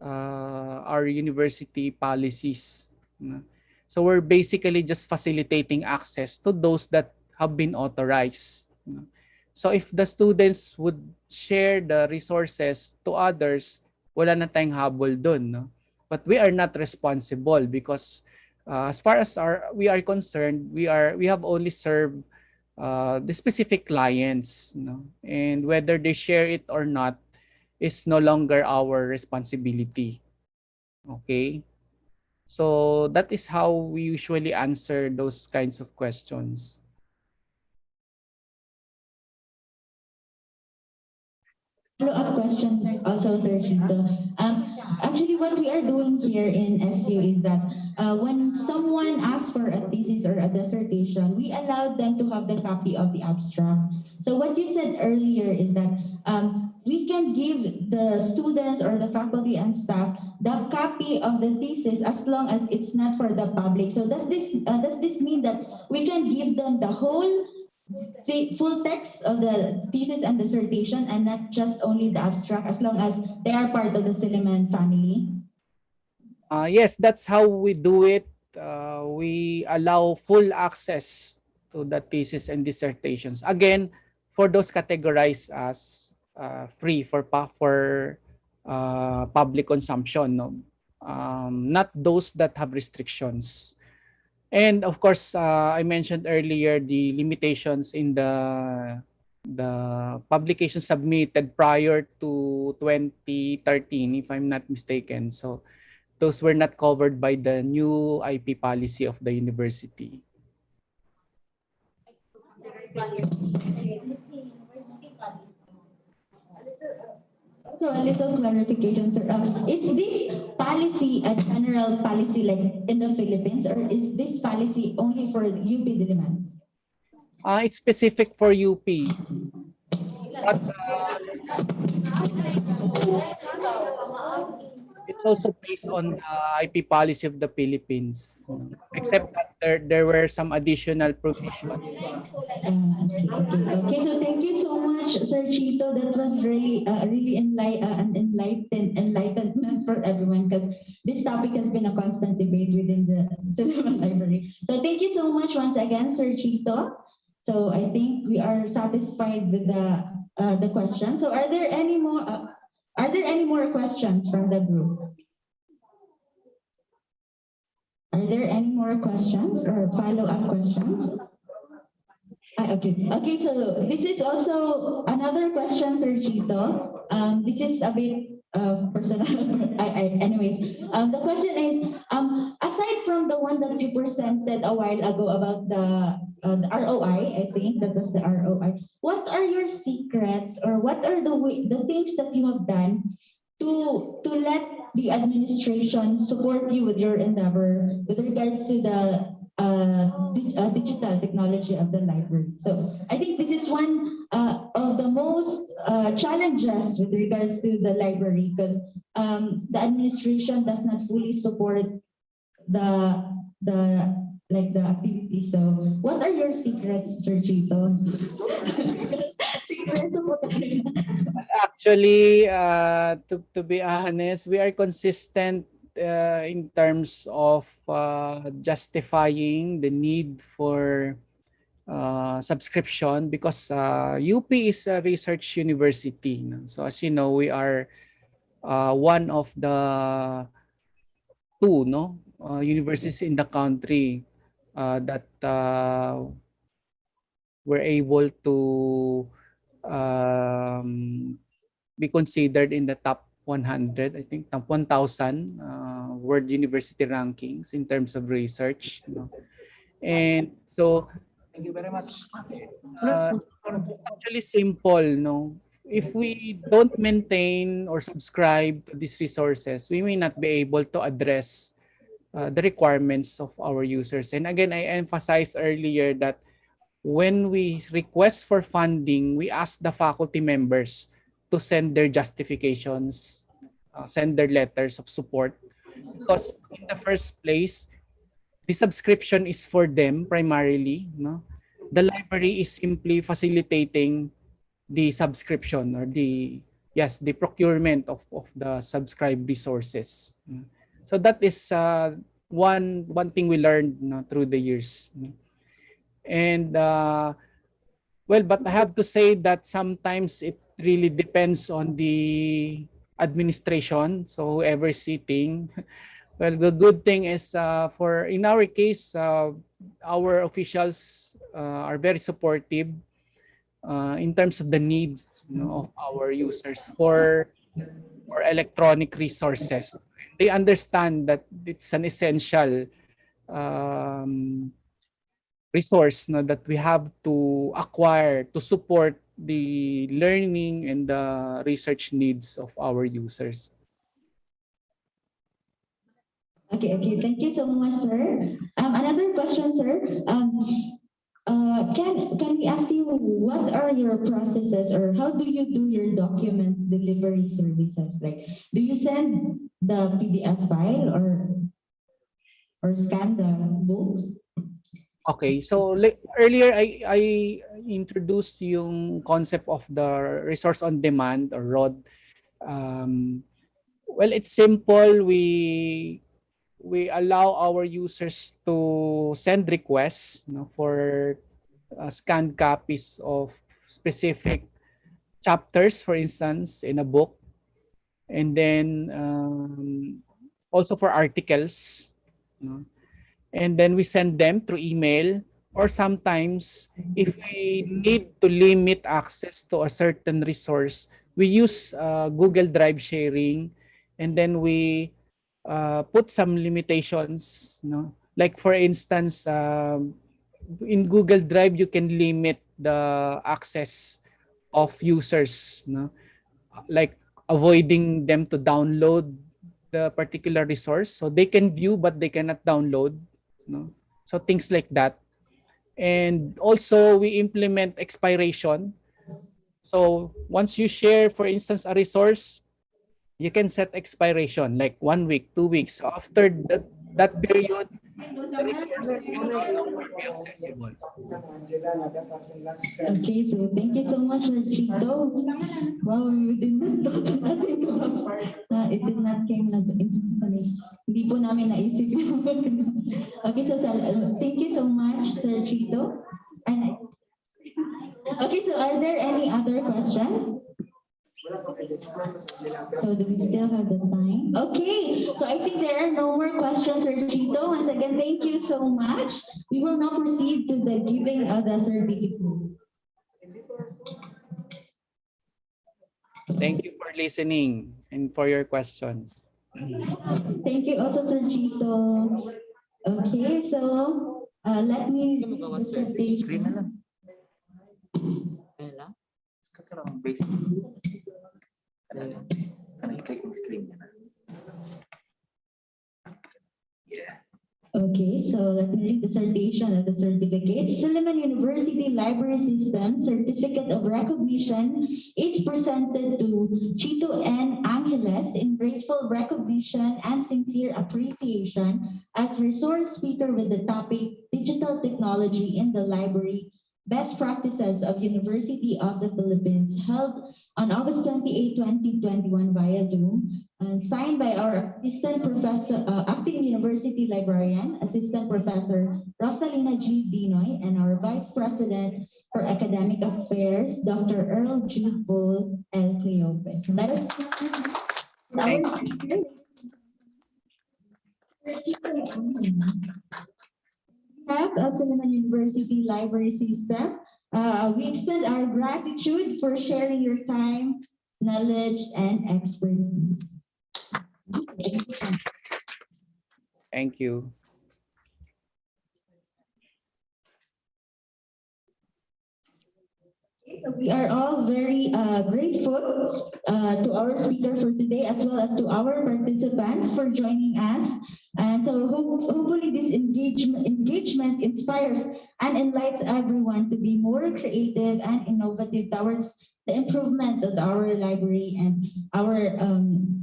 our university policies, no? So we're basically just facilitating access to those that have been authorized, no? So if the students would share the resources to others, wala na tayong habol dun, no? But we are not responsible because as far as we are concerned, we have only served the specific clients, no? And whether they share it or not, is no longer our responsibility. Okay? So that is how we usually answer those kinds of questions. Follow-up question also, Sir Chito. Actually, what we are doing here in SU is that when someone asks for a thesis or a dissertation, we allow them to have the copy of the abstract. So what you said earlier is that we can give the students or the faculty and staff the copy of the thesis as long as it's not for the public. So does this mean that we can give them the whole the full text of the thesis and dissertation and not just only the abstract as long as they are part of the Silliman family? Yes, that's how we do it. We allow full access to the thesis and dissertations. Again, for those categorized as free for public consumption, no? Not those that have restrictions. And of course, I mentioned earlier the limitations in the publication submitted prior to 2013, if I'm not mistaken. So those were not covered by the new IP policy of the university. So a little clarification, sir. Is this policy a general policy like in the Philippines, or is this policy only for UP Diliman? It's specific for UP. But it's also based on the IP policy of the Philippines, except that there were some additional provisions. Okay, so thank you so much, Sir Chito. That was really an enlightenment for everyone because this topic has been a constant debate within the Silliman Library. So thank you so much once again, Sir Chito. So I think we are satisfied with the question. So are there any more? Are there any more questions from the group? Are there any more questions or follow-up questions? Okay, so this is also another question, Sir Chito. This is a bit personal. Anyways, the question is, aside from the one that you presented a while ago about the ROI, I think that was the ROI. What are your secrets, or what are the things that you have done to let the administration support you with your endeavor with regards to the digital technology of the library? So I think this is one of the most challenges with regards to the library because the administration does not fully support the activity. So what are your secrets, Sir Chito? Actually, to be honest, we are consistent in terms of justifying the need for subscription because UP is a research university. No? So as you know, we are one of the two universities in the country that were able to be considered in the top 100, I think top 1,000 world university rankings in terms of research. And so, thank you very much. It's actually simple, no? If we don't maintain or subscribe to these resources, we may not be able to address the requirements of our users. And again, I emphasized earlier that when we request for funding, we ask the faculty members to send their justifications, send their letters of support. Because in the first place, the subscription is for them primarily. No? The library is simply facilitating the subscription or the procurement of the subscribed resources. So that is one thing we learned through the years. And well, but I have to say that sometimes it really depends on the administration. So whoever is sitting. Well, the good thing is for in our case, our officials are very supportive in terms of the needs of our users for or electronic resources. They understand that it's an essential resource, no, that we have to acquire to support the learning and the research needs of our users. Okay, thank you so much, sir. Another question, sir. Can we ask you what are your processes or how do you do your document delivery services? Like, do you send the PDF file or scan the books? Okay, so earlier I introduced yung concept of the resource on demand or ROD. Well, it's simple. We allow our users to send requests, you know, for scanned copies of specific chapters, for instance, in a book, and then also for articles, you know. And then we send them through email, or sometimes if we need to limit access to a certain resource, we use Google Drive sharing, and then we put some limitations, you know. Like for instance, in Google Drive you can limit the access of users, you know, like avoiding them to download the particular resource, so they can view but they cannot download, you know? So things like that. And also we implement expiration. So once you share, for instance, a resource, you can set expiration like 1 week, 2 weeks. So after that period, the resource will no longer be accessible. Okay, so thank you so much, Sir Chito. Wow, we did not thought natin it did not came na instantly. Hindi po namin naisip yun. Okay, so thank you so much, Sir Chito. Okay, so are there any other questions? So do we still have the time? Okay, so I think there are no more questions, Sir Chito. Once again, thank you so much. We will now proceed to the giving of the certificate. Thank you for listening and for your questions. Thank you also, Sir Chito. Okay, so let me read the presentation. Basic. Click screen. Yeah. Okay, so let me read the citation of the certificate. Silliman University Library System Certificate of Recognition is presented to Chito N. Angeles in grateful recognition and sincere appreciation as resource speaker with the topic Digital Technology in the Library, Best Practices of University of the Philippines, held on August 28, 2021 via Zoom, signed by our Assistant Professor, Acting University Librarian, Assistant Professor Rosalina G. Dinoy, and our Vice President for Academic Affairs, Dr. Earl G. Bull L. Cleope. So let us have a Silliman University Library System. We extend our gratitude for sharing your time, knowledge, and expertise. Thank you. So we are all very grateful to our speaker for today, as well as to our participants for joining us. And so hopefully this engagement inspires and enlightens everyone to be more creative and innovative towards the improvement of our library and our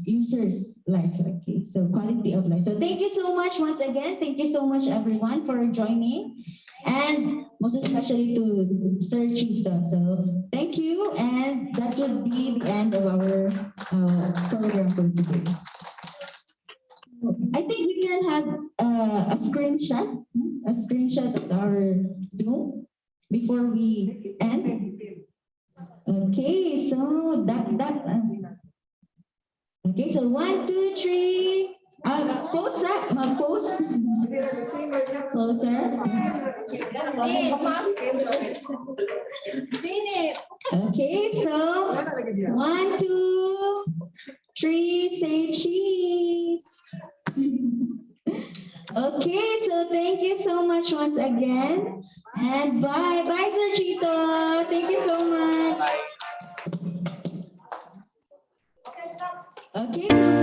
users' life. Okay, so quality of life. So thank you so much once again. Thank you so much everyone for joining, and most especially to Sir Chito. So thank you, and that would be the end of our program for today. I think we can have a screenshot of our Zoom before we end. Okay, so okay, so 1, 2, 3. Pose that, pose. Closer. Okay, so 1, 2. 3, say cheese. Okay, so thank you so much once again. And bye. Bye, Sir Chito. Thank you so much. Okay, so